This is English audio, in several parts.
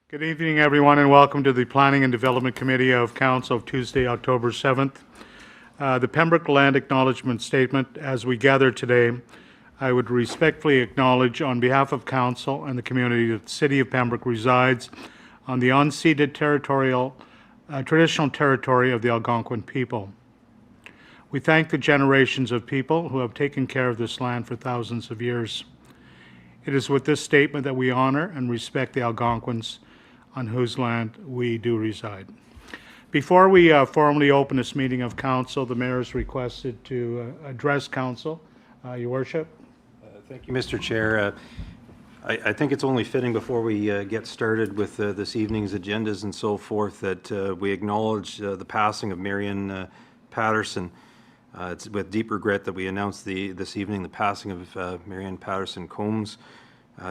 Good evening, everyone, and welcome to the Planning and Development Committee of Council of Tuesday, October 7th. The Pembroke Land Acknowledgement Statement. As we gather today, I would respectfully acknowledge on behalf of Council and the community that the City of Pembroke resides on the unceded traditional territory of the Algonquin people. We thank the generations of people who have taken care of this land for thousands of years. It is with this statement that we honor and respect the Algonquins on whose land we do reside. Before we formally open this meeting of Council, the Mayor is requested to address Council. Your Worship. Thank you, Mr. Chair. I think it's only fitting before we get started with this evening's agendas and so forth that we acknowledge the passing of Marion Patterson. It's with deep regret that we announce this evening the passing of Marion Patterson Combs.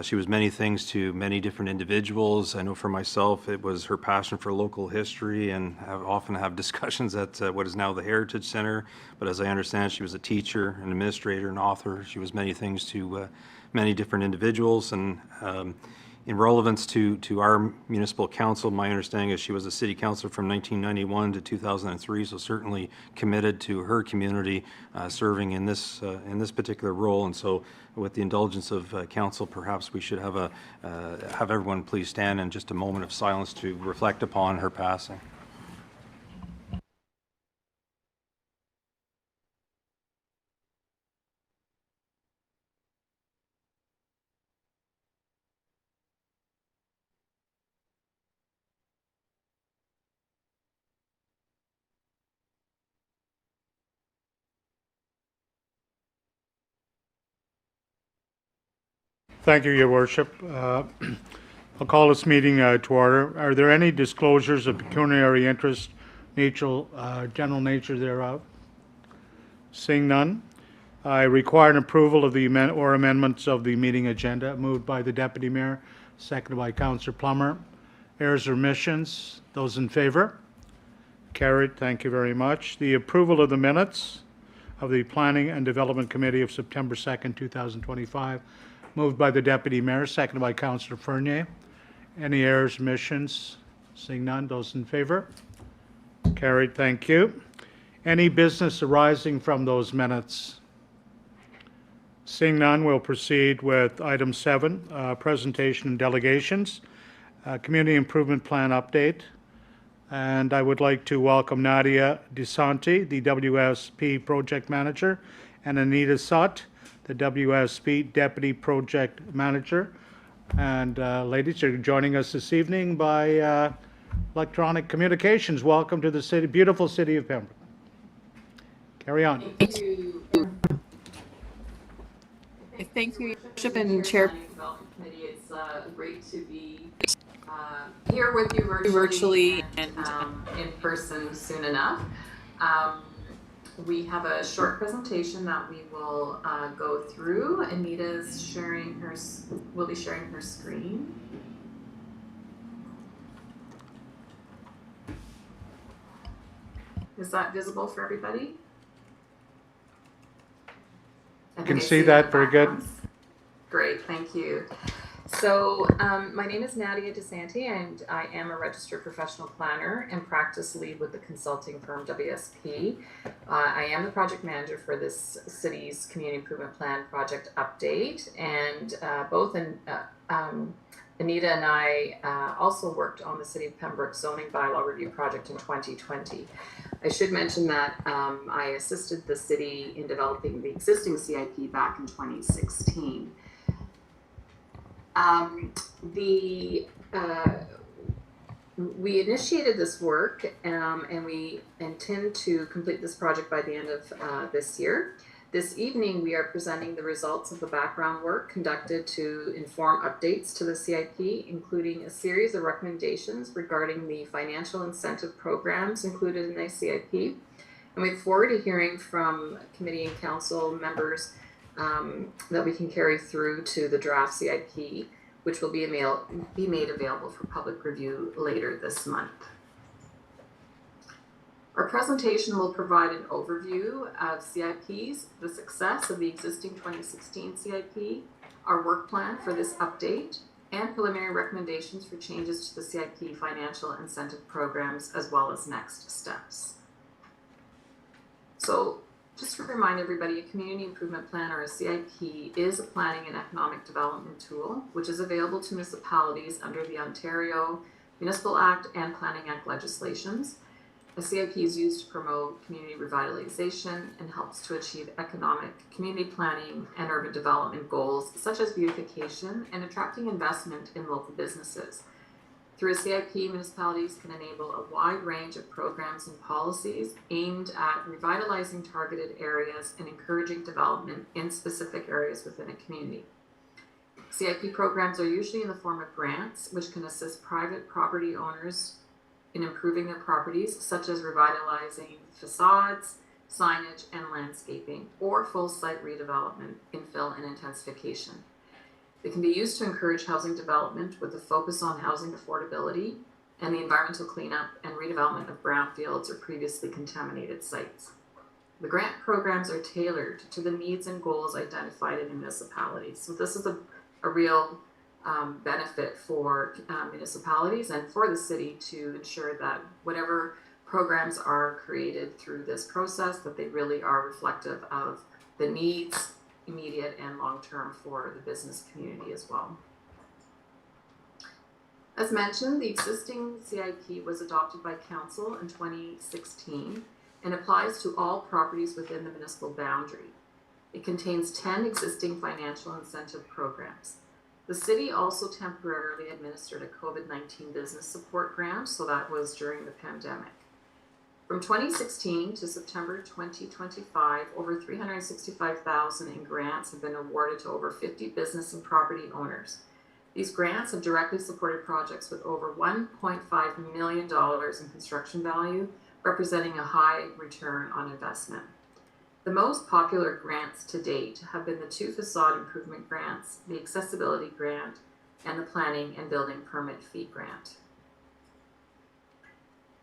She was many things to many different individuals. I know for myself it was her passion for local history, and I often have discussions at what is now the Heritage Center. But as I understand, she was a teacher, an administrator, an author. She was many things to many different individuals. And in relevance to our municipal council, my understanding is she was a city councilor from 1991 to 2003, so certainly committed to her community, serving in this particular role. And so, with the indulgence of council, perhaps we should have everyone please stand in just a moment of silence to reflect upon her passing. Thank you, Your Worship. I'll call this meeting to order. Are there any disclosures of pecuniary interest, general nature thereof? Seeing none, I require an approval of the amendments of the meeting agenda, moved by the Deputy Mayor, seconded by Councillor Plummer. Errors or omissions? Those in favor? Carried. Thank you very much. The approval of the minutes of the Planning and Development Committee of September 2nd, 2025, moved by the Deputy Mayor, seconded by Councillor Fernier. Any errors, omissions? Seeing none, those in favor? Carried, thank you. Any business arising from those minutes? Seeing none, we'll proceed with item 7, presentation and delegations, community improvement plan update. And I would like to welcome Nadia DeSanti, the WSP project manager, and Anita Sutt, the WSP Deputy Project Manager. And ladies, you're joining us this evening by electronic communications. Welcome to the beautiful city of Pembroke. Carry on. Thank you. Thank you, Bishop and Chair. Development Committee. It's great to be here with you virtually and in person soon enough. We have a short presentation that we will go through. Anita's will be sharing her screen. Is that visible for everybody? You can see that very good. Great, thank you. So my name is Nadia DeSanti, and I am a registered professional planner and practice lead with the consulting firm WSP. I am the project manager for this city's community improvement plan project update, and both Anita and I also worked on the City of Pembroke zoning bylaw review project in 2020. I should mention that I assisted the city in developing the existing CIP back in 2016. We initiated this work and we intend to complete this project by the end of this year. This evening we are presenting the results of the background work conducted to inform updates to the CIP, including a series of recommendations regarding the financial incentive programs included in the CIP. And we look forward to hearing from committee and council members that we can carry through to the draft CIP, which will be made available for public review later this month. Our presentation will provide an overview of CIPs, the success of the existing 2016 CIP, our work plan for this update, and preliminary recommendations for changes to the CIP financial incentive programs, as well as next steps. So just to remind everybody, a community improvement plan, or a CIP, is a planning and economic development tool which is available to municipalities under the Ontario Municipal Act and Planning Act legislations. A CIP is used to promote community revitalization and helps to achieve economic, community planning, and urban development goals such as beautification and attracting investment in local businesses. Through a CIP, municipalities can enable a wide range of programs and policies aimed at revitalizing targeted areas and encouraging development in specific areas within a community. CIP programs are usually in the form of grants, which can assist private property owners in improving their properties, such as revitalizing facades, signage, and landscaping, or full site redevelopment, infill, and intensification. They can be used to encourage housing development with a focus on housing affordability and the environmental cleanup and redevelopment of brownfields or previously contaminated sites. The grant programs are tailored to the needs and goals identified in a municipality. So this is a real benefit for municipalities and for the city to ensure that whatever programs are created through this process, that they really are reflective of the needs, immediate and long-term, for the business community as well. As mentioned, the existing CIP was adopted by Council in 2016 and applies to all properties within the municipal boundary. It contains 10 existing financial incentive programs. The city also temporarily administered a COVID-19 business support grant, so that was during the pandemic. From 2016 to September 2025, over $365,000 in grants have been awarded to over 50 business and property owners. These grants have directly supported projects with over $1.5 million in construction value, representing a high return on investment. The most popular grants to date have been the 2 facade improvement grants, the accessibility grant, and the planning and building permit fee grant.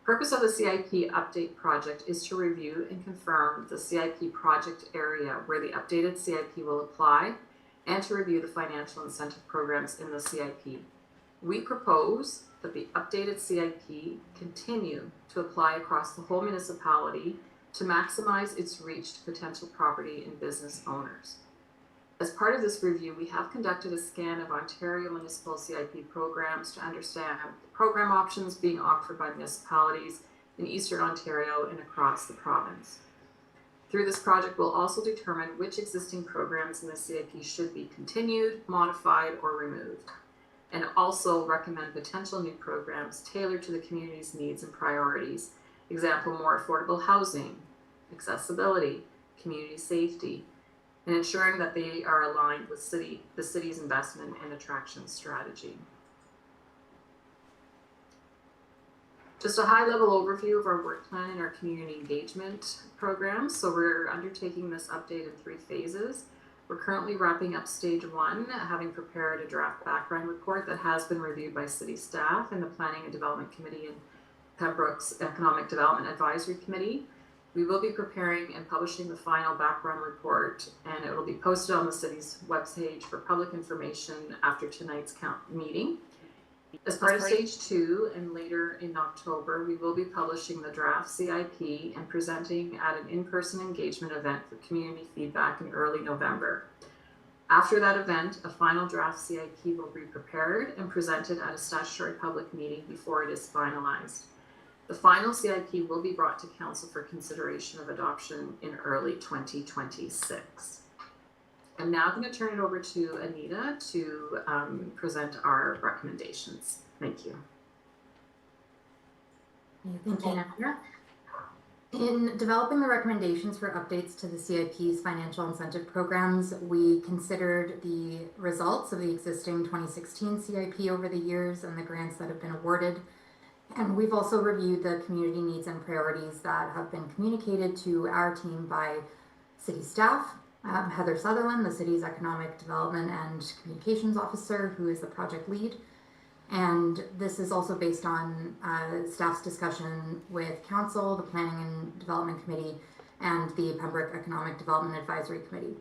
Purpose of the CIP update project is to review and confirm the CIP project area where the updated CIP will apply, and to review the financial incentive programs in the CIP. We propose that the updated CIP continue to apply across the whole municipality to maximize its reach to potential property and business owners. As part of this review, we have conducted a scan of Ontario municipal CIP programs to understand the program options being offered by municipalities in Eastern Ontario and across the province. Through this project, we'll also determine which existing programs in the CIP should be continued, modified, or removed, and also recommend potential new programs tailored to the community's needs and priorities. Example, more affordable housing, accessibility, community safety, and ensuring that they are aligned with the city's investment and attraction strategy. Just a high-level overview of our work plan and our community engagement programs. So we're undertaking this update in 3 phases. We're currently wrapping up stage 1, having prepared a draft background report that has been reviewed by city staff and the Planning and Development Committee and Pembroke's Economic Development Advisory Committee. We will be preparing and publishing the final background report, and it will be posted on the city's webpage for public information after tonight's meeting. As part of stage 2 and later in October, we will be publishing the draft CIP and presenting at an in-person engagement event for community feedback in early November. After that event, a final draft CIP will be prepared and presented at a statutory public meeting before it is finalized. The final CIP will be brought to Council for consideration of adoption in early 2026. I'm now going to turn it over to Anita to present our recommendations. Thank you. Thank you, Nadia. In developing the recommendations for updates to the CIP's financial incentive programs, we considered the results of the existing 2016 CIP over the years and the grants that have been awarded. And we've also reviewed the community needs and priorities that have been communicated to our team by city staff, Heather Sutherland, the city's economic development and communications officer, who is the project lead. And this is also based on staff's discussion with council, the Planning and Development Committee, and the Pembroke Economic Development Advisory Committee.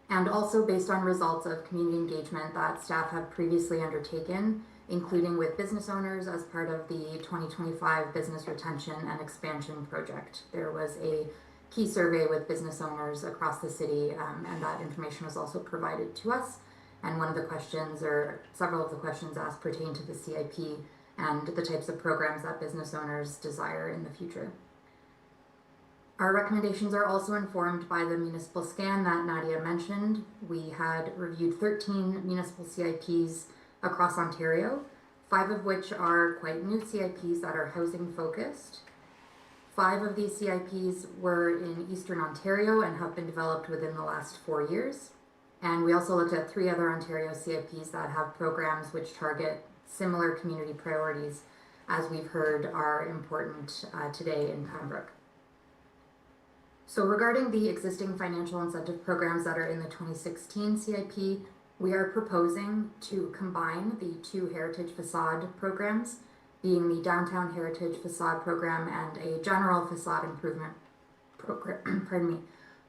and also based on results of community engagement that staff have previously undertaken, including with business owners as part of the 2025 Business Retention and Expansion Project. There was a key survey with business owners across the city, and that information was also provided to us. And one of the questions, or several of the questions asked, pertain to the CIP and the types of programs that business owners desire in the future. Our recommendations are also informed by the municipal scan that Nadia mentioned. We had reviewed 13 municipal CIPs across Ontario, 5 of which are quite new CIPs that are housing focused. 5 of these CIPs were in Eastern Ontario and have been developed within the last 4 years. And we also looked at 3 other Ontario CIPs that have programs which target similar community priorities, as we've heard are important today in Pembroke. So regarding the existing financial incentive programs that are in the 2016 CIP, we are proposing to combine the 2 heritage facade programs, being the Downtown Heritage Facade Program and a General Facade Improvement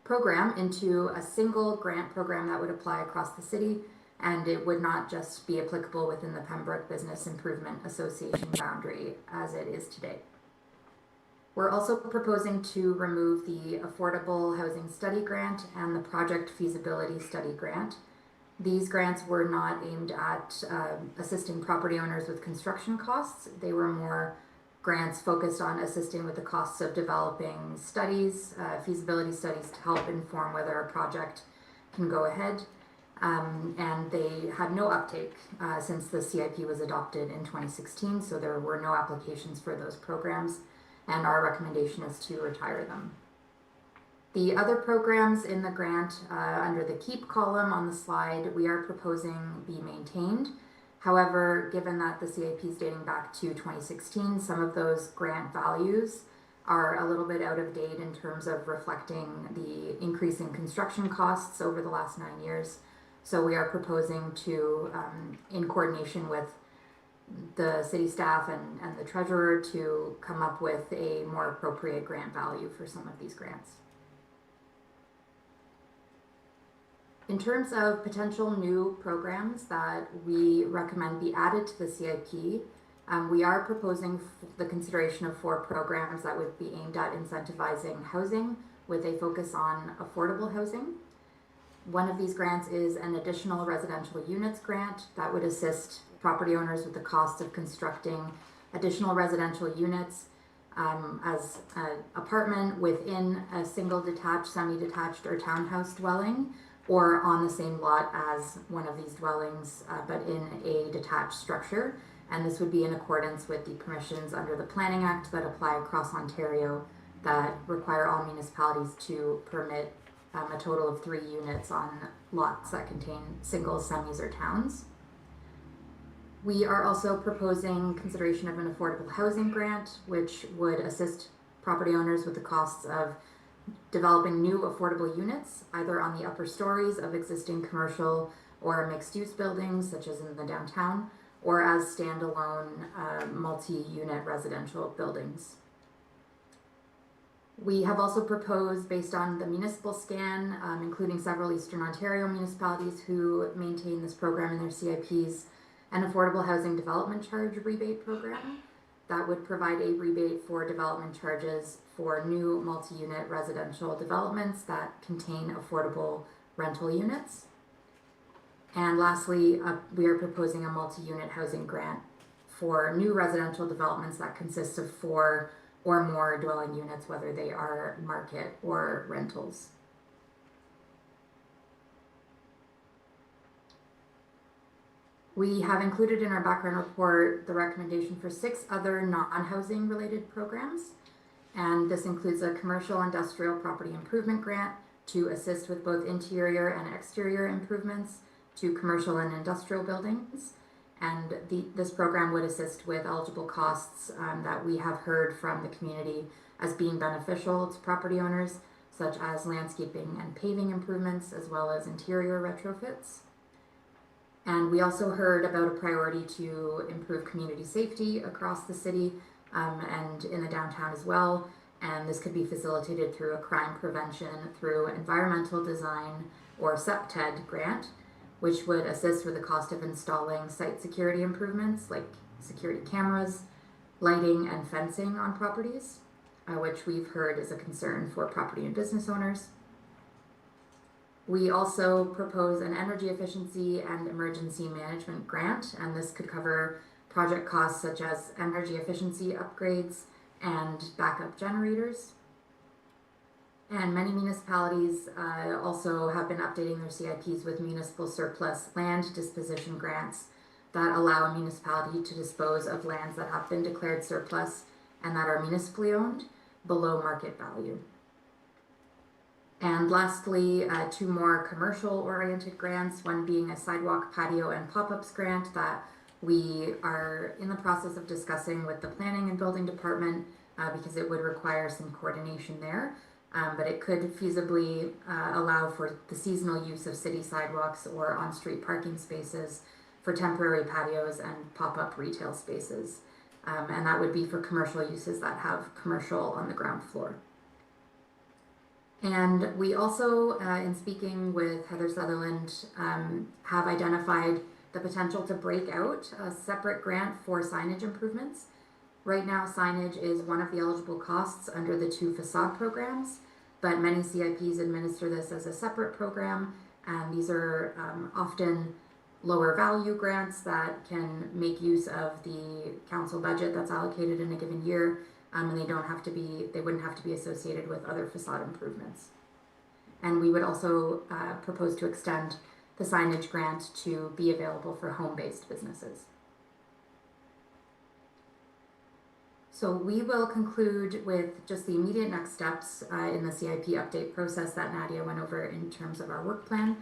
program into a single grant program that would apply across the city, and it would not just be applicable within the Pembroke Business Improvement Association boundary as it is today. We're also proposing to remove the Affordable Housing Study Grant and the Project Feasibility Study Grant. These grants were not aimed at assisting property owners with construction costs. They were more grants focused on assisting with the costs of developing studies, feasibility studies, to help inform whether a project can go ahead. And they had no uptake since the CIP was adopted in 2016, so there were no applications for those programs, and our recommendation is to retire them. The other programs in the grant under the KEEP column on the slide, we are proposing be maintained. However, given that the CIP is dating back to 2016, some of those grant values are a little bit out of date in terms of reflecting the increase in construction costs over the last 9 years. So we are proposing to, in coordination with the city staff and the treasurer, to come up with a more appropriate grant value for some of these grants. In terms of potential new programs that we recommend be added to the CIP, we are proposing the consideration of 4 programs that would be aimed at incentivizing housing with a focus on affordable housing. One of these grants is an additional residential units grant that would assist property owners with the cost of constructing additional residential units as an apartment within a single detached, semi-detached, or townhouse dwelling, or on the same lot as one of these dwellings, but in a detached structure. And this would be in accordance with the permissions under the Planning Act that apply across Ontario that require all municipalities to permit a total of 3 units on lots that contain singles, semis, or towns. We are also proposing consideration of an affordable housing grant, which would assist property owners with the costs of developing new affordable units, either on the upper stories of existing commercial or mixed-use buildings, such as in the downtown, or as standalone multi-unit residential buildings. We have also proposed, based on the municipal scan, including several Eastern Ontario municipalities who maintain this program in their CIPs, an affordable housing development charge rebate program that would provide a rebate for development charges for new multi-unit residential developments that contain affordable rental units. And lastly, we are proposing a multi-unit housing grant for new residential developments that consist of 4 or more dwelling units, whether they are market or rentals. We have included in our background report the recommendation for 6 other non-housing related programs. And this includes a commercial industrial property improvement grant to assist with both interior and exterior improvements to commercial and industrial buildings. And this program would assist with eligible costs that we have heard from the community as being beneficial to property owners, such as landscaping and paving improvements, as well as interior retrofits. And we also heard about a priority to improve community safety across the city and in the downtown as well. And this could be facilitated through a crime prevention, through environmental design, or SEPTED grant, which would assist with the cost of installing site security improvements like security cameras, lighting, and fencing on properties, which we've heard is a concern for property and business owners. We also propose an energy efficiency and emergency management grant, and this could cover project costs such as energy efficiency upgrades and backup generators. And many municipalities also have been updating their CIPs with municipal surplus land disposition grants that allow a municipality to dispose of lands that have been declared surplus and that are municipally owned below market value. And lastly, 2 more commercial-oriented grants, one being a sidewalk, patio, and pop-ups grant that we are in the process of discussing with the planning and building department because it would require some coordination there. But it could feasibly allow for the seasonal use of city sidewalks or on-street parking spaces for temporary patios and pop-up retail spaces. And that would be for commercial uses that have commercial on the ground floor. And we also, in speaking with Heather Sutherland, have identified the potential to break out a separate grant for signage improvements. Right now, signage is one of the eligible costs under the 2 facade programs, but many CIPs administer this as a separate program, and these are often lower value grants that can make use of the council budget that's allocated in a given year, and they wouldn't have to be associated with other facade improvements. And we would also propose to extend the signage grant to be available for home-based businesses. So we will conclude with just the immediate next steps in the CIP update process that Nadia went over in terms of our work plan.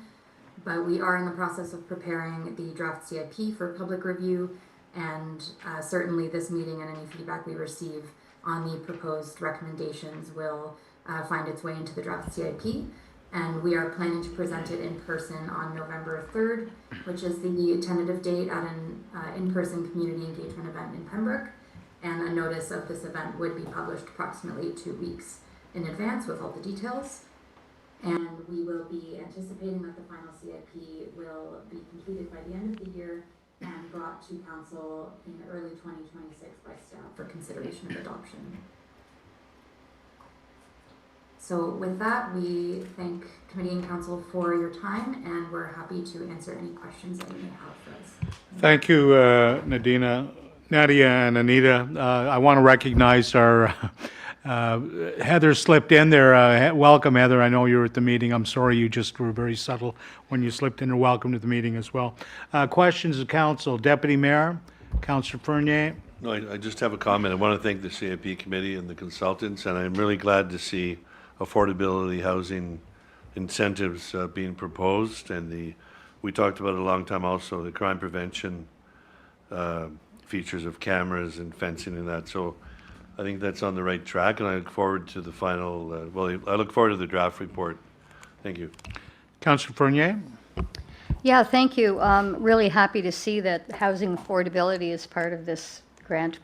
But we are in the process of preparing the draft CIP for public review, and certainly this meeting and any feedback we receive on the proposed recommendations will find its way into the draft CIP. And we are planning to present it in person on November 3rd, which is the tentative date at an in-person community engagement event in Pembroke. And a notice of this event would be published approximately 2 weeks in advance with all the details. And we will be anticipating that the final CIP will be completed by the end of the year and brought to council in early 2026 by staff for consideration of adoption. So with that, we thank committee and council for your time, and we're happy to answer any questions that you may have for us. Thank you, Nadia and Anita. I want to recognize our Heather slipped in there. Welcome, Heather. I know you were at the meeting. I'm sorry you just were very subtle when you slipped in. Welcome to the meeting as well. Questions of council. Deputy Mayor, Councillor Fernier. No, I just have a comment. I want to thank the CIP committee and the consultants, and I'm really glad to see affordability housing incentives being proposed. And we talked about it a long time also, the crime prevention features of cameras and fencing and that. So I think that's on the right track, and I look forward to the final, I look forward to the draft report. Thank you. Councillor Fernier. Yeah, thank you. Really happy to see that housing affordability is part of this grant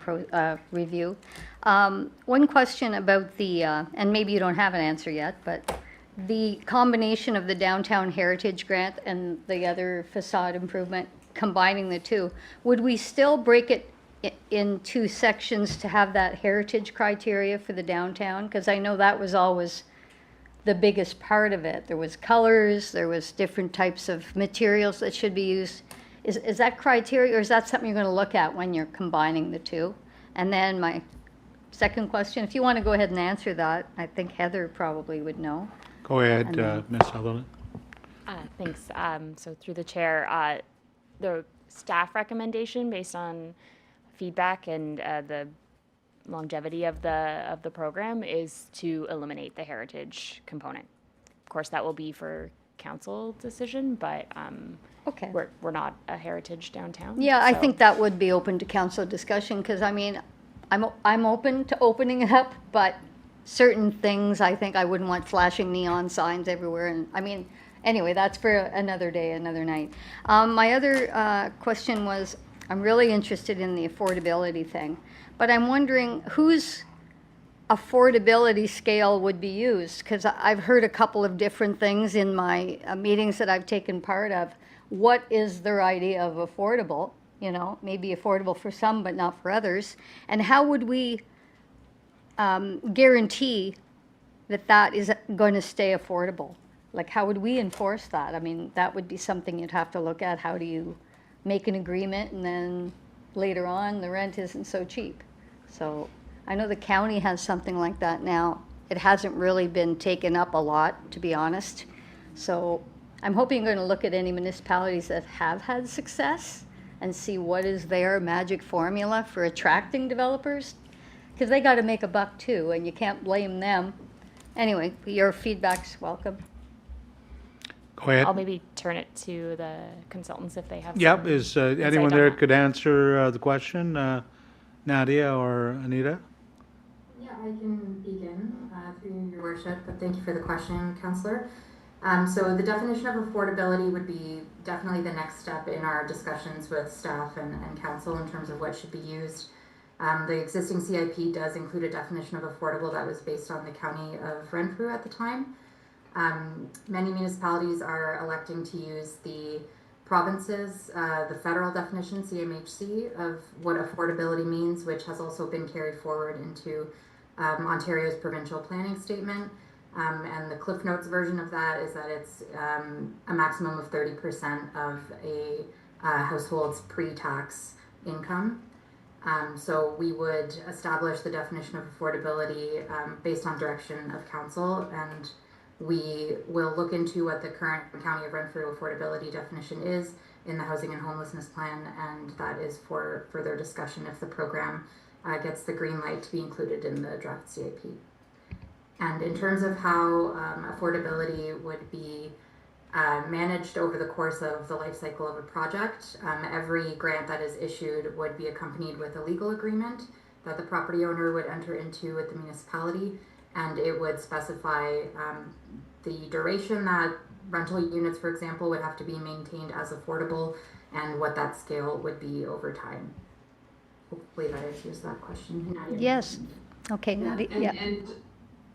review. One question about the, and maybe you don't have an answer yet, but the combination of the Downtown Heritage Grant and the other facade improvement, combining the two, would we still break it in 2 sections to have that heritage criteria for the downtown? Because I know that was always the biggest part of it. There was colors, there was different types of materials that should be used. Is that criteria, or is that something you're going to look at when you're combining the two? And then my second question, if you want to go ahead and answer that, I think Heather probably would know. Go ahead, Ms. Sutherland. Thanks. So through the chair, the staff recommendation based on feedback and the longevity of the program is to eliminate the heritage component. Of course, that will be for council decision, but Okay. we're not a heritage downtown. Yeah, I so- think that would be open to council discussion, because I mean, I'm open to opening it up, but certain things I think I wouldn't want flashing neon signs everywhere. And I mean, anyway, that's for another day, another night. My other question was, I'm really interested in the affordability thing, but I'm wondering who's affordability scale would be used? Because I've heard a couple of different things in my meetings that I've taken part of. What is their idea of affordable? You know, maybe affordable for some, but not for others. And how would we guarantee that that is going to stay affordable? Like, how would we enforce that? I mean, that would be something you'd have to look at. How do you make an agreement and then later on the rent isn't so cheap? So I know the county has something like that now. It hasn't really been taken up a lot, to be honest. So I'm hoping you're going to look at any municipalities that have had success and see what is their magic formula for attracting developers, because they got to make a buck too, and you can't blame them. Anyway, your feedback's welcome. Go ahead. I'll maybe turn it to the consultants if they have. Yep, some is insight anyone on there that. could answer the question? Nadia or Anita? Yeah, I can begin through your worship, but thank you for the question, Councillor. So the definition of affordability would be definitely the next step in our discussions with staff and council in terms of what should be used. The existing CIP does include a definition of affordable that was based on the county of Renfrew at the time. Many municipalities are electing to use the province's, the federal definition, CMHC, of what affordability means, which has also been carried forward into Ontario's provincial planning statement. And the Cliff Notes version of that is that it's a maximum of 30% of a household's pre-tax income. So we would establish the definition of affordability based on direction of council, and we will look into what the current County of Renfrew affordability definition is in the Housing and Homelessness Plan, and that is for further discussion if the program gets the green light to be included in the draft CIP. And in terms of how affordability would be managed over the course of the life cycle of a project, every grant that is issued would be accompanied with a legal agreement that the property owner would enter into with the municipality, and it would specify the duration that rental units, for example, would have to be maintained as affordable and what that scale would be over time. Hopefully that answers that question. Nadia. Yes. Okay, Nadia. Yeah. And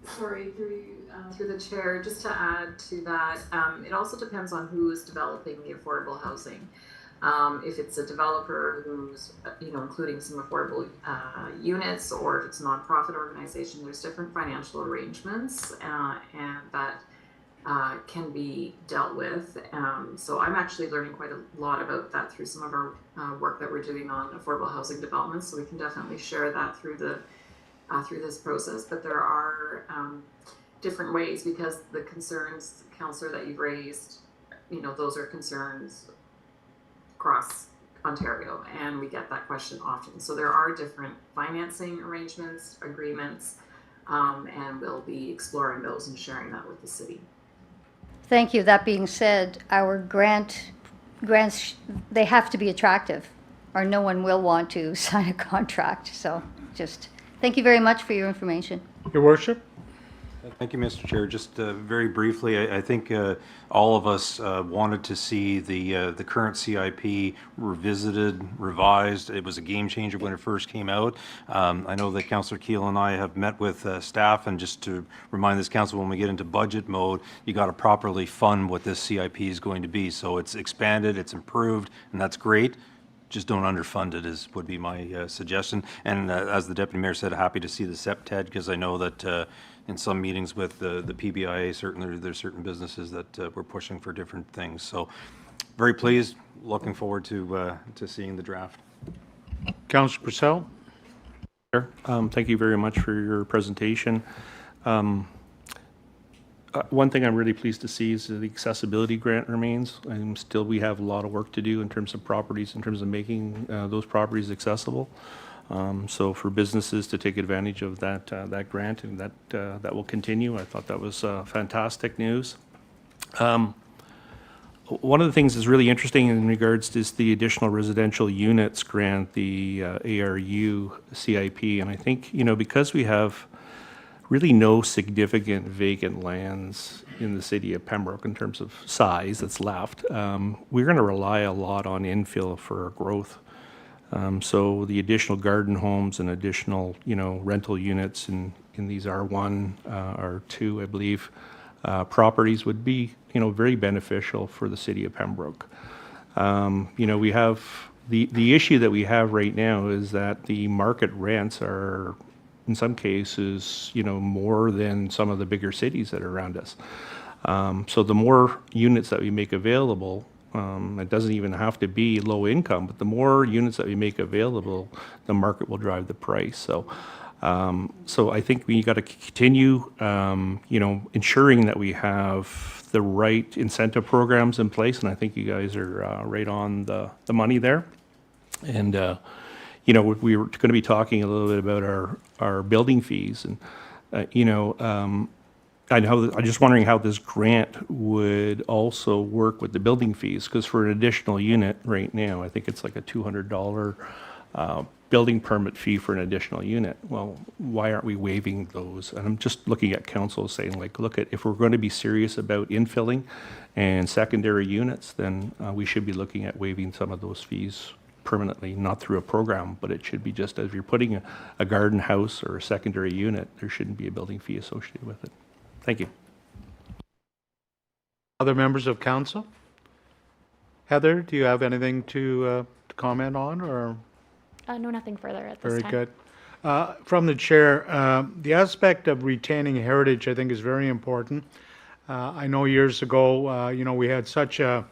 sorry, through the chair, just to add to that, it also depends on who is developing the affordable housing. If it's a developer who's, including some affordable units, or if it's a nonprofit organization, there's different financial arrangements, and that can be dealt with. So I'm actually learning quite a lot about that through some of our work that we're doing on affordable housing development. So we can definitely share that through this process. But there are different ways, because the concerns, Councillor, that you've raised, those are concerns across Ontario, and we get that question often. So there are different financing arrangements, agreements, and we'll be exploring those and sharing that with the city. Thank you. That being said, our grants, they have to be attractive, or no one will want to sign a contract. So just thank you very much for your information. Your worship? Thank you, Mr. Chair. Just very briefly, I think all of us wanted to see the current CIP revisited, revised. It was a game changer when it first came out. I know that Councillor Keel and I have met with staff, and just to remind this council, when we get into budget mode, you got to properly fund what this CIP is going to be. So it's expanded, it's improved, and that's great. Just don't underfund it would be my suggestion. And as the Deputy Mayor said, happy to see the SEPTED, because I know that in some meetings with the PBIA, certainly there's certain businesses that we're pushing for different things. So very pleased, looking forward to seeing the draft. Councillor Purcell? Thank you very much for your presentation. One thing I'm really pleased to see is that the accessibility grant remains. And still, we have a lot of work to do in terms of properties, in terms of making those properties accessible. So for businesses to take advantage of that grant, and that will continue. I thought that was fantastic news. One of the things that's really interesting in regards to the additional residential units grant, the ARU CIP, and I think, because we have really no significant vacant lands in the city of Pembroke in terms of size that's left, we're going to rely a lot on infill for our growth. So the additional garden homes and additional, rental units in these R1, R2, I believe, properties would be, very beneficial for the city of Pembroke. We have, the issue that we have right now is that the market rents are, in some cases, more than some of the bigger cities that are around us. So the more units that we make available, it doesn't even have to be low income, but the more units that we make available, the market will drive the price. So I think we got to continue, ensuring that we have the right incentive programs in place, and I think you guys are right on the money there. And we were going to be talking a little bit about our building fees, and I'm just wondering how this grant would also work with the building fees, because for an additional unit right now, I think it's like a $200 building permit fee for an additional unit. Well, why aren't we waiving those? And I'm just looking at council saying, like, look, if we're going to be serious about infilling and secondary units, then we should be looking at waiving some of those fees permanently, not through a program, but it should be just as you're putting a garden house or a secondary unit, there shouldn't be a building fee associated with it. Thank you. Other members of council? Heather, do you have anything to comment on, or? No, nothing further at this Very time. good. From the chair, the aspect of retaining heritage, I think, is very important. I know years ago, we had such a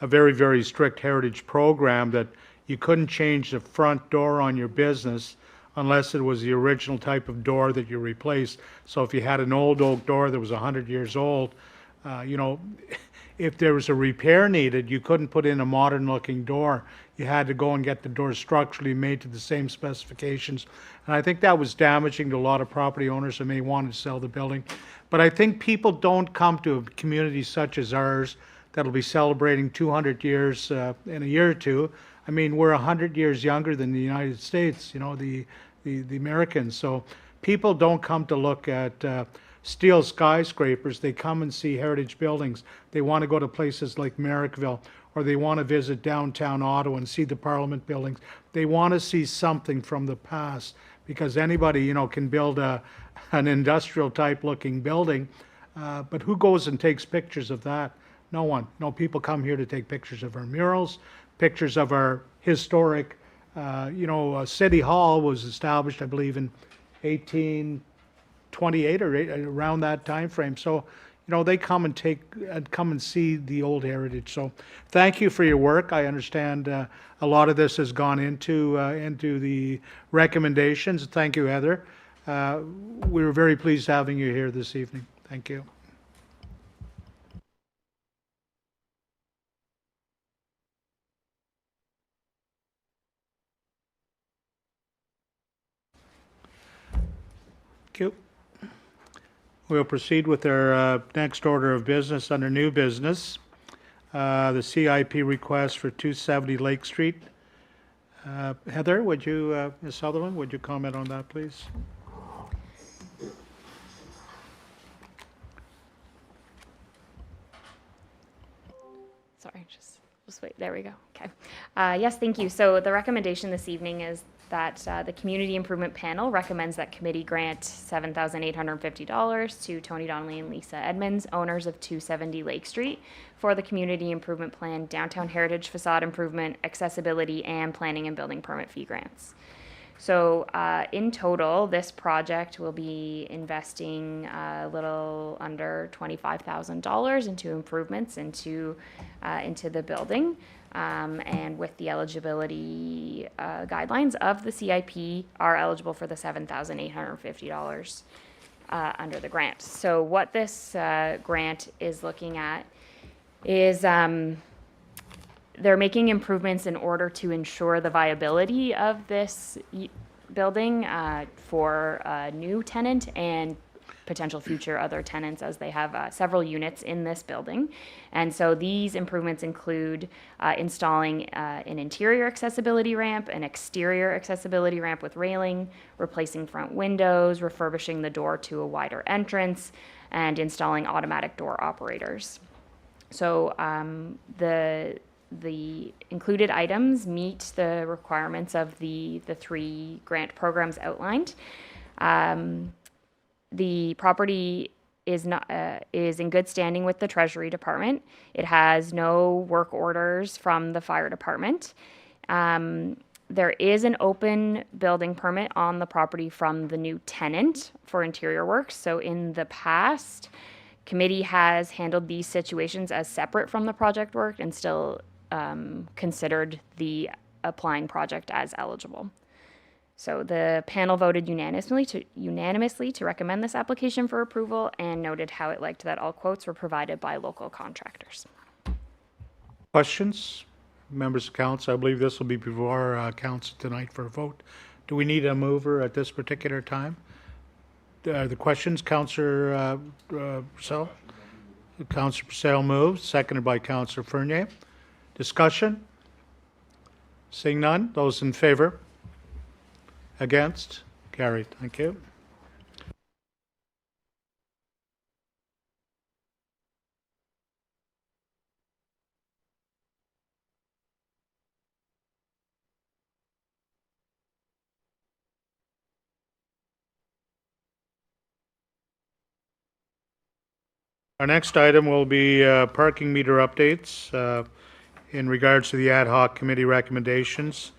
very, very strict heritage program that you couldn't change the front door on your business unless it was the original type of door that you replaced. So if you had an old oak door that was 100 years old, if there was a repair needed, you couldn't put in a modern looking door. You had to go and get the door structurally made to the same specifications. And I think that was damaging to a lot of property owners that may want to sell the building. But I think people don't come to a community such as ours that'll be celebrating 200 years in a year or two. I mean, we're 100 years younger than the United States, the Americans. So people don't come to look at steel skyscrapers. They come and see heritage buildings. They want to go to places like Merrickville, or they want to visit downtown Ottawa and see the Parliament buildings. They want to see something from the past, because anybody, can build an industrial type looking building. But who goes and takes pictures of that? No one. No, people come here to take pictures of our murals, pictures of our historic, City Hall was established, I believe, in 1828 or around that time frame. So, they come and see the old heritage. So thank you for your work. I understand a lot of this has gone into the recommendations. Thank you, Heather. We were very pleased having you here this evening. Thank you. Thank you. We'll proceed with our next order of business under new business. The CIP request for 270 Lake Street. Heather, Ms. Sutherland, would you comment on that, please? Sorry, just wait. There we go. Okay. Yes, thank you. So the recommendation this evening is that the Community Improvement Panel recommends that committee grant $7,850 to Tony Donnelly and Lisa Edmonds, owners of 270 Lake Street, for the Community Improvement Plan, Downtown Heritage Facade Improvement, Accessibility, and Planning and Building Permit fee grants. So in total, this project will be investing a little under $25,000 into improvements into the building. And with the eligibility guidelines of the CIP, are eligible for the $7,850 under the grant. So what this grant is looking at is they're making improvements in order to ensure the viability of this building for a new tenant and potential future other tenants, as they have several units in this building. And so these improvements include installing an interior accessibility ramp, an exterior accessibility ramp with railing, replacing front windows, refurbishing the door to a wider entrance, and installing automatic door operators. So the included items meet the requirements of the three grant programs outlined. The property is in good standing with the Treasury Department. It has no work orders from the Fire Department. There is an open building permit on the property from the new tenant for interior works. So in the past, committee has handled these situations as separate from the project work and still considered the applying project as eligible. So the panel voted unanimously to recommend this application for approval and noted how it liked that all quotes were provided by local contractors. Questions? Members of council, I believe this will be before council tonight for a vote. Do we need a mover at this particular time? The questions, Councillor Purcell? Councillor Purcell moves, seconded by Councillor Fernier. Discussion? Seeing none, those in favor? Against? Carried. Thank you. Our next item will be parking meter updates in regards to the ad hoc committee recommendations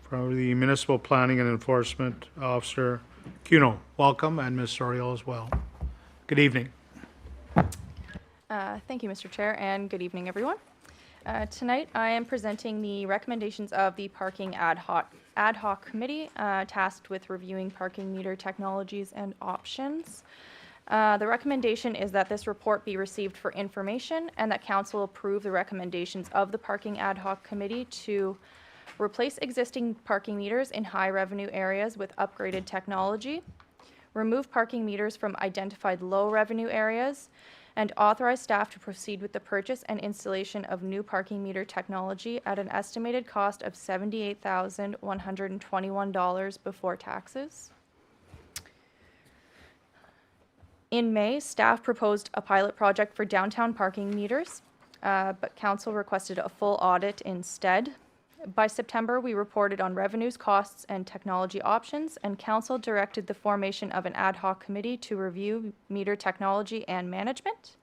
from the Municipal Planning and Enforcement Officer, Cuno. Welcome, and Ms. Soriel as well. Good evening. Thank you, Mr. Chair, and good evening, everyone. Tonight, I am presenting the recommendations of the Parking Ad Hoc Committee tasked with reviewing parking meter technologies and options. The recommendation is that this report be received for information and that Council approve the recommendations of the Parking Ad Hoc Committee to replace existing parking meters in high revenue areas with upgraded technology, remove parking meters from identified low revenue areas, and authorize staff to proceed with the purchase and installation of new parking meter technology at an estimated cost of $78,121 before taxes. In May, staff proposed a pilot project for downtown parking meters, but Council requested a full audit instead. By September, we reported on revenues, costs, and technology options, and Council directed the formation of an ad hoc committee to review meter technology and management.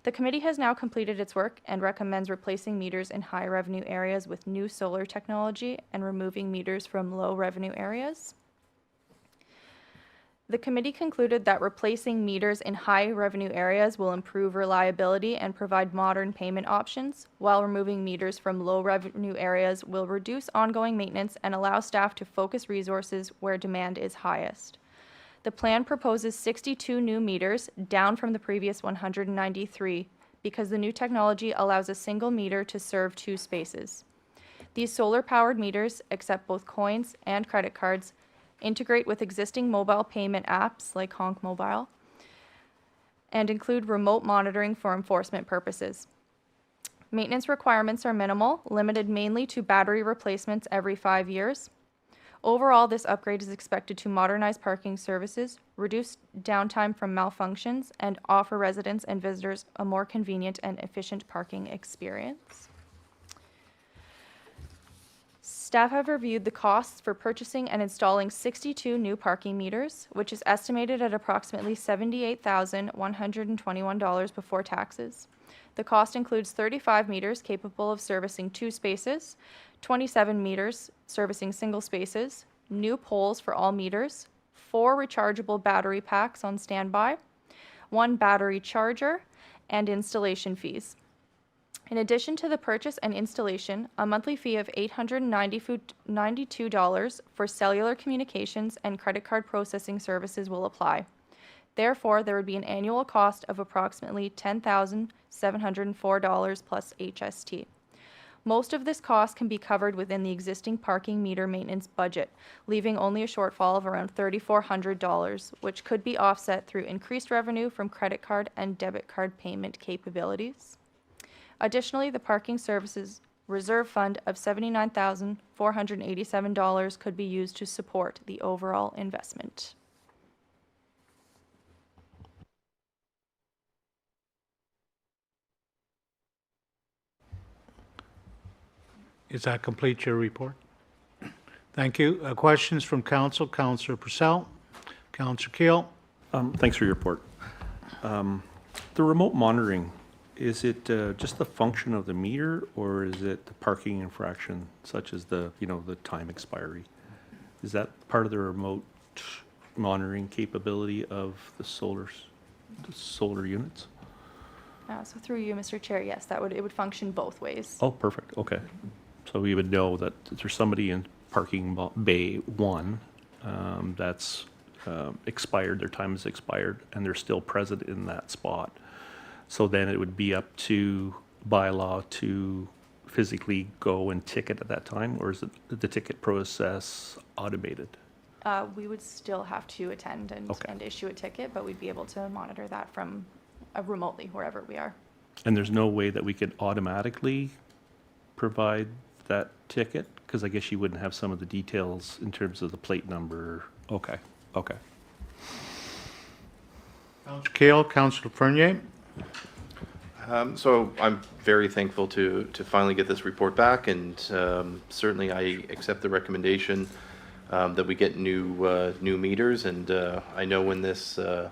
The committee has now completed its work and recommends replacing meters in high revenue areas with new solar technology and removing meters from low revenue areas. The committee concluded that replacing meters in high revenue areas will improve reliability and provide modern payment options, while removing meters from low revenue areas will reduce ongoing maintenance and allow staff to focus resources where demand is highest. The plan proposes 62 new meters, down from the previous 193, because the new technology allows a single meter to serve two spaces. These solar-powered meters accept both coins and credit cards, integrate with existing mobile payment apps like Honk Mobile, and include remote monitoring for enforcement purposes. Maintenance requirements are minimal, limited mainly to battery replacements every 5 years. Overall, this upgrade is expected to modernize parking services, reduce downtime from malfunctions, and offer residents and visitors a more convenient and efficient parking experience. Staff have reviewed the costs for purchasing and installing 62 new parking meters, which is estimated at approximately $78,121 before taxes. The cost includes 35 meters capable of servicing two spaces, 27 meters servicing single spaces, new poles for all meters, 4 rechargeable battery packs on standby, 1 battery charger, and installation fees. In addition to the purchase and installation, a monthly fee of $892 for cellular communications and credit card processing services will apply. Therefore, there would be an annual cost of approximately $10,704 plus HST. Most of this cost can be covered within the existing parking meter maintenance budget, leaving only a shortfall of around $3,400, which could be offset through increased revenue from credit card and debit card payment capabilities. Additionally, the Parking Services Reserve Fund of $79,487 could be used to support the overall investment. Does that complete your report? Thank you. Questions from council? Councillor Purcell? Councillor Keel? Thanks for your report. The remote monitoring, is it just the function of the meter, or is it the parking infraction, such as the time expiry? Is that part of the remote monitoring capability of the solar units? So through you, Mr. Chair, yes, it would function both ways. Oh, perfect, okay. So we would know that if there's somebody in parking bay 1 that's expired, their time is expired, and they're still present in that spot. So then it would be up to bylaw to physically go and ticket at that time, or is it the ticket process automated? We would still have to attend and issue a ticket, but we'd be able to monitor that from remotely wherever we are. And there's no way that we could automatically provide that ticket? Because I guess you wouldn't have some of the details in terms of the plate number. Okay. Councillor Keel? Councillor Fernier? So I'm very thankful to finally get this report back, and certainly I accept the recommendation that we get new meters. And I know when this, it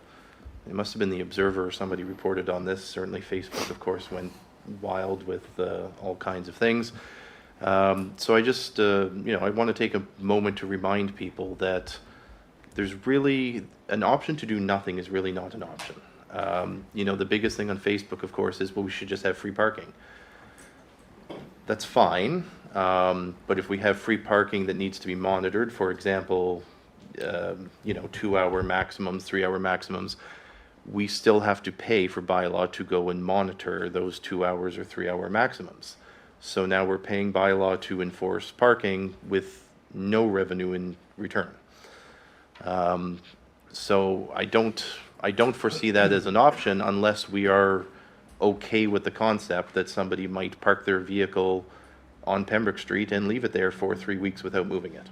must have been the Observer or somebody reported on this. Certainly Facebook, of course, went wild with all kinds of things. So I just, I want to take a moment to remind people that there's really an option to do nothing is really not an option. The biggest thing on Facebook, of course, is, well, we should just have free parking. That's fine. But if we have free parking that needs to be monitored, for example, 2-hour maximums, 3-hour maximums, we still have to pay for bylaw to go and monitor those 2 hours or 3-hour maximums. So now we're paying bylaw to enforce parking with no revenue in return. So I don't foresee that as an option unless we are okay with the concept that somebody might park their vehicle on Pembroke Street and leave it there for 3 weeks without moving it.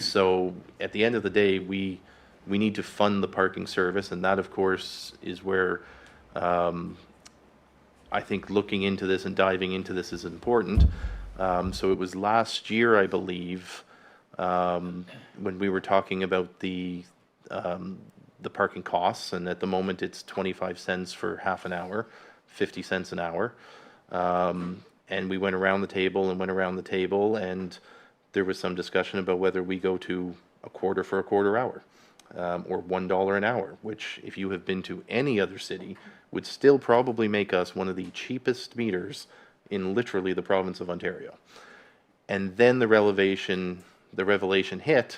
So at the end of the day, we need to fund the parking service, and that, of course, is where I think looking into this and diving into this is important. So it was last year, I believe, when we were talking about the parking costs, and at the moment it's 25 cents for half an hour, 50 cents an hour. And we went around the table, and there was some discussion about whether we go to a quarter for a quarter hour, or $1 an hour, which, if you have been to any other city, would still probably make us one of the cheapest meters in literally the province of Ontario. And then the revelation hit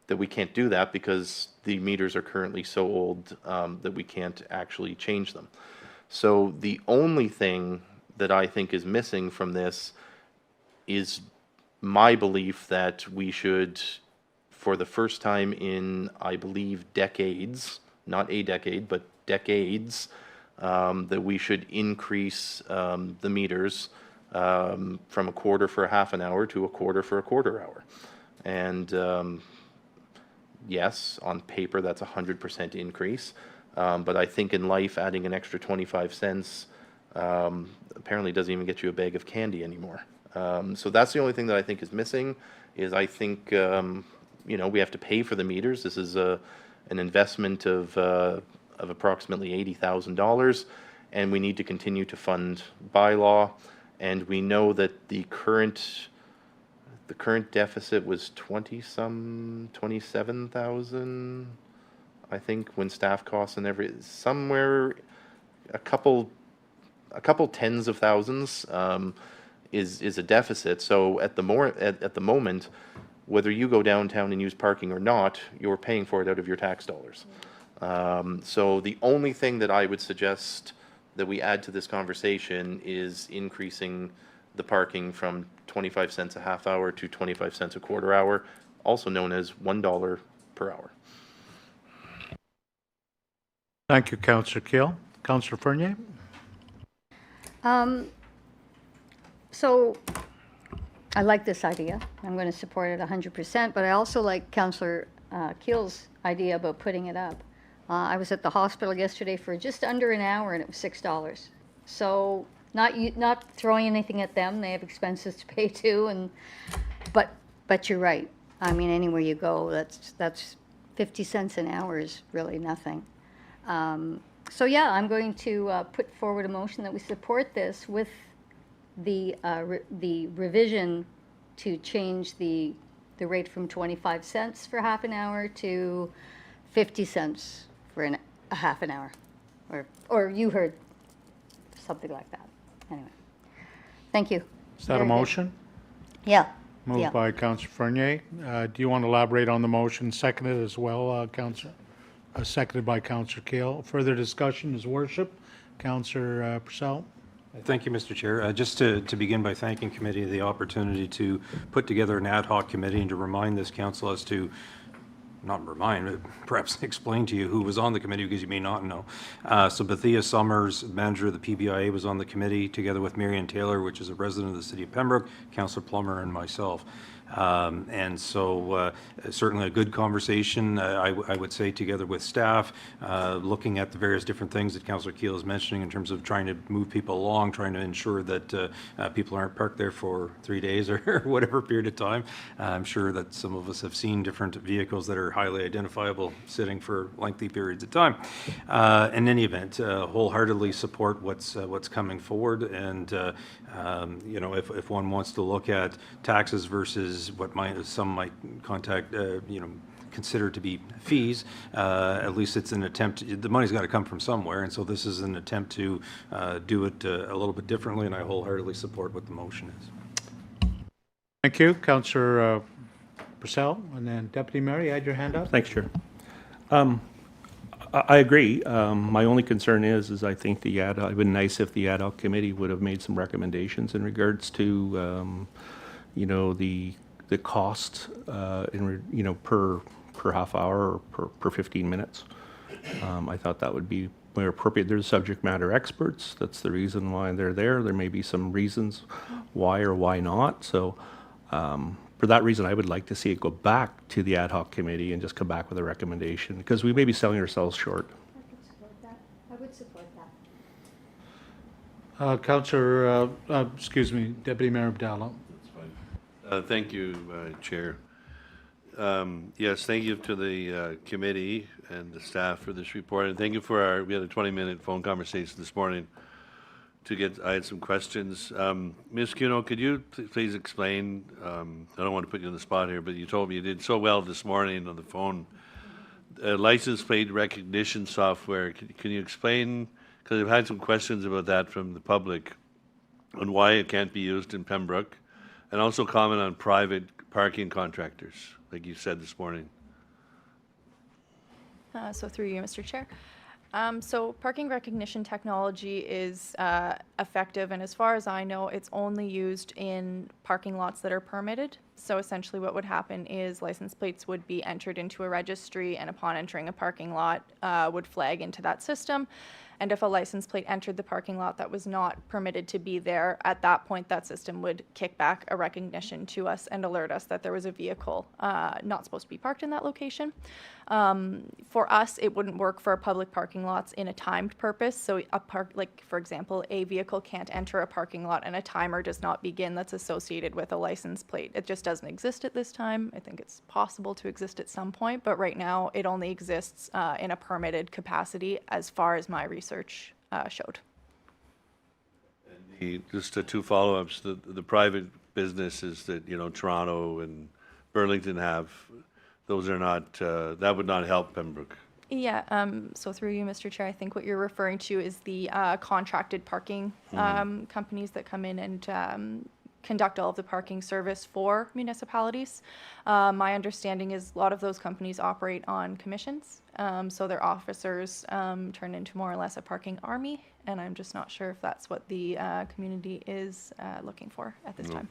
that we can't do that because the meters are currently so old that we can't actually change them. So the only thing that I think is missing from this is my belief that we should, for the first time in, I believe, decades, not a decade, but decades, that we should increase the meters from a quarter for a half an hour to a quarter for a quarter hour. And yes, on paper, that's 100% increase. But I think in life, adding an extra 25 cents apparently doesn't even get you a bag of candy anymore. So that's the only thing that I think is missing, is I think, we have to pay for the meters. This is an investment of approximately $80,000, and we need to continue to fund bylaw. And we know that the current deficit was 27,000, I think, when staff costs and somewhere a couple tens of thousands is a deficit. So at the moment, whether you go downtown and use parking or not, you're paying for it out of your tax dollars. So the only thing that I would suggest that we add to this conversation is increasing the parking from 25 cents a half hour to 25 cents a quarter hour, also known as $1 per hour. Thank you, Councillor Keel. Councillor Fernier? So I like this idea. I'm going to support it 100%, but I also like Councillor Keel's idea about putting it up. I was at the hospital yesterday for just under an hour, and it was $6. So not throwing anything at them, they have expenses to pay too, but you're right. I mean, anywhere you go, that's 50 cents an hour is really nothing. So yeah, I'm going to put forward a motion that we support this with the revision to change the rate from 25 cents for half an hour to 50 cents for a half an hour. Or you heard something like that. Anyway, thank you. Is that a Very good. motion? Yeah. Moved Yeah. by Councillor Fernier. Do you want to elaborate on the motion? Seconded as well, Councillor? Seconded by Councillor Kale. Further discussion, His Worship. Councillor Purcell? Thank you, Mr. Chair. Just to begin by thanking committee the opportunity to put together an ad hoc committee and to remind this council as to, not remind, but perhaps explain to you who was on the committee because you may not know. So Bethia Summers, manager of the PBIA, was on the committee together with Marion Taylor, which is a resident of the city of Pembroke, Councillor Plummer, and myself. And so certainly a good conversation, I would say, together with staff, looking at the various different things that Councillor Keel is mentioning in terms of trying to move people along, trying to ensure that people aren't parked there for 3 days or whatever period of time. I'm sure that some of us have seen different vehicles that are highly identifiable sitting for lengthy periods of time. In any event, wholeheartedly support what's coming forward, and you know, if one wants to look at taxes versus what some might consider to be fees, at least it's an attempt. The money's got to come from somewhere, and so this is an attempt to do it a little bit differently, and I wholeheartedly support what the motion is. Thank you. Councillor Purcell, and then Deputy Mayor, you had your hand up? Thanks, Chair. I agree. My only concern is I think it would have been nice if the ad hoc committee would have made some recommendations in regards to, you know, the cost, per half hour or per 15 minutes. I thought that would be more appropriate. There's subject matter experts. That's the reason why they're there. There may be some reasons why or why not. So for that reason, I would like to see it go back to the ad hoc committee and just come back with a recommendation, because we may be selling ourselves short. I would support that. Councillor, excuse me, Deputy Mayor Abdallah. Thank you, Chair. Yes, thank you to the committee and the staff for this report, and thank you for we had a 20-minute phone conversation this morning I had some questions. Ms. Cuno, could you please explain, I don't want to put you on the spot here, but you told me you did so well this morning on the phone, license plate recognition software. Can you explain, because I've had some questions about that from the public, on why it can't be used in Pembroke, and also comment on private parking contractors, like you said this morning. So through you, Mr. Chair. So parking recognition technology is effective, and as far as I know, it's only used in parking lots that are permitted. So essentially what would happen is license plates would be entered into a registry, and upon entering a parking lot would flag into that system. And if a license plate entered the parking lot that was not permitted to be there, at that point that system would kick back a recognition to us and alert us that there was a vehicle not supposed to be parked in that location. For us, it wouldn't work for public parking lots in a timed purpose. So like for example, a vehicle can't enter a parking lot and a timer does not begin that's associated with a license plate. It just doesn't exist at this time. I think it's possible to exist at some point, but right now it only exists in a permitted capacity as far as my research showed. Just two follow-ups. The private businesses that, you know, Toronto and Burlington have, those are not, that would not help Pembroke. Yeah, so through you, Mr. Chair, I think what you're referring to is the contracted parking companies that come in and conduct all of the parking service for municipalities. My understanding is a lot of those companies operate on commissions, so their officers turn into more or less a parking army, and I'm just not sure if that's what the community is looking for at this time.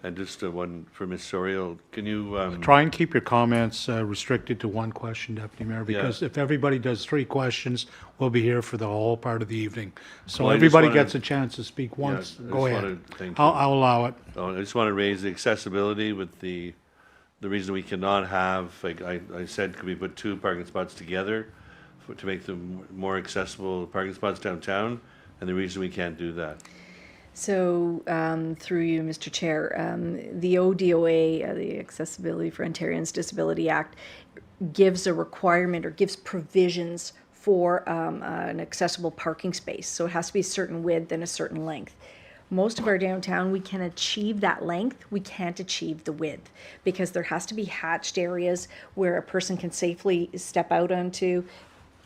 And just one for Ms. Soriel, can you... Try and keep your comments restricted to one question, Deputy Mayor, because if everybody does 3 questions, we'll be here for the whole part of the evening. So Well, I just everybody wanna- gets a chance to speak once. I Go just ahead. wanna thank you. I'll allow it. I just want to raise the accessibility with the reason we cannot have, like I said, could we put 2 parking spots together to make them more accessible parking spots downtown, and the reason we can't do that. So, through you, Mr. Chair, the ODOA, the Accessibility for Ontarians Disability Act, gives a requirement or gives provisions for an accessible parking space. So it has to be a certain width and a certain length. Most of our downtown, we can achieve that length. We can't achieve the width because there has to be hatched areas where a person can safely step out onto,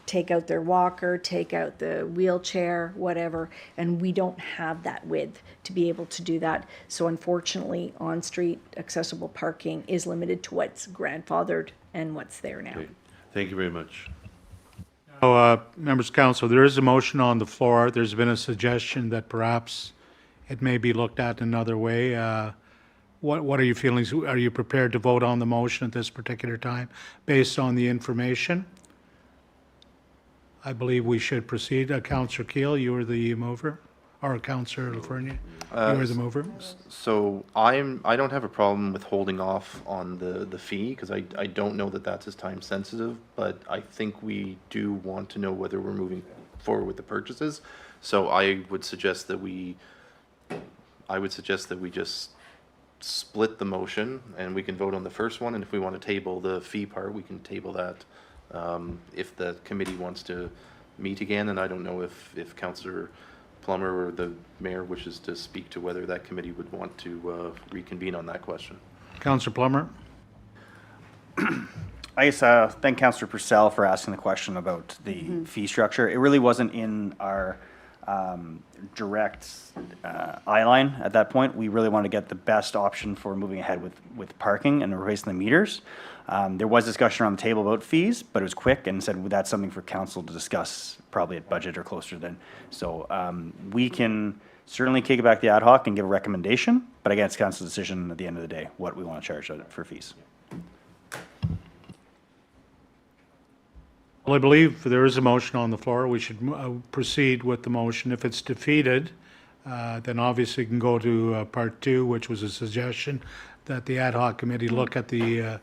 take out their walker, take out the wheelchair, whatever, and we don't have that width to be able to do that. So unfortunately, on-street accessible parking is limited to what's grandfathered and what's there now. Okay. Thank you very much. Members of council, there is a motion on the floor. There's been a suggestion that perhaps it may be looked at another way. What are your feelings? Are you prepared to vote on the motion at this particular time based on the information? I believe we should proceed. Councillor Keel, you were the mover, or Councillor Laferniere, you were the mover. So I don't have a problem with holding off on the fee, because I don't know that that's as time sensitive, but I think we do want to know whether we're moving forward with the purchases. So I would suggest that we just split the motion and we can vote on the first one, and if we want to table the fee part, we can table that. If the committee wants to meet again, and I don't know if Councillor Plummer or the mayor wishes to speak to whether that committee would want to reconvene on that question. Councillor Plummer? I guess thank Councillor Purcell for asking the question about the fee structure. It really wasn't in our direct eye line at that point. We really wanted to get the best option for moving ahead with parking and replacing the meters. There was discussion around the table about fees, but it was quick and said, well, that's something for council to discuss probably at budget or closer then. So we can certainly kick it back to the ad hoc and give a recommendation, but again, it's council's decision at the end of the day, what we want to charge for fees. Well, I believe there is a motion on the floor. We should proceed with the motion. If it's defeated, then obviously you can go to part two, which was a suggestion that the ad hoc committee look at the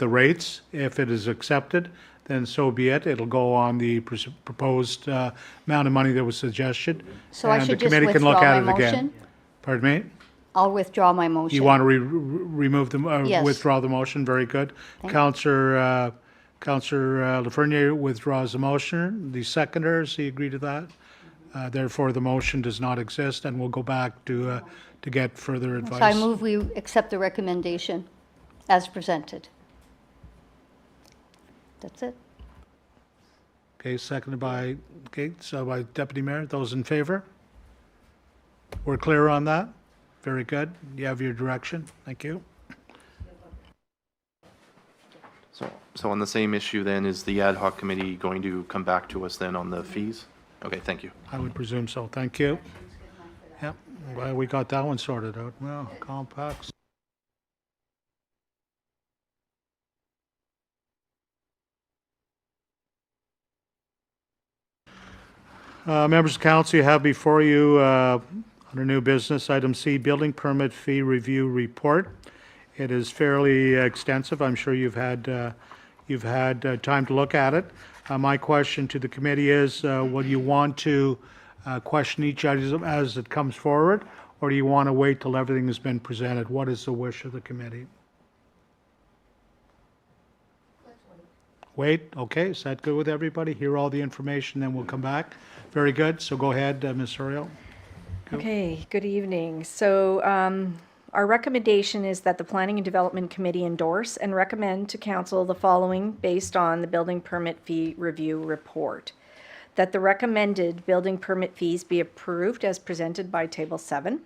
rates. If it is accepted, then so be it. It'll go on the proposed amount of money that was suggested. So I and should the just committee can look withdraw at my it again. motion? Pardon me? I'll withdraw my motion. You want to remove the, Yes. withdraw the motion? Very good. Councillor Laferniere withdraws the motion. The seconders, he agree to that? Therefore, the motion does not exist, and we'll go back to get further advice. So I move we accept the recommendation as presented. That's it. Okay, seconded by, by Deputy Mayor. Those in favor? We're clear on that? Very good. You have your direction. Thank you. So on the same issue then, is the ad hoc committee going to come back to us then on the fees? Okay, thank you. I would presume so. Thank you. Yep, I'm glad we got that one sorted out. Well, complex. Members of council, you have before you under new business, item C, building permit fee review report. It is fairly extensive. I'm sure you've had time to look at it. My question to the committee is, will you want to question each item as it comes forward, or do you want to wait till everything has been presented? What is the wish of the committee? Wait, okay, is that good with everybody? Hear all the information, then we'll come back. Very good, so go ahead, Ms. Soriel. Okay, good evening. So our recommendation is that the Planning and Development Committee endorse and recommend to Council the following based on the building permit fee review report. That the recommended building permit fees be approved as presented by Table 7.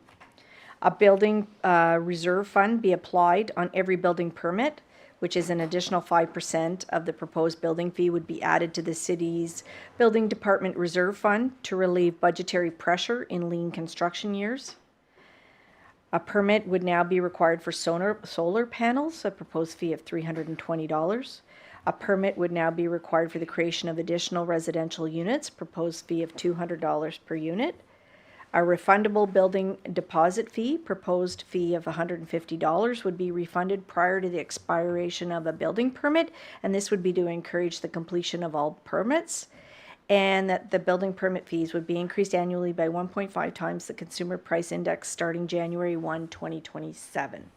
A building reserve fund be applied on every building permit, which is an additional 5% of the proposed building fee would be added to the city's building department reserve fund to relieve budgetary pressure in lean construction years. A permit would now be required for solar panels, a proposed fee of $320. A permit would now be required for the creation of additional residential units, proposed fee of $200 per unit. A refundable building deposit fee, proposed fee of $150, would be refunded prior to the expiration of a building permit, and this would be to encourage the completion of all permits. and that the building permit fees would be increased annually by 1.5 times the consumer price index starting January 1, 2027.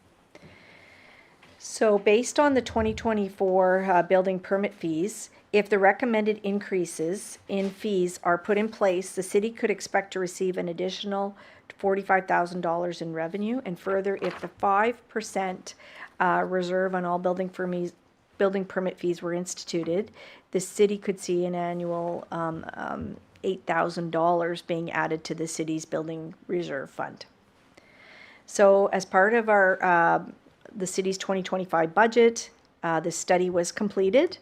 So based on the 2024 building permit fees, if the recommended increases in fees are put in place, the city could expect to receive an additional $45,000 in revenue. And further, if the 5% reserve on all building permit fees were instituted, the city could see an annual $8,000 being added to the city's building reserve fund. So as part of our the city's 2025 budget, the study was completed.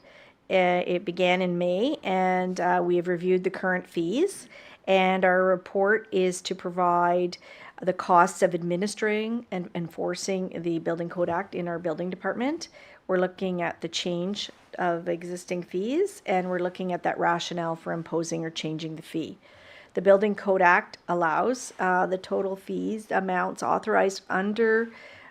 It began in May, and we have reviewed the current fees. And our report is to provide the costs of administering and enforcing the Building Code Act in our building department. We're looking at the change of existing fees, and we're looking at that rationale for imposing or changing the fee. The Building Code Act allows the total fees amounts authorized under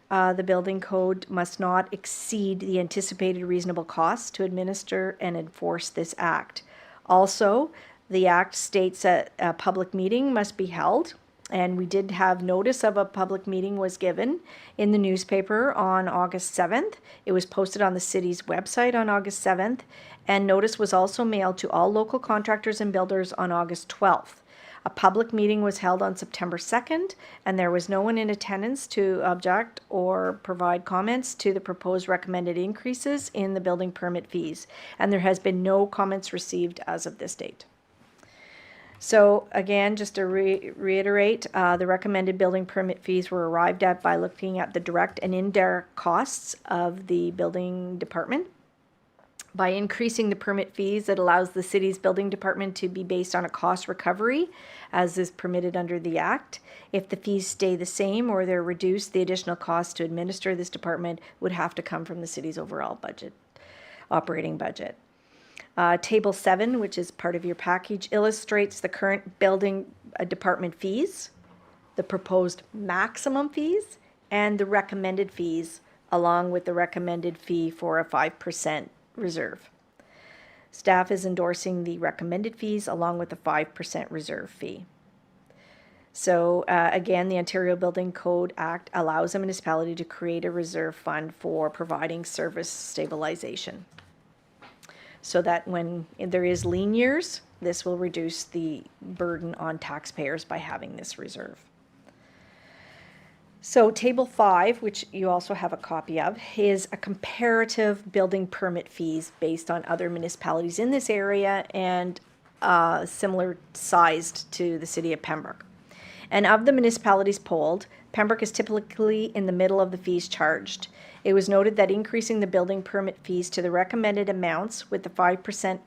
the building code must not exceed the anticipated reasonable cost to administer and enforce this act. Also, the act states that a public meeting must be held, and we did have notice of a public meeting was given in the newspaper on August 7th. It was posted on the city's website on August 7th, and notice was also mailed to all local contractors and builders on August 12th. A public meeting was held on September 2nd, and there was no one in attendance to object or provide comments to the proposed recommended increases in the building permit fees, and there has been no comments received as of this date. So again, just to reiterate, the recommended building permit fees were arrived at by looking at the direct and indirect costs of the building department. By increasing the permit fees, it allows the city's building department to be based on a cost recovery, as is permitted under the Act. If the fees stay the same or they're reduced, the additional cost to administer this department would have to come from the city's overall budget, operating budget. Table 7, which is part of your package, illustrates the current building department fees, the proposed maximum fees, and the recommended fees, along with the recommended fee for a 5% reserve. Staff is endorsing the recommended fees along with the 5% reserve fee. So again, the Ontario Building Code Act allows a municipality to create a reserve fund for providing service stabilization, so that when there is lean years, this will reduce the burden on taxpayers by having this reserve. So table 5, which you also have a copy of, is a comparative building permit fees based on other municipalities in this area and similar sized to the city of Pembroke. And of the municipalities polled, Pembroke is typically in the middle of the fees charged. It was noted that increasing the building permit fees to the recommended amounts with the 5%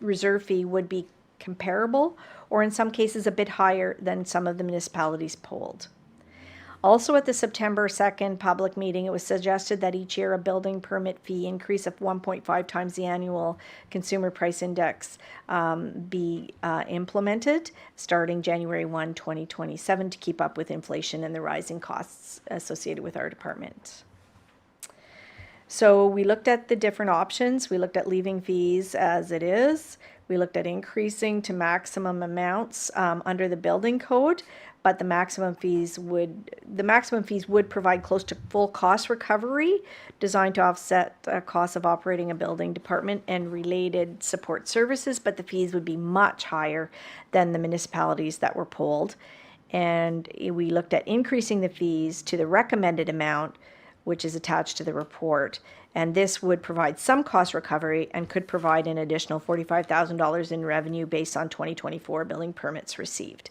reserve fee would be comparable, or in some cases a bit higher than some of the municipalities polled. Also at the September 2nd public meeting, it was suggested that each year a building permit fee increase of 1.5 times the annual consumer price index be implemented starting January 1, 2027 to keep up with inflation and the rising costs associated with our department. So we looked at the different options. We looked at leaving fees as it is. We looked at increasing to maximum amounts under the building code, but the maximum fees would provide close to full cost recovery, designed to offset the cost of operating a building department and related support services, but the fees would be much higher than the municipalities that were polled. And we looked at increasing the fees to the recommended amount, which is attached to the report. And this would provide some cost recovery and could provide an additional $45,000 in revenue based on 2024 building permits received.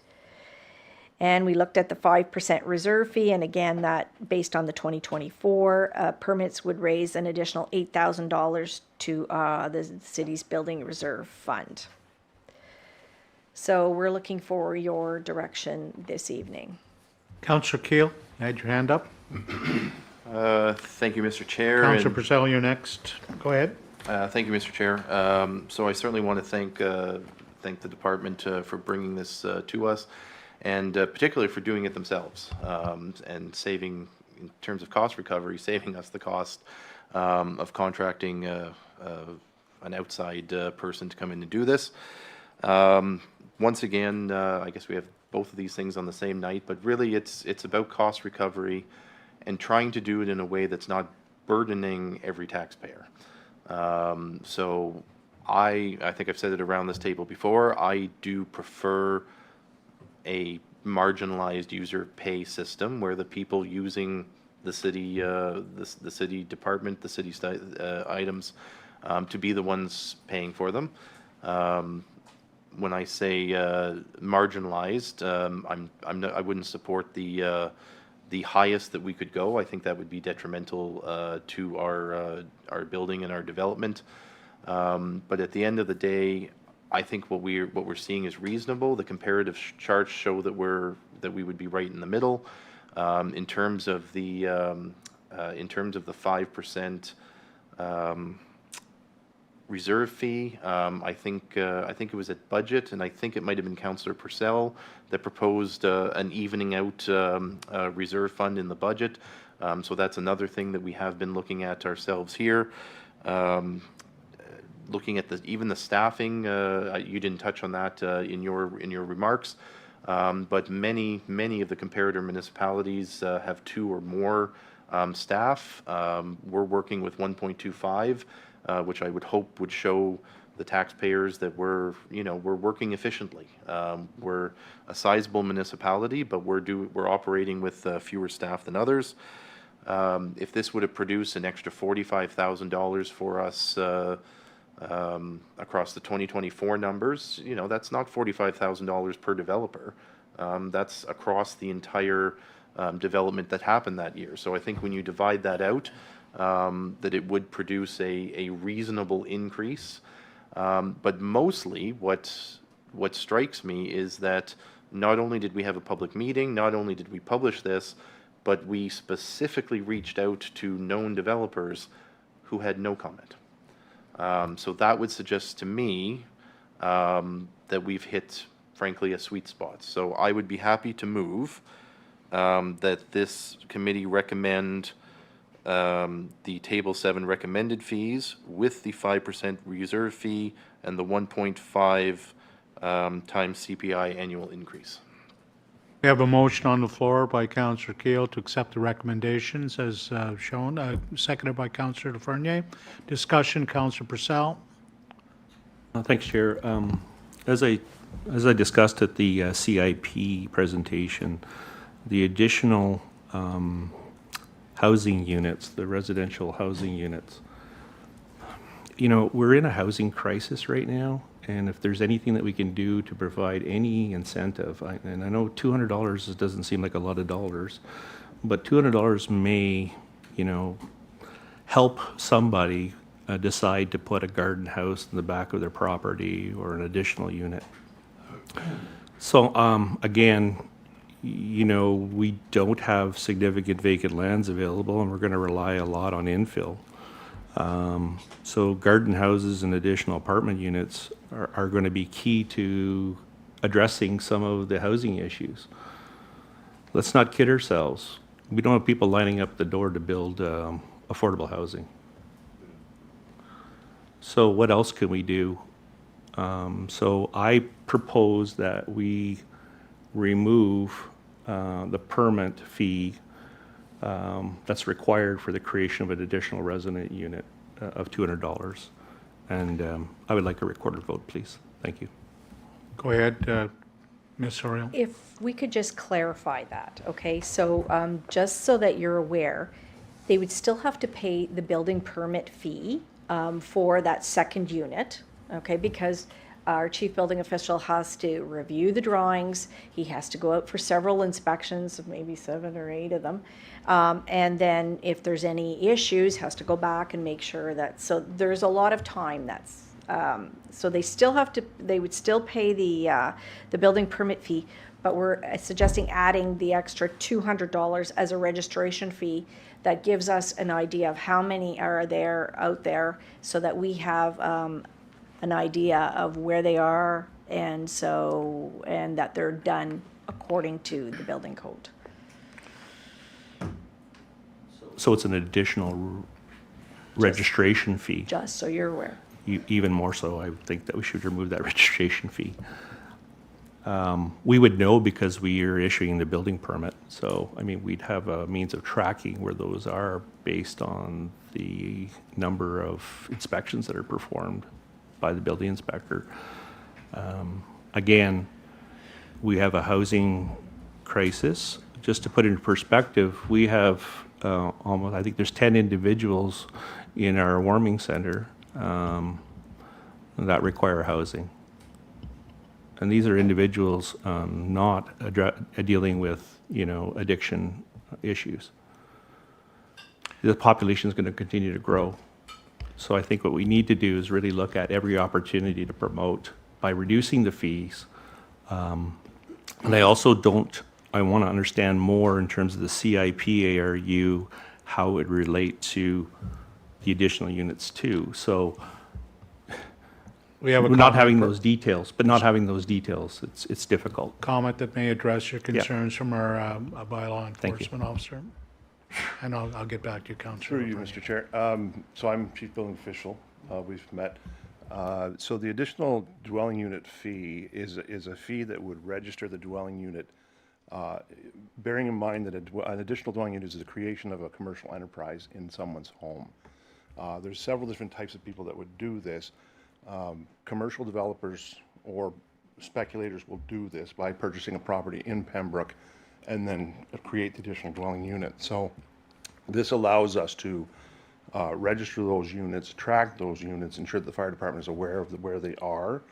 And we looked at the 5% reserve fee, and again, that based on the 2024 permits would raise an additional $8,000 to the city's building reserve fund. So we're looking for your direction this evening. Councillor Keel, you had your hand up. Thank you, Mr. Chair. Councillor Purcell, you're next. Go ahead. Thank you, Mr. Chair. So I certainly want to thank the department for bringing this to us, and particularly for doing it themselves and saving, in terms of cost recovery, saving us the cost of contracting an outside person to come in and do this. Once again, I guess we have both of these things on the same night, but really it's about cost recovery and trying to do it in a way that's not burdening every taxpayer. So I think I've said it around this table before, I do prefer a marginalized user pay system where the people using the city, the city department, the city items, to be the ones paying for them. When I say marginalized, I wouldn't support the highest that we could go. I think that would be detrimental to our building and our development. But at the end of the day, I think what we're seeing is reasonable. The comparative charts show that we would be right in the middle. In terms of the 5% reserve fee, I think it was at budget, and I think it might have been Councillor Purcell that proposed an evening out reserve fund in the budget. So that's another thing that we have been looking at ourselves here. Looking at even the staffing, you didn't touch on that in your remarks, but many of the comparator municipalities have 2 or more staff. We're working with 1.25, which I would hope would show the taxpayers that we're working efficiently. We're a sizable municipality, but we're operating with fewer staff than others. If this would have produced an extra $45,000 for us across the 2024 numbers, that's not $45,000 per developer. That's across the entire development that happened that year. So I think when you divide that out, that it would produce a reasonable increase. But mostly what strikes me is that not only did we have a public meeting, not only did we publish this, but we specifically reached out to known developers who had no comment. So that would suggest to me that we've hit, frankly, a sweet spot. So I would be happy to move that this committee recommend the Table 7 recommended fees with the 5% reserve fee and the 1.5 times CPI annual increase. We have a motion on the floor by Councillor Keel to accept the recommendations as shown, seconded by Councillor Laferniere. Discussion, Councillor Purcell. Thanks, Chair. As I discussed at the CIP presentation, the additional housing units, the residential housing units, we're in a housing crisis right now, and if there's anything that we can do to provide any incentive, and I know $200 doesn't seem like a lot of dollars, but $200 may, help somebody decide to put a garden house in the back of their property or an additional unit. So again, we don't have significant vacant lands available, and we're going to rely a lot on infill. So garden houses and additional apartment units are going to be key to addressing some of the housing issues. Let's not kid ourselves. We don't have people lining up the door to build affordable housing. So what else can we do? So I propose that we remove the permit fee that's required for the creation of an additional resident unit of $200. And I would like a recorded vote, please. Thank you. Go ahead, Ms. Soriel. If we could just clarify that, okay? So just so that you're aware, they would still have to pay the building permit fee for that second unit, okay? Because our chief building official has to review the drawings. He has to go out for several inspections, maybe 7 or 8 of them. And then if there's any issues, has to go back and make sure that, so there's a lot of time that's, so they would still pay the building permit fee, but we're suggesting adding the extra $200 as a registration fee. That gives us an idea of how many are out there so that we have an idea of where they are, and that they're done according to the building code. So it's an additional registration fee. Just so you're aware. even more so, I think that we should remove that registration fee. We would know because we are issuing the building permit. So, I mean, we'd have a means of tracking where those are based on the number of inspections that are performed by the building inspector. Again, we have a housing crisis. Just to put it in perspective, we have almost, I think there's 10 individuals in our warming center that require housing. And these are individuals not dealing with, addiction issues. The population is going to continue to grow. So I think what we need to do is really look at every opportunity to promote by reducing the fees. And I also I want to understand more in terms of the CIP ARU, how it relate to the additional units too. So We have a not comment having for- those details, it's difficult. comment that may address your concerns from our bylaw Thank you. enforcement officer. And I'll get back to you, Councillor. Through you, Mr. Chair. So I'm Chief Building Official. We've met. So the additional dwelling unit fee is a fee that would register the dwelling unit, bearing in mind that an additional dwelling unit is the creation of a commercial enterprise in someone's home. There's several different types of people that would do this. Commercial developers or speculators will do this by purchasing a property in Pembroke and then create the additional dwelling unit. So this allows us to register those units, track those units, ensure that the fire department is aware of where they are,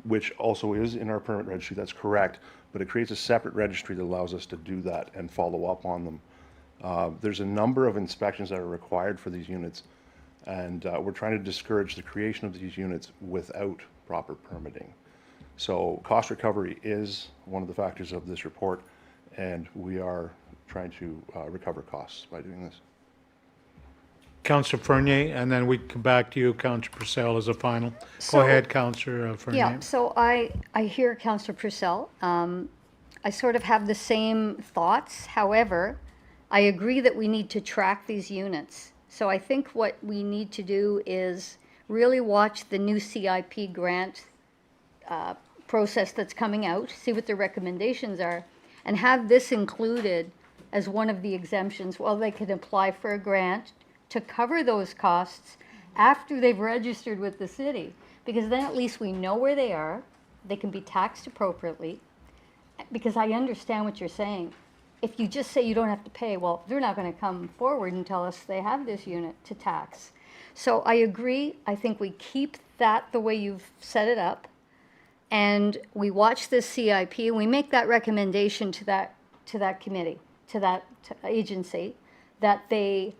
which also is in our permit registry, that's correct, but it creates a separate registry that allows us to do that and follow up on them. There's a number of inspections that are required for these units, and we're trying to discourage the creation of these units without proper permitting. So cost recovery is one of the factors of this report, and we are trying to recover costs by doing this. Councillor Fernier, and then we come back to you, Councillor Purcell, as a final. Go So- ahead, Councillor Fernier. Yeah, so I hear Councillor Purcell. I sort of have the same thoughts. However, I agree that we need to track these units. So I think what we need to do is really watch the new CIP grant process that's coming out, see what the recommendations are, and have this included as one of the exemptions. Well, they can apply for a grant to cover those costs after they've registered with the city, because then at least we know where they are, they can be taxed appropriately, because I understand what you're saying. If you just say you don't have to pay, well, they're not going to come forward and tell us they have this unit to tax. So I agree. I think we keep that the way you've set it up, and we watch this CIP, and we make that recommendation to that committee, to that agency, that they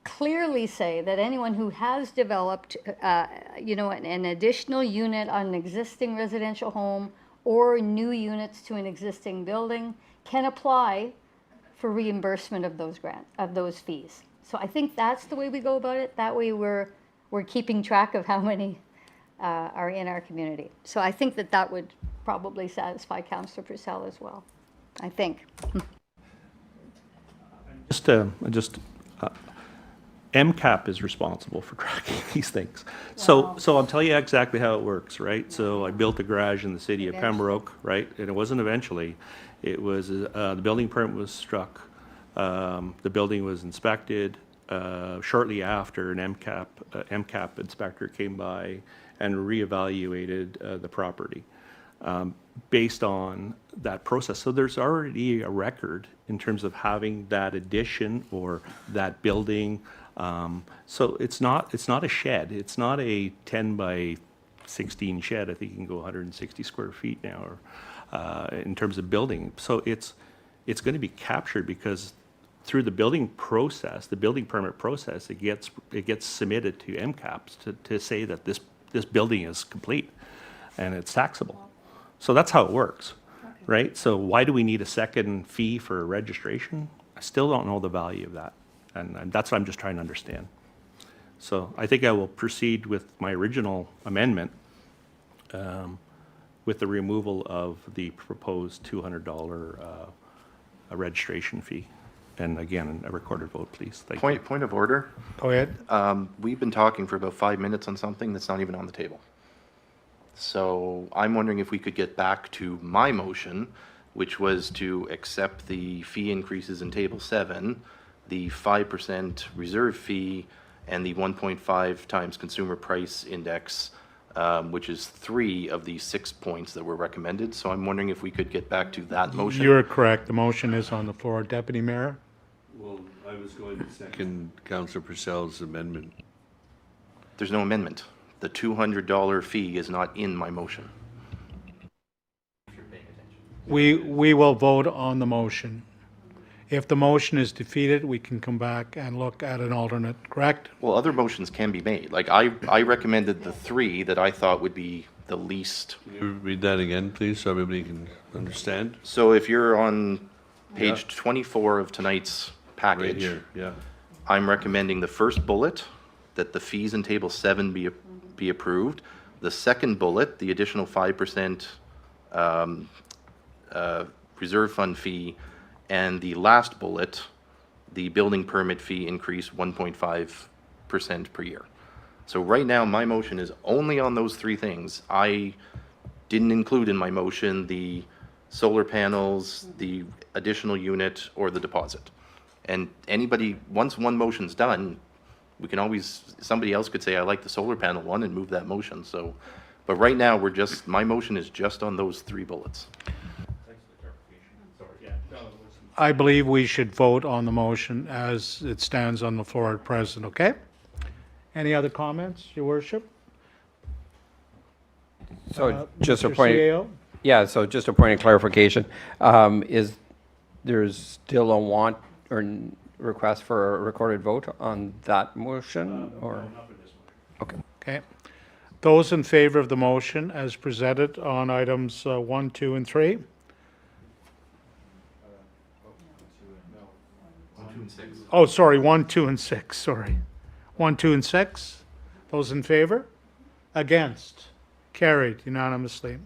clearly say that anyone who has developed, an additional unit on an existing residential home or new units to an existing building can apply for reimbursement of those fees. So I think that's the way we go about it. That way we're keeping track of how many are in our community. So I think that would probably satisfy Councillor Purcell as well, I think. MCAP is responsible for tracking these things. So I'll tell you exactly how it works, right? So I built a garage in the city of Pembroke, right? And it wasn't eventually. It was, the building permit was struck. The building was inspected. Shortly after, an MCAP inspector came by and reevaluated the property based on that process. So there's already a record in terms of having that addition or that building. So it's not a shed. It's not a 10 by 16 shed. I think you can go 160 square feet now, or in terms of building. So it's going to be captured because through the building process, the building permit process, it gets submitted to MCAPs to say that this building is complete and it's taxable. So that's how it works, right? So why do we need a second fee for registration? I still don't know the value of that. And that's what I'm just trying to understand. So I think I will proceed with my original amendment with the removal of the proposed $200 registration fee. And again, a recorded vote, please. Thank you. Point of order. Go ahead. We've been talking for about 5 minutes on something that's not even on the table. So I'm wondering if we could get back to my motion, which was to accept the fee increases in Table 7, the 5% reserve fee, and the 1.5 times consumer price index, which is 3 of the 6 points that were recommended. So I'm wondering if we could get back to that motion. You're correct. The motion is on the floor. Deputy Mayor? Well, I was going to second Councillor Purcell's amendment. There's no amendment. The $200 fee is not in my motion. We will vote on the motion. If the motion is defeated, we can come back and look at an alternate, correct? Well, other motions can be made. Like I recommended the 3 that I thought would be the least. Can you read that again, please, so everybody can understand? So if you're on page 24 of tonight's Right package, here, yeah. I'm recommending the first bullet, that the fees in Table 7 be approved. The second bullet, the additional 5% reserve fund fee, and the last bullet, the building permit fee increase 1.5% per year. So right now, my motion is only on those 3 things. I didn't include in my motion the solar panels, the additional unit, or the deposit. And anybody, once one motion's done, we can always, somebody else could say, I like the solar panel one, and move that motion. So, but right now, my motion is just on those 3 bullets. I believe we should vote on the motion as it stands on the floor at present, okay? Any other comments, Your Worship? So just a Mr. point, CAO? yeah, so just a point of clarification. Is there's still a want or request for a recorded vote on that motion, or? Okay. Okay. Those in favor of the motion as presented on items 1, 2, and 3? 1, 2, and 6. Oh, sorry, 1, 2, and 6, sorry. 1, 2, and 6? Those in favor? Against? Carried unanimously.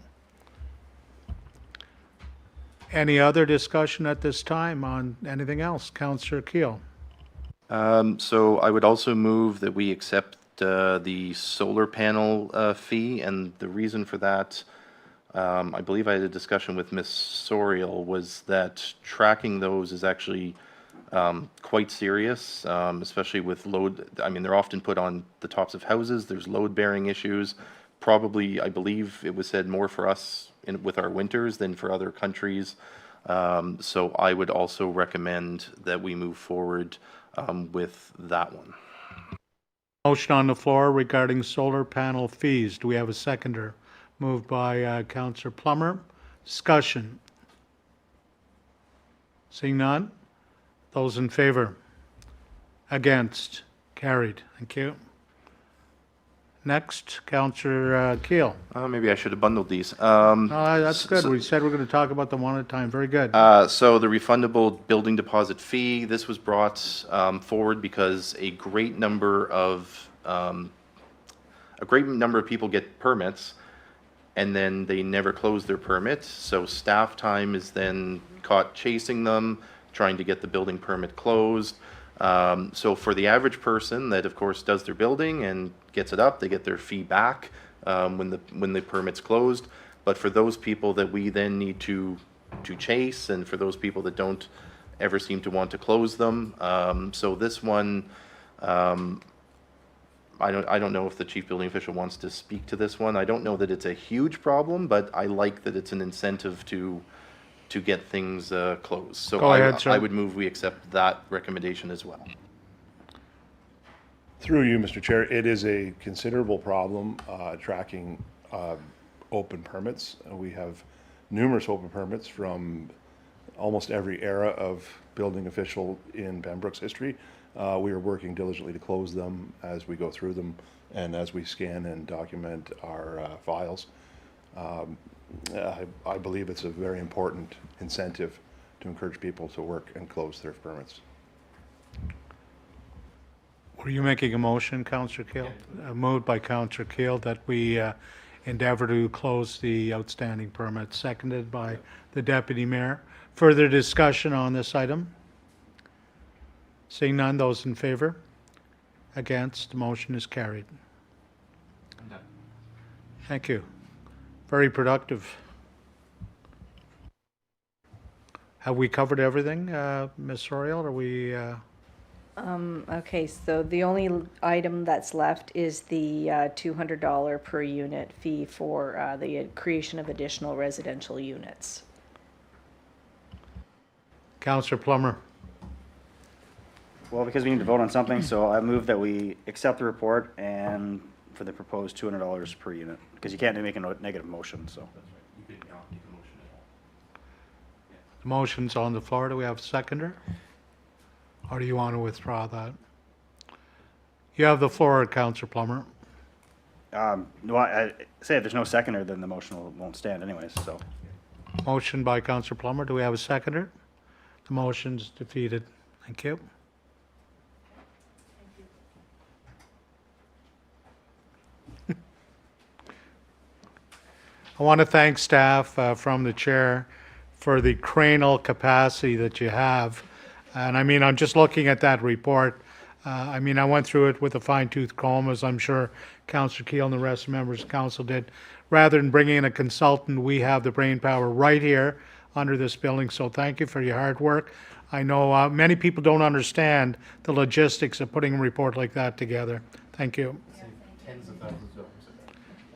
Any other discussion at this time on anything else? Councillor Keel. So I would also move that we accept the solar panel fee, and the reason for that, I believe I had a discussion with Ms. Sorial, was that tracking those is actually quite serious, especially with load. I mean, they're often put on the tops of houses. There's load-bearing issues. Probably, I believe it was said more for us with our winters than for other countries. So I would also recommend that we move forward with that one. Motion on the floor regarding solar panel fees. Do we have a seconder? Moved by Councillor Plummer. Discussion. Seeing none? Those in favor? Against? Carried. Thank you. Next, Councillor Keel. Maybe I should have bundled these. No, that's good. We said we're going to talk about them one at a time. Very good. So the refundable building deposit fee, this was brought forward because a great number of people get permits, and then they never close their permit. So staff time is then caught chasing them, trying to get the building permit closed. So for the average person that, of course, does their building and gets it up, they get their fee back when the permit's closed. But for those people that we then need to chase, and for those people that don't ever seem to want to close them, so this one, I don't know if the chief building official wants to speak to this one. I don't know that it's a huge problem, but I like that it's an incentive to get things closed. So Go ahead, sir. I would move we accept that recommendation as well. Through you, Mr. Chair, it is a considerable problem tracking open permits. We have numerous open permits from almost every era of building official in Pembroke's history. We are working diligently to close them as we go through them and as we scan and document our files. I believe it's a very important incentive to encourage people to work and close their permits. Were you making a motion, Councillor Keel? Moved by Councillor Keel that we endeavor to close the outstanding permits, seconded by the Deputy Mayor. Further discussion on this item? Seeing none, those in favor? Against, the motion is carried. Thank you. Very productive. Have we covered everything, Ms. Soriel? Are we, Okay, so the only item that's left is the $200 per unit fee for the creation of additional residential units. Councillor Plummer? Well, because we need to vote on something, so I move that we accept the report and for the proposed $200 per unit, because you can't make a negative motion, so. The motion's on the floor. Do we have a seconder? Or do you want to withdraw that? You have the floor, Councillor Plummer. No, I say if there's no seconder, then the motion won't stand anyways, so. Motion by Councillor Plummer. Do we have a seconder? The motion's defeated. Thank you. I want to thank staff from the chair for the cranial capacity that you have. And I mean, I'm just looking at that report. I mean, I went through it with a fine-tooth comb, as I'm sure Councillor Keel and the rest of the members of council did. Rather than bringing in a consultant, we have the brain power right here under this building. So thank you for your hard work. I know many people don't understand the logistics of putting a report like that together. Thank you. Tens of thousands of dollars.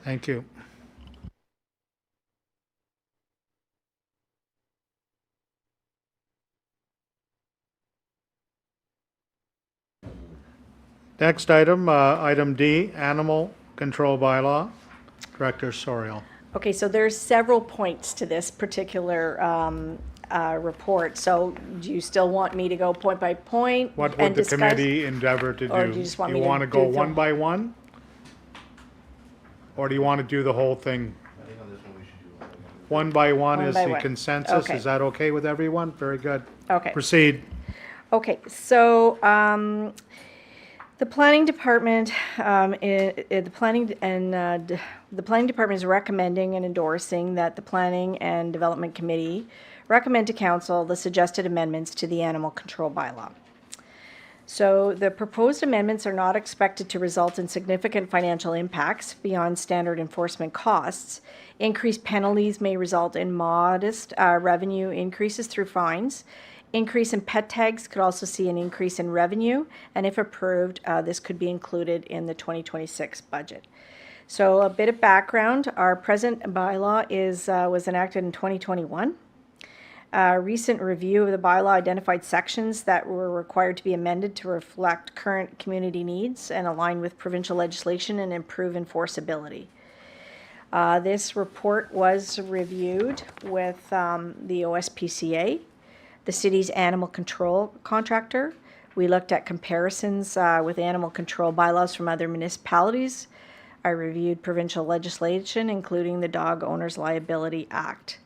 Thank you. Next item, item D, Animal Control Bylaw. Director Soriel. Okay, so there's several points to this particular report. So do you still want me to go point by point What and would the discuss? committee endeavor to do? Or do you just want me to want to go do the- one by one? Or do you want to do the whole thing? I think on this one we should do One by one One is by the one. consensus. Okay. Is that okay with everyone? Very good. Okay. Proceed. Okay, so the planning department, the planning department is recommending and endorsing that the planning and development committee recommend to council the suggested amendments to the animal control bylaw. So the proposed amendments are not expected to result in significant financial impacts beyond standard enforcement costs. Increased penalties may result in modest revenue increases through fines. Increase in pet tags could also see an increase in revenue, and if approved, this could be included in the 2026 budget. So a bit of background, our present bylaw was enacted in 2021. A recent review of the bylaw identified sections that were required to be amended to reflect current community needs and align with provincial legislation and improve enforceability. This report was reviewed with the OSPCA, the city's animal control contractor. We looked at comparisons with animal control bylaws from other municipalities. I reviewed provincial legislation, including the Dog Owners Liability Act.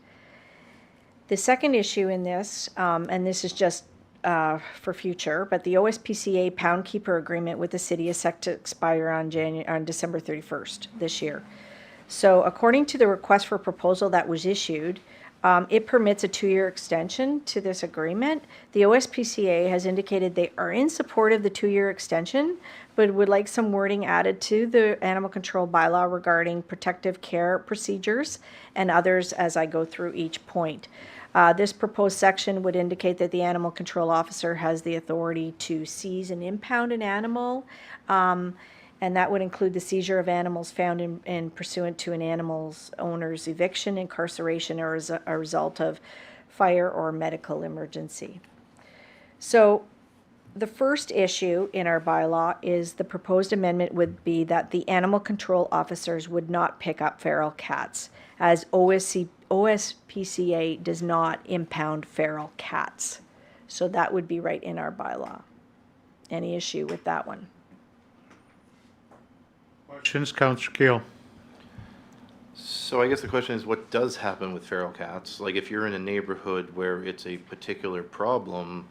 The second issue in this, and this is just for future, but the OSPCA Pound Keeper Agreement with the city is set to expire on December 31st this year. So according to the request for proposal that was issued, it permits a 2-year extension to this agreement. The OSPCA has indicated they are in support of the 2-year extension, but would like some wording added to the animal control bylaw regarding protective care procedures and others as I go through each point. This proposed section would indicate that the animal control officer has the authority to seize and impound an animal, and that would include the seizure of animals found in pursuant to an animal's owner's eviction, incarceration, or as a result of fire or medical emergency. So the first issue in our bylaw is the proposed amendment would be that the animal control officers would not pick up feral cats, as OSPCA does not impound feral cats. So that would be right in our bylaw. Any issue with that one? Questions, Councillor Keel? So I guess the question is, what does happen with feral cats? Like, if you're in a neighborhood where it's a particular problem,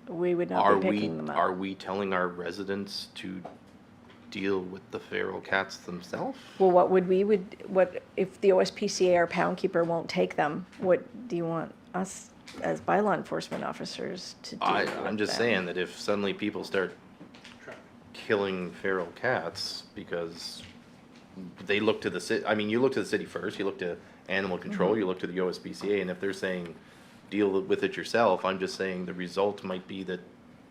We would not be picking them up. are we telling our residents to deal with the feral cats themselves? Well, what if the OSPCA or Pound Keeper won't take them? What do you want us as bylaw enforcement officers to deal with I'm just them. saying that if suddenly people start killing feral cats because they look to the city, I mean, you look to the city first, you look to animal control, you look to the OSPCA, and if they're saying deal with it yourself, I'm just saying the result might be that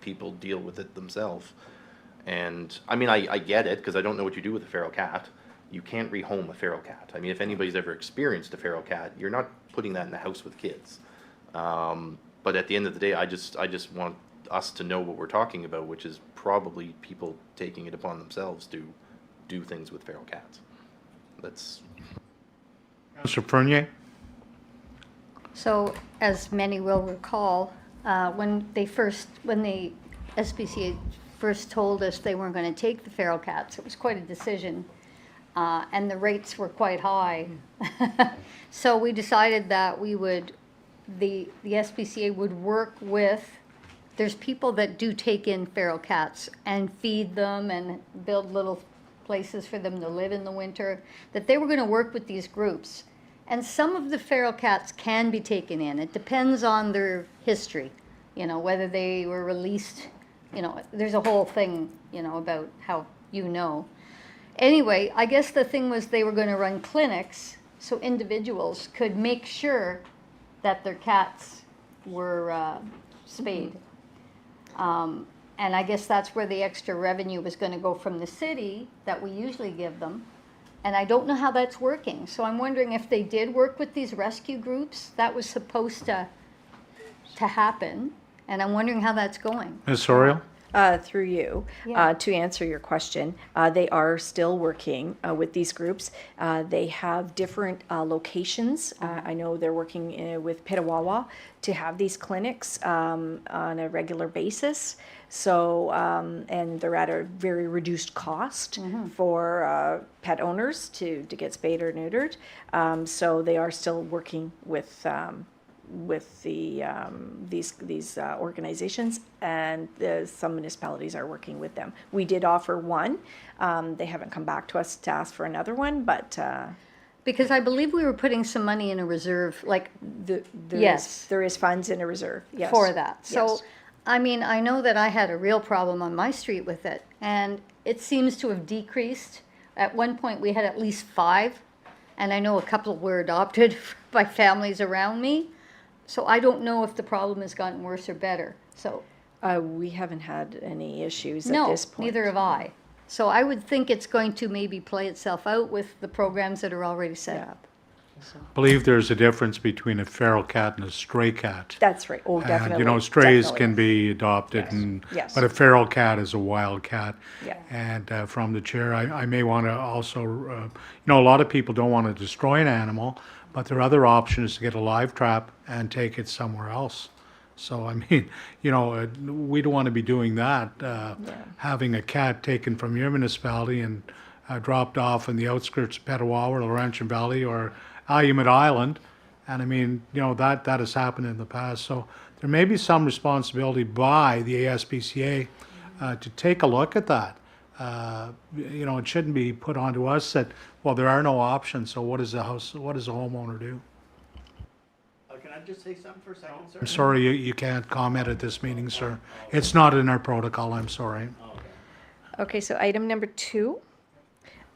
people deal with it themselves. And, I mean, I get it, because I don't know what you do with a feral cat. You can't rehome a feral cat. I mean, if anybody's ever experienced a feral cat, you're not putting that in the house with kids. But at the end of the day, I just want us to know what we're talking about, which is probably people taking it upon themselves to do things with feral cats. That's, Councillor Fernier? So, as many will recall, when the SPCA first told us they weren't going to take the feral cats, it was quite a decision, and the rates were quite high. So we decided that the SPCA would work with, there's people that do take in feral cats and feed them and build little places for them to live in the winter, that they were going to work with these groups. And some of the feral cats can be taken in. It depends on their history, whether they were released, there's a whole thing, about how Anyway, I guess the thing was they were going to run clinics so individuals could make sure that their cats were spayed. And I guess that's where the extra revenue was going to go from the city that we usually give them. And I don't know how that's working. So I'm wondering if they did work with these rescue groups. That was supposed to happen. And I'm wondering how that's going. Ms. Soriel? Through you, Yeah. to answer your question, they are still working with these groups. They have different locations. I know they're working with Petawawa to have these clinics on a regular basis. So, and they're at a very reduced cost for pet owners to get spayed or neutered. So they are still working with these organizations, and some municipalities are working with them. We did offer one. They haven't come back to us to ask for another one, but Because I believe we were putting some money in a reserve, like, yes, there is funds in a reserve. Yes. for that. So, Yes. I mean, I know that I had a real problem on my street with it, and it seems to have decreased. At one point, we had at least 5, and I know a couple were adopted by families around me. So I don't know if the problem has gotten worse or better. So We haven't had any issues at no, this point. neither have I. So I would think it's going to maybe play itself out with the programs that are already set Yeah. up. I believe there's a difference between a feral cat and a stray cat. That's right. Oh, definitely. And, strays definitely. can be adopted, Yes. but a feral cat is a wild cat. Yeah. And from the chair, I may want to also, a lot of people don't want to destroy an animal, but their other option is to get a live trap and take it somewhere else. So, I mean, we don't want to be doing that, having a cat taken from your municipality and dropped off in the outskirts of Petawawa or Laurentian Valley or Calumet Island. And I mean, that has happened in the past. So there may be some responsibility by the ASPCA to take a look at that. It shouldn't be put onto us that, well, there are no options, so what does the homeowner do? Can I just say something for a second, sir? I'm sorry, you can't comment at this meeting, sir. It's not in our protocol, I'm sorry. Okay, so item number 2.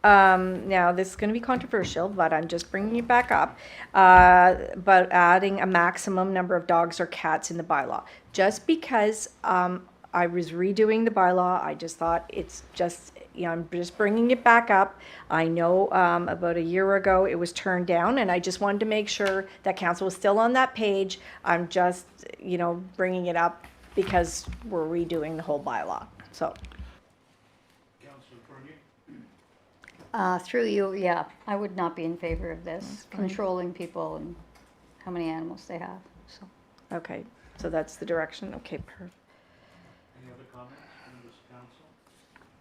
Now, this is going to be controversial, but I'm just bringing it back up. But adding a maximum number of dogs or cats in the bylaw. Just because I was redoing the bylaw, I just thought it's just, I'm just bringing it back up. I know about a year ago it was turned down, and I just wanted to make sure that council was still on that page. I'm just, bringing it up because we're redoing the whole bylaw. So. Through you, yeah, I would not be in favor of this, controlling people and how many animals they have, so. Okay, so that's the direction. Okay, perfect. Any other comments, members of council?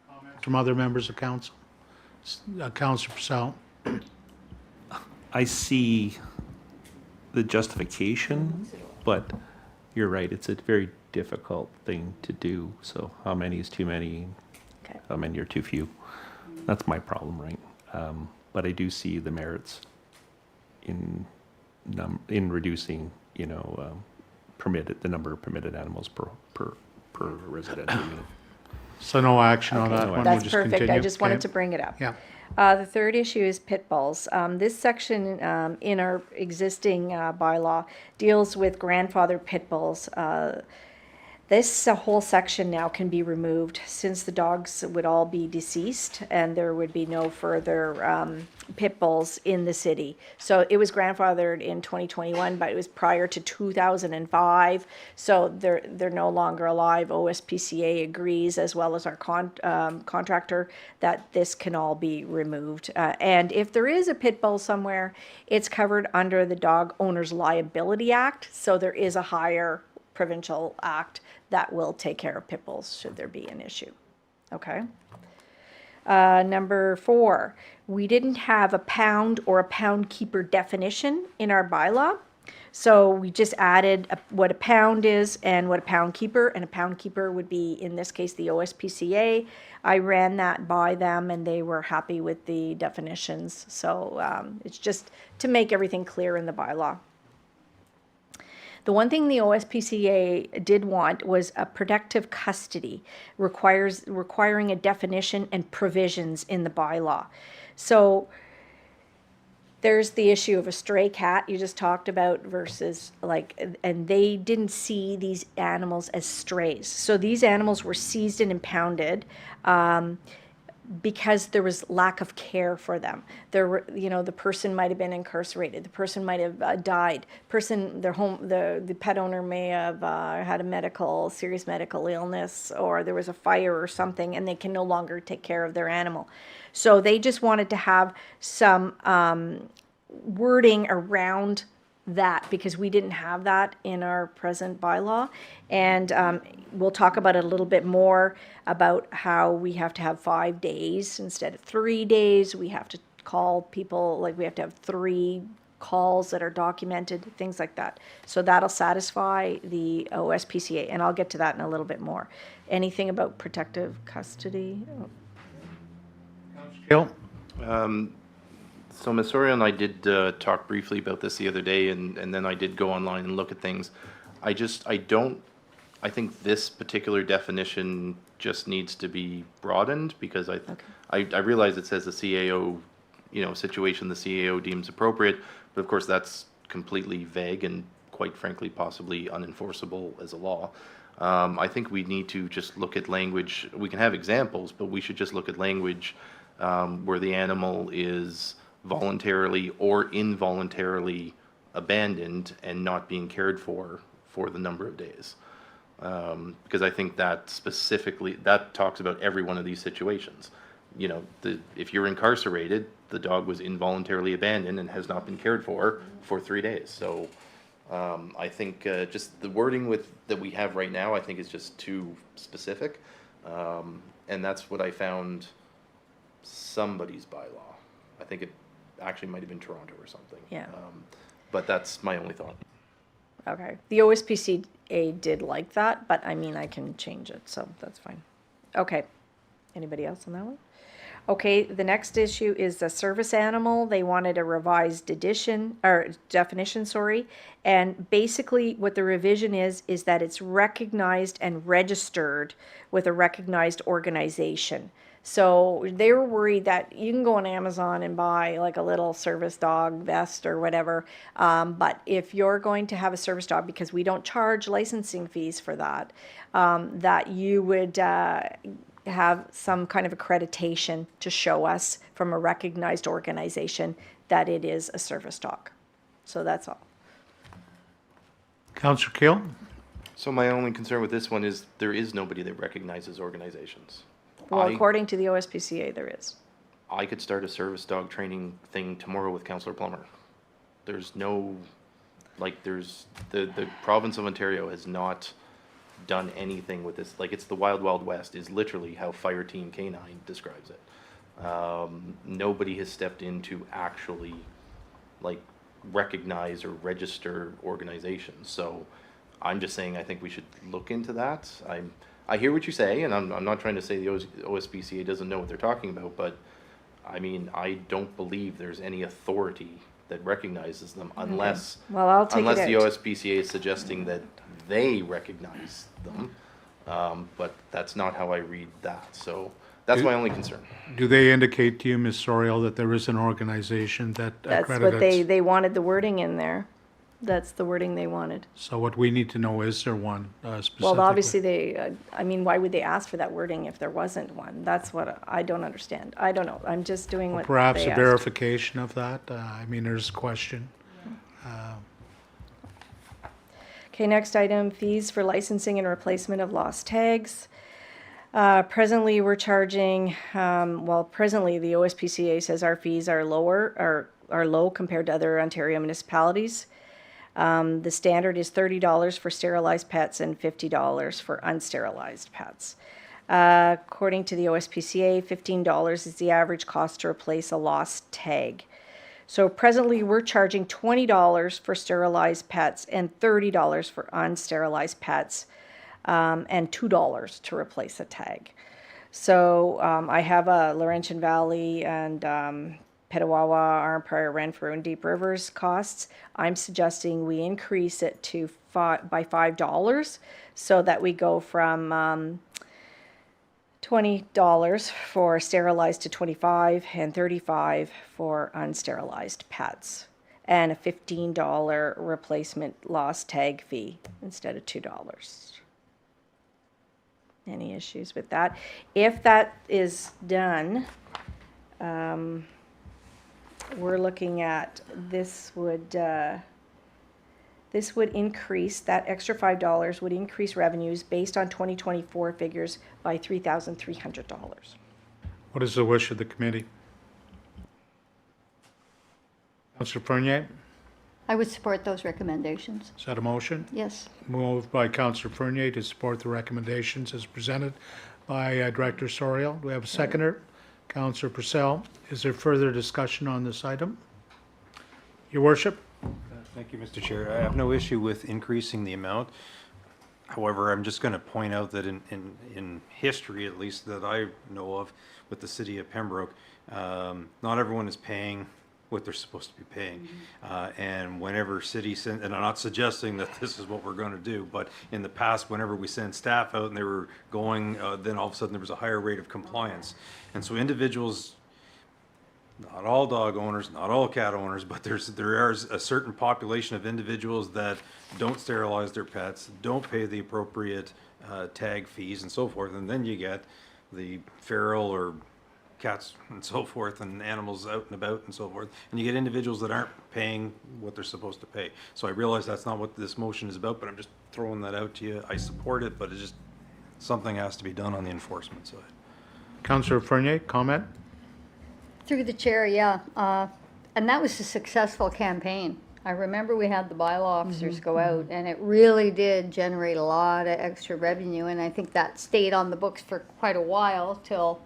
Comments from other members of council? Councillor Purcell? I see the justification, but you're right, it's a very difficult thing to do. So how many is too many? Okay. How many are too few? That's my problem, right? But I do see the merits in reducing, permitted, the number of permitted animals per residential unit. So no action on Okay, that one, we'll that's just perfect. I continue. just wanted Okay. to bring it up. Yeah. The third issue is pit bulls. This section in our existing bylaw deals with grandfathered pit bulls. This whole section now can be removed since the dogs would all be deceased and there would be no further pit bulls in the city. So it was grandfathered in 2021, but it was prior to 2005. So they're no longer alive. OSPCA agrees, as well as our contractor, that this can all be removed. And if there is a pit bull somewhere, it's covered under the Dog Owners Liability Act. So there is a higher provincial act that will take care of pit bulls should there be an issue. Okay. Number 4, we didn't have a pound or a pound keeper definition in our bylaw. So we just added what a pound is and what a pound keeper, and a pound keeper would be, in this case, the OSPCA. I ran that by them and they were happy with the definitions. So it's just to make everything clear in the bylaw. The one thing the OSPCA did want was a protective custody, requiring a definition and provisions in the bylaw. So there's the issue of a stray cat you just talked about versus and they didn't see these animals as strays. So these animals were seized and impounded because there was lack of care for them. There were, the person might have been incarcerated, the person might have died, the pet owner may have had a serious medical illness, or there was a fire or something, and they can no longer take care of their animal. So they just wanted to have some wording around that, because we didn't have that in our present bylaw. And we'll talk about it a little bit more about how we have to have 5 days instead of 3 days. We have to call people, we have to have 3 calls that are documented, things like that. So that'll satisfy the OSPCA, and I'll get to that in a little bit more. Anything about protective custody? Gil? So Ms. Soria and I did talk briefly about this the other day, and then I did go online and look at things. I think this particular definition just needs to be broadened, because I realize it says the CAO, situation the CAO deems appropriate, but of course that's completely vague and quite frankly possibly unenforceable as a law. I think we need to just look at language. We can have examples, but we should just look at language where the animal is voluntarily or involuntarily abandoned and not being cared for the number of days. Because I think that specifically, that talks about every one of these situations. If you're incarcerated, the dog was involuntarily abandoned and has not been cared for 3 days. So I think just the wording that we have right now, I think is just too specific. And that's what I found somebody's bylaw. I think it actually might have been Toronto or something. Yeah. But that's my only thought. Okay. The OSPCA did like that, but I can change it, so that's fine. Okay. Anybody else on that one? Okay, the next issue is a service animal. They wanted a revised definition, and basically what the revision is that it's recognized and registered with a recognized organization. So they were worried that you can go on Amazon and buy a little service dog vest or whatever, but if you're going to have a service dog, because we don't charge licensing fees for that, that you would have some kind of accreditation to show us from a recognized organization that it is a service dog. So that's all. Councillor Keel? So my only concern with this one is there is nobody that recognizes organizations. Well, according to the OSPCA, there is. I could start a service dog training thing tomorrow with Councillor Plummer. There's no, the province of Ontario has not done anything with this. It's the Wild Wild West is literally how Fire Team K9 describes it. Nobody has stepped in to actually recognize or register organizations. So I'm just saying I think we should look into that. I hear what you say, and I'm not trying to say the OSPCA doesn't know what they're talking about, but I don't believe there's any authority that recognizes them unless, Well, I'll take unless it the out. OSPCA is suggesting that they recognize them. But that's not how I read that, so that's my only concern. Do they indicate to you, Ms. Soriel, that there is an organization that That's accredits? what they wanted the wording in there. That's the wording they wanted. So what we need to know, is there one specifically? Well, obviously they, I mean, why would they ask for that wording if there wasn't one? That's what I don't understand. I don't know. I'm just doing what they Perhaps a asked. verification of that? I mean, there's a question. Okay, next item, fees for licensing and replacement of lost tags. Presently, we're charging, presently, the OSPCA says our fees are are low compared to other Ontario municipalities. The standard is $30 for sterilized pets and $50 for unsterilized pets. According to the OSPCA, $15 is the average cost to replace a lost tag. So presently, we're charging $20 for sterilized pets and $30 for unsterilized pets, and $2 to replace a tag. So I have a Laurentian Valley and Petawawa, Arm Prairie, Renfrew, and Deep Rivers costs. I'm suggesting we increase it to by $5 so that we go from $20 for sterilized to $25 and $35 for unsterilized pets, and a $15 replacement lost tag fee instead of $2. Any issues with that? If that is done, we're looking at this would increase, that extra $5 would increase revenues based on 2024 figures by $3,300. What is the wish of the committee? Councillor Fernier, I would support those recommendations. is that a motion? Yes. Moved by Councillor Fernier to support the recommendations as presented by Director Soriel. Do we have a seconder? Councillor Purcell. Is there further discussion on this item? Your worship? Thank you, Mr. Chair. I have no issue with increasing the amount. However, I'm just going to point out that in history, at least that I know of, with the city of Pembroke, not everyone is paying what they're supposed to be paying. And whenever city send, and I'm not suggesting that this is what we're going to do, but in the past, whenever we send staff out and they were going, then all of a sudden there was a higher rate of compliance. And so individuals, not all dog owners, not all cat owners, but there is a certain population of individuals that don't sterilize their pets, don't pay the appropriate tag fees and so forth, and then you get the feral or cats and so forth and animals out and about and so forth, and you get individuals that aren't paying what they're supposed to pay. So I realize that's not what this motion is about, but I'm just throwing that out to you. I support it, but it's just something has to be done on the enforcement side. Councillor Fernier, comment? Through the chair, yeah. And that was a successful campaign. I remember we had the bylaw officers go out, and it really did generate a lot of extra revenue, and I think that stayed on the books for quite a while till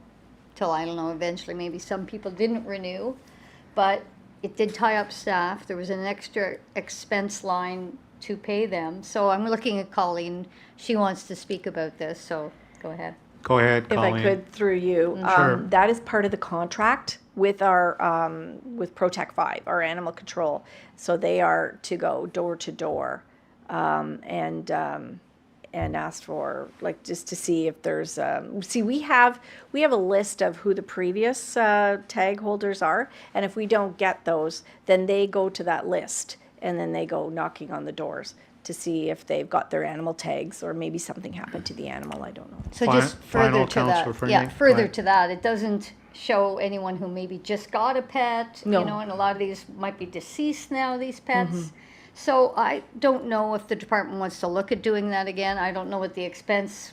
I don't know, eventually maybe some people didn't renew, but it did tie up staff. There was an extra expense line to pay them. So I'm looking at Colleen. She wants to speak about this, so go ahead. Go ahead, If Colleen. I could, through you. Sure. That is part of the contract with our, with Protect 5, our animal control. So they are to go door to door, and ask for, like, just to see if there's, we have a list of who the previous tag holders are, and if we don't get those, then they go to that list, and then they go knocking on the doors to see if they've got their animal tags, or maybe something happened to the animal, I don't know. So just Final further to that, Councillor yeah, Fernier, go further ahead. to that, it doesn't show anyone who maybe just got a pet, No. you know, and a lot of these might be deceased now, these pets. So I don't know if the department wants to look at doing that again. I don't know what the expense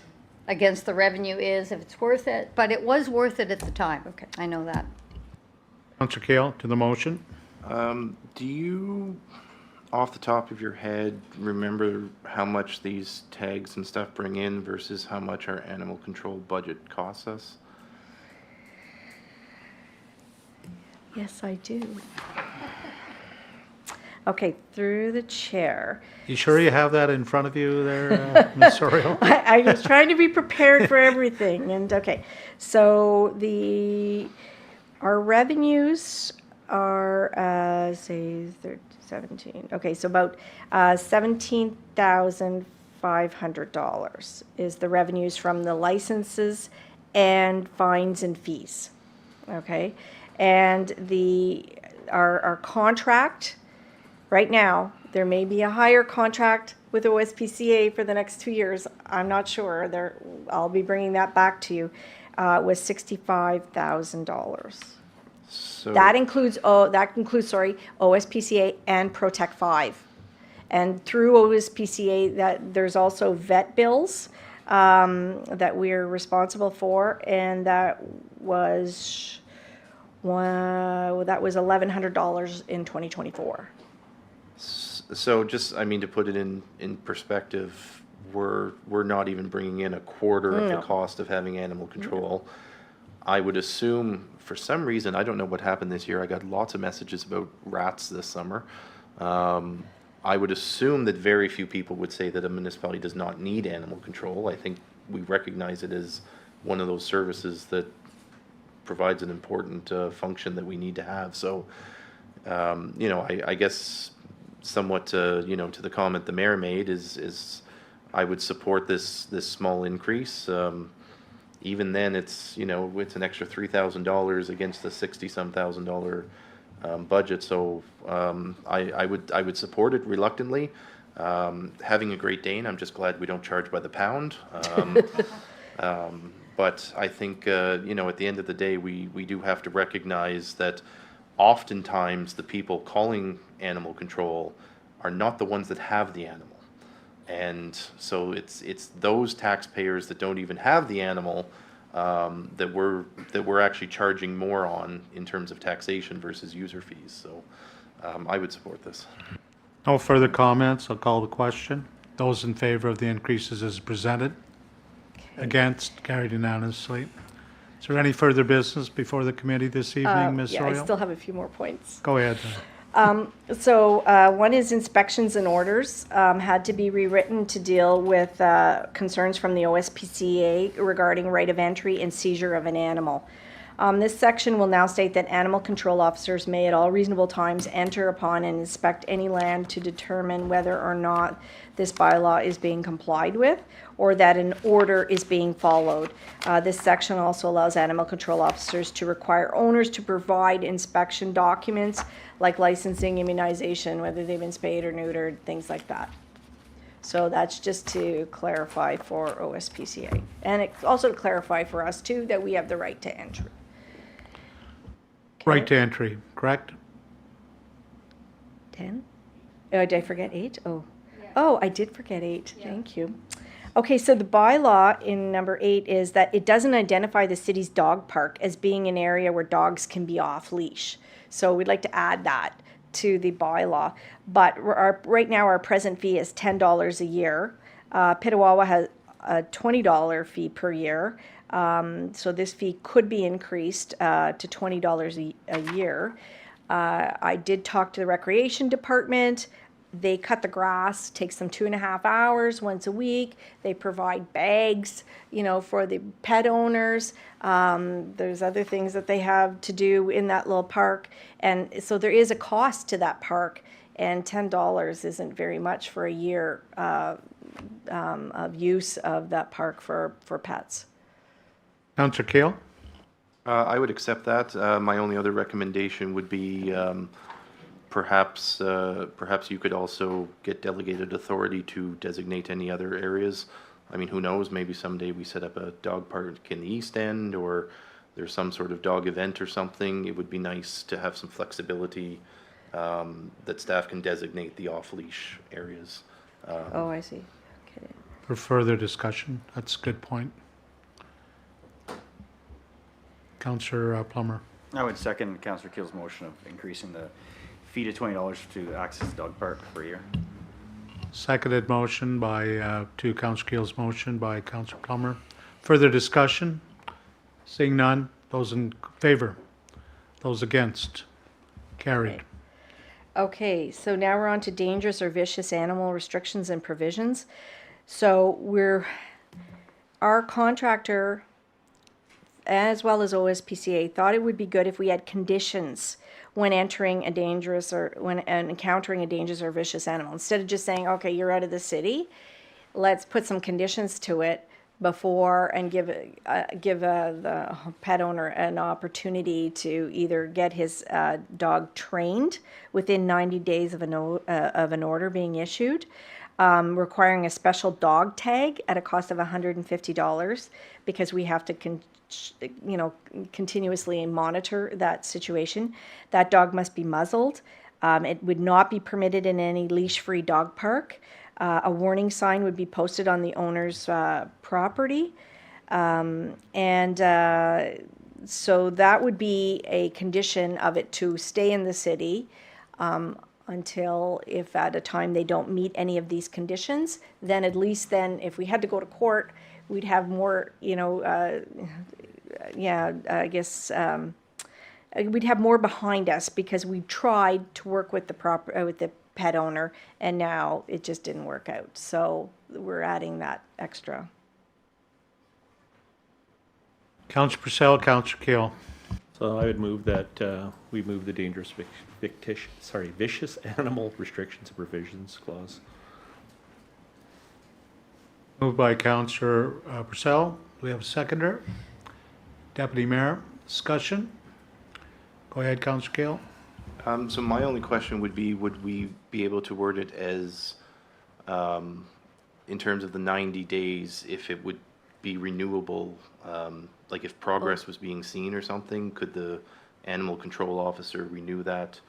against the revenue is, if it's worth it, but it was worth it at the time. Okay, I know that. Councillor Kale, to the motion. Do you, off the top of your head, remember how much these tags and stuff bring in versus how much our animal control budget costs us? Yes, I do. Okay, through the chair. You sure you have that in front of you there, Ms. Soriel? I was trying to be prepared for everything, and okay. So our revenues are, say, 17, okay, so about $17,500 is the revenues from the licenses and fines and fees, okay? And our contract, right now, there may be a higher contract with OSPCA for the next 2 years. I'm not sure. I'll be bringing that back to you. Was $65,000. So. That includes OSPCA and Protect 5. And through OSPCA, there's also vet bills that we're responsible for, and that was $1,100 in 2024. So just, I mean, to put it in perspective, we're not even bringing in a quarter of the cost of having animal control. I would assume, for some reason, I don't know what happened this year, I got lots of messages about rats this summer. I would assume that very few people would say that a municipality does not need animal control. I think we recognize it as one of those services that provides an important function that we need to have. So, you know, I guess somewhat to, you know, to the comment the mayor made is I would support this small increase. Even then, it's, you know, it's an extra $3,000 against the $60-some thousand budget. So I would support it reluctantly. Having a Great Dane, I'm just glad we don't charge by the pound. But I think, you know, at the end of the day, we do have to recognize that oftentimes the people calling animal control are not the ones that have the animal. And so it's those taxpayers that don't even have the animal that we're actually charging more on in terms of taxation versus user fees. So I would support this. No further comments. I'll call the question. Those in favor of the increases as presented? Against? Carried unanimously. Is there any further business before the committee this evening, Ms. Yeah, I Royal? still have a few more points. Go ahead. So one is inspections and orders had to be rewritten to deal with concerns from the OSPCA regarding right of entry and seizure of an animal. This section will now state that animal control officers may at all reasonable times enter upon and inspect any land to determine whether or not this bylaw is being complied with or that an order is being followed. This section also allows animal control officers to require owners to provide inspection documents like licensing, immunization, whether they've been spayed or neutered, things like that. So that's just to clarify for OSPCA. And it's also to clarify for us too that we have the right to entry. Right to entry, correct? 10? Oh, did I forget 8? Oh. Oh, I did forget 8. Yeah. Thank you. Okay, so the bylaw in number 8 is that it doesn't identify the city's dog park as being an area where dogs can be off leash. So we'd like to add that to the bylaw. But right now our present fee is $10 a year. Petawawa has a $20 fee per year. So this fee could be increased to $20 a year. I did talk to the recreation department. They cut the grass, takes them 2.5 hours once a week. They provide bags, you know, for the pet owners. There's other things that they have to do in that little park. And so there is a cost to that park, and $10 isn't very much for a year of use of that park for pets. Councillor Keel? I would accept that. My only other recommendation would be perhaps you could also get delegated authority to designate any other areas. I mean, who knows? Maybe someday we set up a dog park in the East End, or there's some sort of dog event or something. It would be nice to have some flexibility that staff can designate the off-leash areas. Oh, I see. Okay. For further discussion, that's a good point. Councillor Plummer. I would second Councillor Keel's motion of increasing the fee to $20 to access the dog park per year. Seconded motion by, to Councillor Keel's motion by Councillor Plummer. Further discussion? Seeing none, those in favor? Those against? Carried. Okay, so now we're on to dangerous or vicious animal restrictions and provisions. So our contractor as well as OSPCA, thought it would be good if we had conditions when entering a dangerous or when encountering a dangerous or vicious animal. Instead of just saying, okay, you're out of the city, let's put some conditions to it before and give the pet owner an opportunity to either get his dog trained within 90 days of an order being issued, requiring a special dog tag at a cost of $150 because we have to continuously monitor that situation. That dog must be muzzled. It would not be permitted in any leash-free dog park. A warning sign would be posted on the owner's property. So that would be a condition of it to stay in the city until, if at a time they don't meet any of these conditions, then at least then if we had to go to court, we'd have more, we'd have more behind us because we tried to work with the pet owner, and now it just didn't work out. So we're adding that extra. Councillor Purcell, Councillor Keel. So I would move that we move the dangerous vicious animal restrictions and provisions clause. Moved by Councillor Purcell. Do we have a seconder? Deputy Mayor, discussion? Go ahead, Councillor Keel. So my only question would be, would we be able to word it as, in terms of the 90 days, if it would be renewable, like if progress was being seen or something, could the animal control officer renew that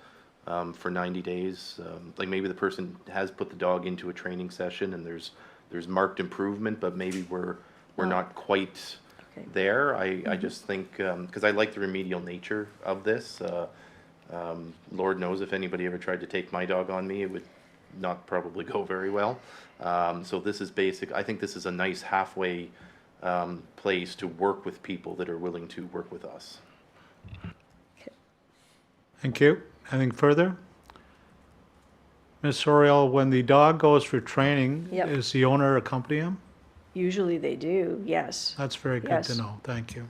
for 90 days? Like maybe the person has put the dog into a training session and there's marked improvement, but maybe we're not quite there. I just think, because I like the remedial nature of this. Lord knows if anybody ever tried to take my dog on me, it would not probably go very well. So this is basic. I think this is a nice halfway place to work with people that are willing to work with us. Thank you. Anything further? Ms. Soriel, when the dog goes for training, Yep. is the owner accompany him? Usually they do, yes. That's very good to Yes. know. Thank you.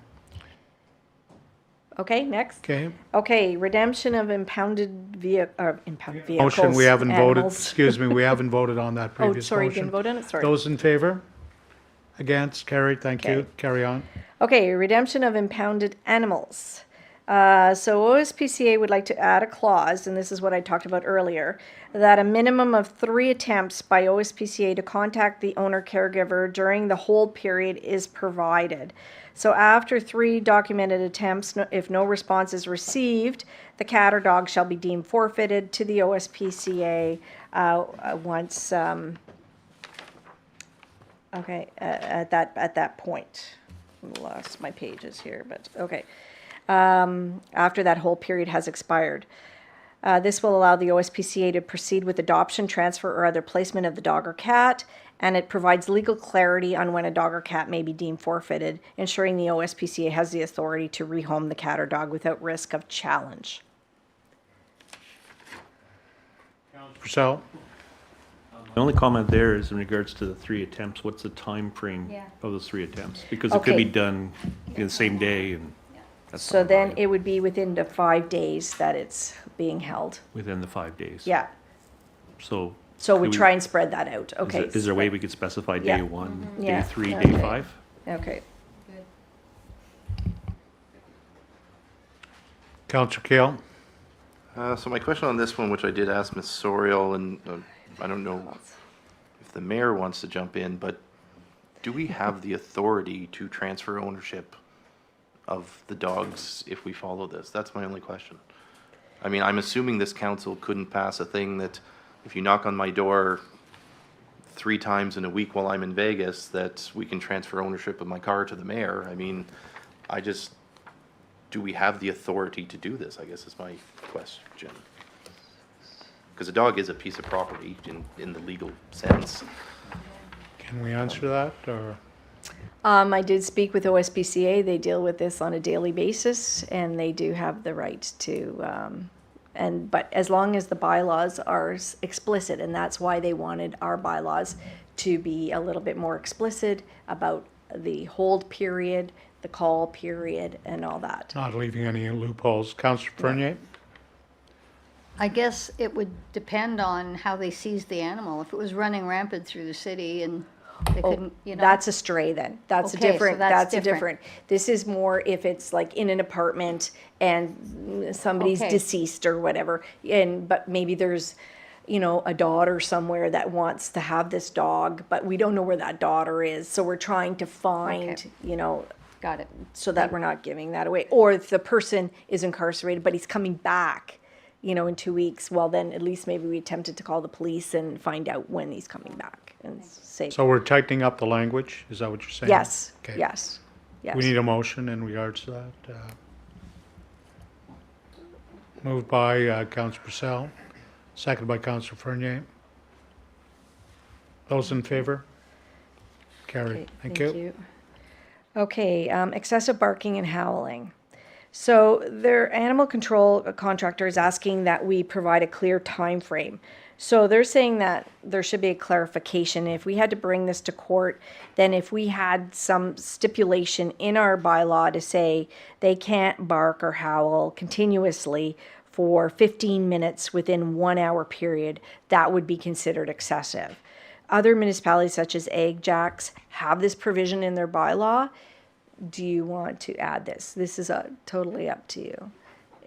Okay, next. Okay. Okay, redemption of impounded vehicles. Motion, we haven't voted, animals. excuse me, we haven't voted on that Oh, previous sorry, motion. didn't vote on it, sorry. Those in favor? Against? Carried. Thank you. Okay. Carry on. Okay, redemption of impounded animals. So OSPCA would like to add a clause, and this is what I talked about earlier, that a minimum of 3 attempts by OSPCA to contact the owner caregiver during the hold period is provided. So after 3 documented attempts, if no response is received, the cat or dog shall be deemed forfeited to the OSPCA once, at that point. I lost my pages here, but okay. After that whole period has expired. This will allow the OSPCA to proceed with adoption, transfer, or other placement of the dog or cat, and it provides legal clarity on when a dog or cat may be deemed forfeited, ensuring the OSPCA has the authority to rehome the cat or dog without risk of challenge. Purcell? The only comment there is in regards to the 3 attempts. What's the time frame of those 3 attempts? Because it could be Okay. done in the same day, and that's So not then right. it would be within the 5 days that it's being held. Within the 5 days. Yeah, So. so we do try and spread that out, okay. Is there a way we could specify Yeah. day 1, Yeah. day 3, Okay. day 5? Okay. Councillor Keel? So my question on this one, which I did ask Ms. Soriel, and I don't know if the mayor wants to jump in, but do we have the authority to transfer ownership of the dogs if we follow this? That's my only question. I mean, I'm assuming this council couldn't pass a thing that if you knock on my door 3 times in a week while I'm in Vegas, that we can transfer ownership of my car to the mayor. I mean, do we have the authority to do this, I guess is my question. Because a dog is a piece of property in the legal sense. Can we answer that, or? I did speak with OSPCA. They deal with this on a daily basis, and they do have the right to, but as long as the bylaws are explicit, and that's why they wanted our bylaws to be a little bit more explicit about the hold period, the call period and all that. Not leaving any loopholes. Councillor Fernier? I guess it would depend on how they seized the animal. If it was running rampant through the city and they couldn't, you know. That's a stray then. That's a Okay, so different, that's that's a different. different. This is more if it's like in an apartment and somebody's Okay. deceased or whatever. But maybe there's, you know, a daughter somewhere that wants to have this dog, but we don't know where that daughter is. So we're trying to find, Okay. you know, Got it. so that we're not giving that away. Or if the person is incarcerated, but he's coming back, you know, in 2 weeks, well, then at least maybe we attempted to call the police and find out when he's coming back and say, So we're tightening up the language? Is that what you're saying? yes, Okay. yes, yes. We need a motion in regards to that. Moved by Councillor Purcell, seconded by Councillor Fernier. Those in favor? Carried. Okay, Thank you. Okay, excessive barking and howling. So their animal control contractor is asking that we provide a clear time frame. So they're saying that there should be a clarification. If we had to bring this to court, then if we had some stipulation in our bylaw to say they can't bark or howl continuously for 15 minutes within 1 hour period, that would be considered excessive. Other municipalities such as Egg Jacks have this provision in their bylaw. Do you want to add this? This is totally up to you.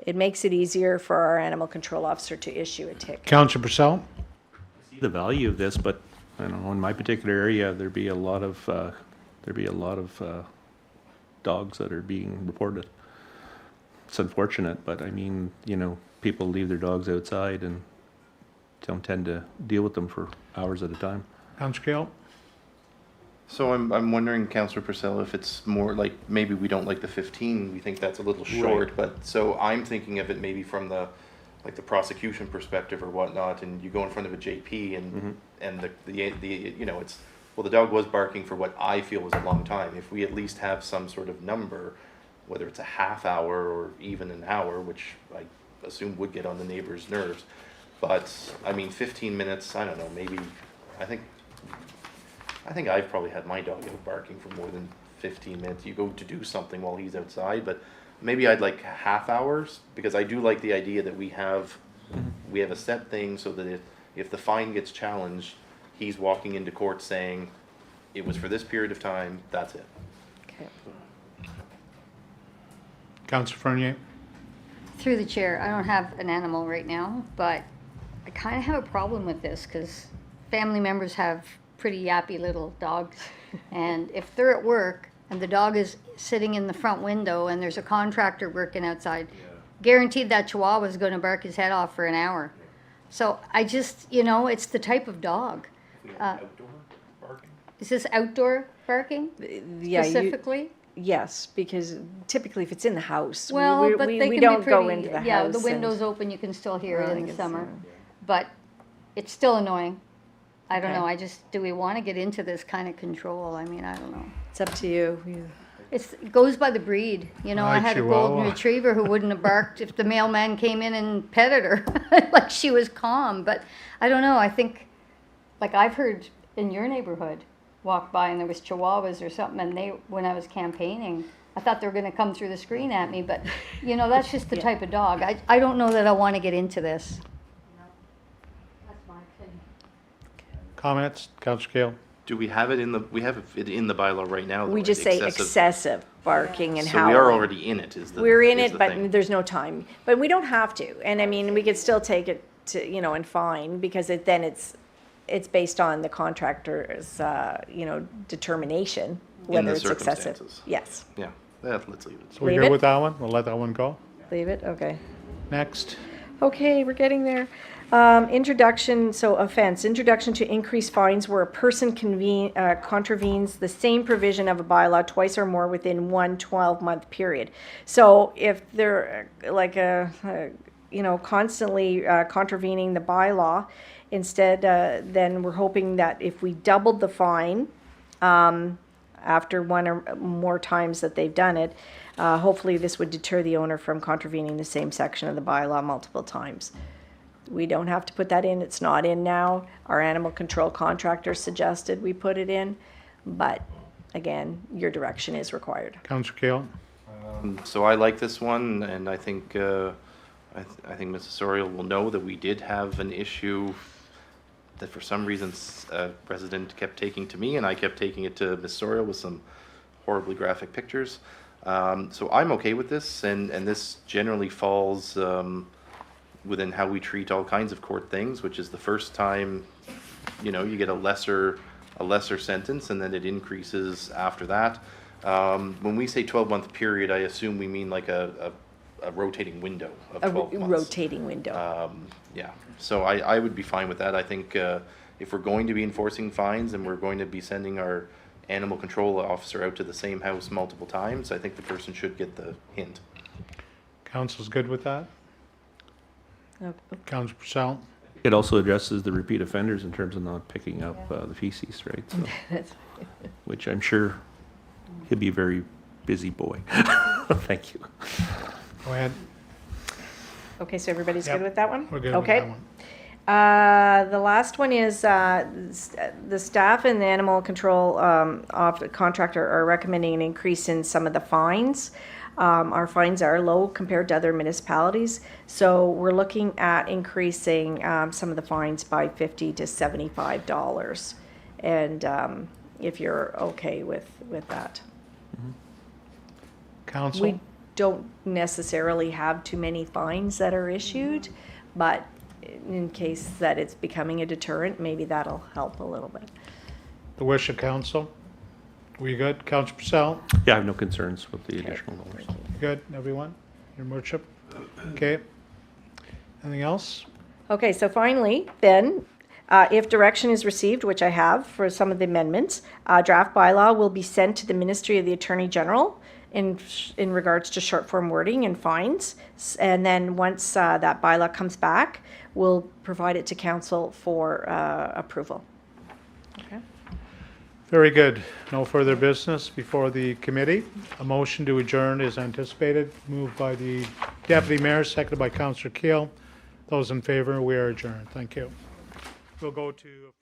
It makes it easier for our animal control officer to issue a ticket. Councillor Purcell? See the value of this, but I don't know, in my particular area, there'd be a lot of dogs that are being reported. It's unfortunate, but I mean, you know, people leave their dogs outside and don't tend to deal with them for hours at a time. Councillor Kale? So I'm wondering, Councillor Purcell, if it's more like, maybe we don't like the 15, we think that's a little short, but, so I'm thinking of it maybe from the, like the prosecution perspective or whatnot, and you go in front of a JP and the you know, it's, well, the dog was barking for what I feel was a long time. If we at least have some sort of number, whether it's a half hour or even an hour, which I assume would get on the neighbor's nerves, but, I mean, 15 minutes, I don't know, maybe, I think I've probably had my dog out barking for more than 15 minutes. You go to do something while he's outside, but maybe I'd like half hours, because I do like the idea that we have a set thing so that if the fine gets challenged, he's walking into court saying, it was for this period of time, that's it. Okay. Councillor Fernier? Through the chair, I don't have an animal right now, but I kind of have a problem with this because family members have pretty yappy little dogs. And if they're at work and the dog is sitting in the front window and there's a contractor working outside, guaranteed that Chihuahua is going to bark his head off for an hour. So I just, you know, it's the type of dog. Outdoor barking? Is this outdoor barking Yeah, specifically? yes, because typically if it's in the house, Well, but we they can don't be pretty, go into the house. yeah, the and- window's open, you can still hear Well, I it in think the it's, summer. But it's still annoying. I don't Okay. know, do we want to get into this kind of control? I mean, I don't know. It's up to you. It goes by the breed, you know, I Like had a golden Chihuahua. retriever who wouldn't have barked if the mailman came in and petted her, like she was calm, but I don't know, I think, like I've heard in your neighborhood, walk by and there was Chihuahuas or something, and when I was campaigning, I thought they were gonna come through the screen at me, but, you know, that's just the type of dog. I don't know that I want to get into this. That's my opinion. Comments? Councillor Kale? Do we have it in the bylaw right now? We though, just right? say excessive barking and So howling. we are already in it, is the We're in is it, the but thing. there's no time. But we don't have to. And I mean, we could still take it to, you know, and fine, because then it's based on the contractor's, you know, determination, whether the it's excessive. circumstances. Yes. Yeah, let's leave it. So we Leave good it? with that one? We'll let that one go? Leave it? Okay. Next. Okay, we're getting there. Introduction to increased fines where a person contravenes the same provision of a bylaw twice or more within one 12-month period. So if they're like you know, constantly contravening the bylaw, instead, then we're hoping that if we doubled the fine after one or more times that they've done it, hopefully this would deter the owner from contravening the same section of the bylaw multiple times. We don't have to put that in. It's not in now. Our animal control contractor suggested we put it in, but again, your direction is required. Councillor Kale? So I like this one, and I think, I think Mrs. Sorial will know that we did have an issue that for some reason a resident kept taking to me, and I kept taking it to Ms. Sorial with some horribly graphic pictures. So I'm okay with this, and this generally falls within how we treat all kinds of court things, which is the first time, you know, you get a lesser sentence, and then it increases after that. When we say 12-month period, I assume we mean like a rotating window of 12 months. Rotating window. Yeah, so I would be fine with that. I think if we're going to be enforcing fines and we're going to be sending our animal control officer out to the same house multiple times, I think the person should get the hint. Council's good with that? Councillor Purcell? It also addresses the repeat offenders in terms of not picking up the feces, right? So, which I'm sure he'll be a very busy boy. Thank you. Go ahead. Okay, so everybody's Yep. good with that one? We're good with Okay. that one. The last one is the staff and the animal control contractor are recommending an increase in some of the fines. Our fines are low compared to other municipalities, so we're looking at increasing some of the fines by $50 to $75. And if you're okay with that. Council? We don't necessarily have too many fines that are issued, but in case that it's becoming a deterrent, maybe that'll help a little bit. The wish of council? We good? Councillor Purcell? Yeah, I have no concerns with the additional dollars. Good, everyone? Your worship? Okay. Anything else? Okay, so finally, then, if direction is received, which I have for some of the amendments, draft bylaw will be sent to the Ministry of the Attorney General in regards to short form wording and fines. And then once that bylaw comes back, we'll provide it to council for approval. Okay. Very good. No further business before the committee. A motion to adjourn is anticipated, moved by the Deputy Mayor, seconded by Councillor Keel. Those in favor, we are adjourned. Thank you. We'll go to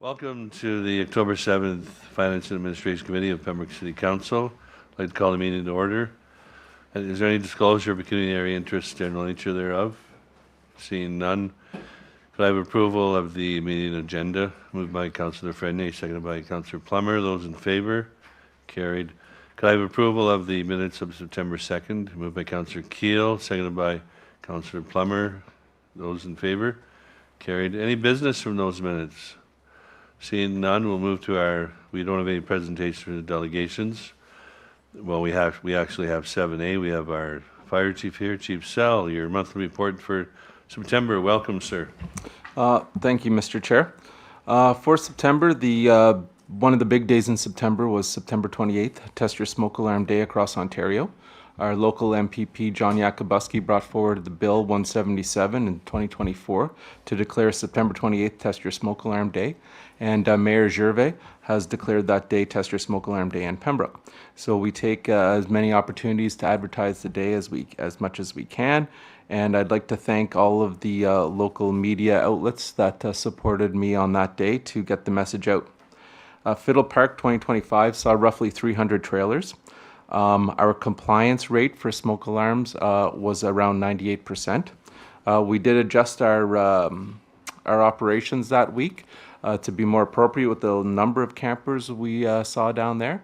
Welcome to the October 7th Finance and Administration Committee of Pembroke City Council. I'd like to call the meeting to order. And is there any disclosure of pecuniary interest, general nature thereof? Seeing none. Could I have approval of the meeting agenda? Moved by Councillor Fredney, seconded by Councillor Plummer. Those in favor? Carried. Could I have approval of the minutes of September 2nd? Moved by Councillor Keel, seconded by Councillor Plummer. Those in favor? Carried. Any business from those minutes? Seeing none, we'll move to we don't have any presentations for the delegations. Well, we actually have 7A. We have our fire chief here, Chief Sell, your monthly report for September. Welcome, sir. Thank you, Mr. Chair. For September, one of the big days in September was September 28th, Test Your Smoke Alarm Day across Ontario. Our local MPP, John Yakubuski, brought forward the Bill 177 in 2024 to declare September 28th Test Your Smoke Alarm Day. And Mayor Gervais has declared that day Test Your Smoke Alarm Day in Pembroke. So we take as many opportunities to advertise the day as much as we can. And I'd like to thank all of the local media outlets that supported me on that day to get the message out. Fiddle Park 2025 saw roughly 300 trailers. Our compliance rate for smoke alarms was around 98%. We did adjust our operations that week to be more appropriate with the number of campers we saw down there.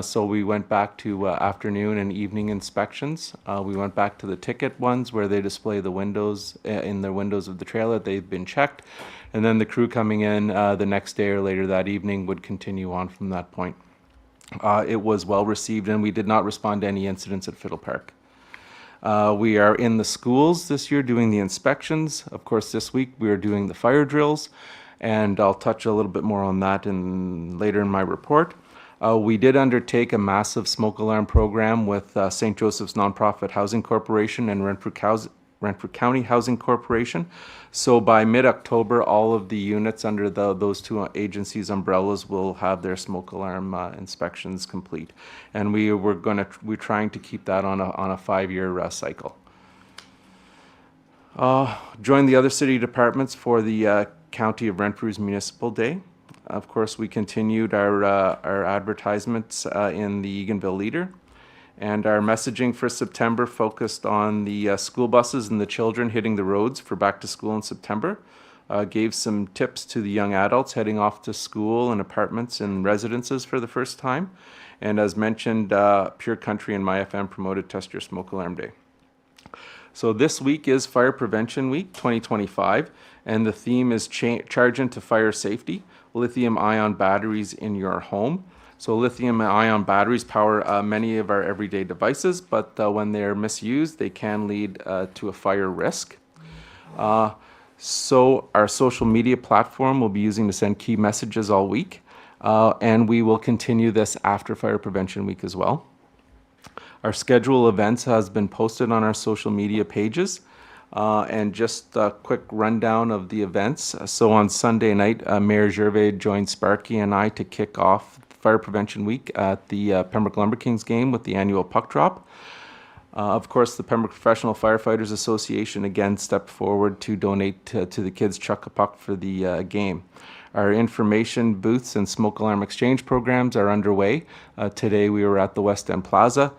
So we went back to afternoon and evening inspections. We went back to the ticket ones where they display the windows in the windows of the trailer. They've been checked. And then the crew coming in the next day or later that evening would continue on from that point. It was well received, and we did not respond to any incidents at Fiddle Park. We are in the schools this year doing the inspections. Of course, this week we are doing the fire drills, and I'll touch a little bit more on that later in my report. We did undertake a massive smoke alarm program with St. Joseph's Nonprofit Housing Corporation and Renfrew County Housing Corporation. So by mid-October, all of the units under those two agencies' umbrellas will have their smoke alarm inspections complete. And we're trying to keep that on a 5-year cycle. Join the other city departments for the County of Renfrew's Municipal Day. Of course, we continued our advertisements in the Eganville Leader. And our messaging for September focused on the school buses and the children hitting the roads for back to school in September. Gave some tips to the young adults heading off to school and apartments and residences for the first time. And as mentioned, Pure Country and MyFM promoted Test Your Smoke Alarm Day. So this week is Fire Prevention Week 2025, and the theme is Charge into Fire Safety, lithium-ion batteries in your home. So lithium-ion batteries power many of our everyday devices, but when they're misused, they can lead to a fire risk. So our social media platform we'll be using to send key messages all week, and we will continue this after Fire Prevention Week as well. Our schedule of events has been posted on our social media pages. And just a quick rundown of the events. So on Sunday night, Mayor Gervais joined Sparky and I to kick off Fire Prevention Week at the Pembroke Lumber Kings game with the annual puck drop. Of course, the Pembroke Professional Firefighters Association again stepped forward to donate to the kids' Chuck a Puck for the game. Our information booths and smoke alarm exchange programs are underway. Today we were at the West End Plaza.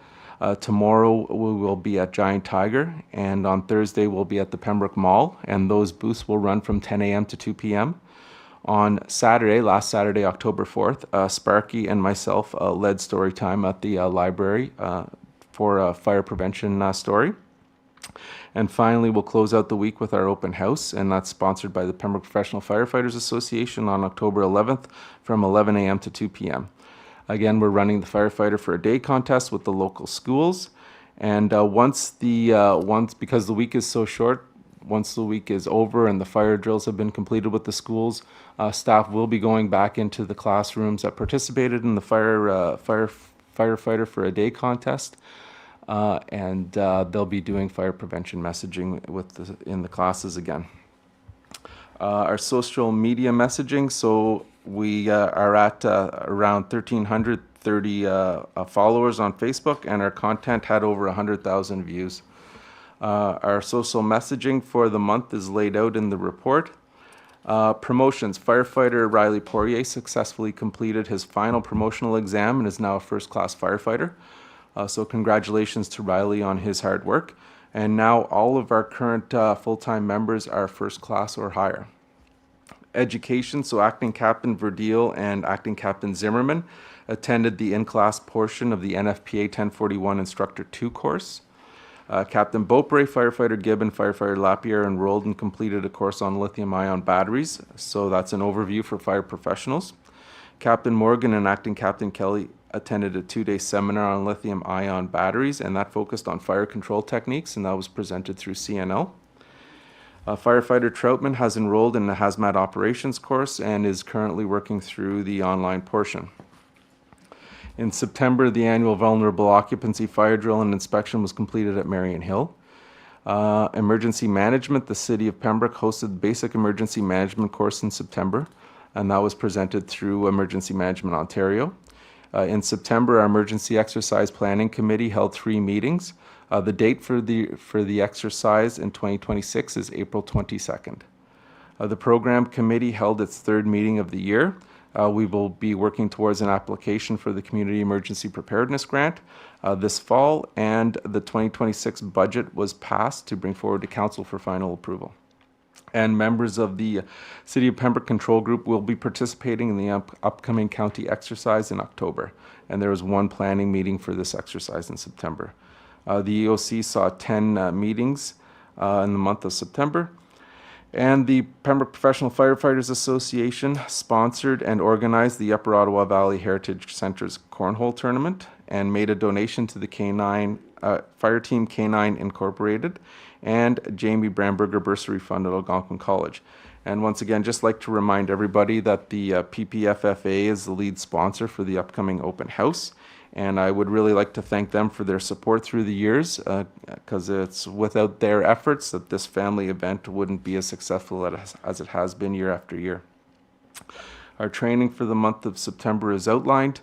Tomorrow we will be at Giant Tiger, and on Thursday we'll be at the Pembroke Mall, and those booths will run from 10 a.m. to 2 p.m. On Saturday, last Saturday, October 4th, Sparky and myself led story time at the library for a fire prevention story. And finally, we'll close out the week with our open house, and that's sponsored by the Pembroke Professional Firefighters Association on October 11th from 11 a.m. to 2 p.m. Again, we're running the Firefighter for a Day contest with the local schools. And because the week is so short, once the week is over and the fire drills have been completed with the schools, staff will be going back into the classrooms that participated in the Firefighter for a Day contest. And they'll be doing fire prevention messaging in the classes again. Our social media messaging, so we are at around 1,330 followers on Facebook, and our content had over 100,000 views. Our social messaging for the month is laid out in the report. Promotions. Firefighter Riley Poirier successfully completed his final promotional exam and is now a first-class firefighter. So congratulations to Riley on his hard work. And now all of our current full-time members are first class or higher. Education, so Acting Captain Verdeel and Acting Captain Zimmerman attended the in-class portion of the NFPA 1041 Instructor 2 course. Captain Beaupre, Firefighter Gibb, and Firefighter Lapierre enrolled and completed a course on lithium-ion batteries, so that's an overview for fire professionals. Captain Morgan and Acting Captain Kelly attended a 2-day seminar on lithium-ion batteries, and that focused on fire control techniques, and that was presented through CNL. Firefighter Troutman has enrolled in the hazmat operations course and is currently working through the online portion. In September, the annual vulnerable occupancy fire drill and inspection was completed at Marion Hill. Emergency management, the City of Pembroke hosted the basic emergency management course in September, and that was presented through Emergency Management Ontario. In September, our Emergency Exercise Planning Committee held 3 meetings. The date for the exercise in 2026 is April 22nd. The Program Committee held its 3rd meeting of the year. We will be working towards an application for the Community Emergency Preparedness Grant this fall, and the 2026 budget was passed to bring forward to Council for final approval. And members of the City of Pembroke Control Group will be participating in the upcoming county exercise in October. And there was 1 planning meeting for this exercise in September. The EOC saw 10 meetings in the month of September. And the Pembroke Professional Firefighters Association sponsored and organized the Upper Ottawa Valley Heritage Center's Cornhole Tournament and made a donation to the Fire Team K9 Incorporated and Jamie Bramberger Bursary Fund at Algonquin College. And once again, just like to remind everybody that the PPFFA is the lead sponsor for the upcoming open house. And I would really like to thank them for their support through the years, because it's without their efforts that this family event wouldn't be as successful as it has been year after year. Our training for the month of September is outlined.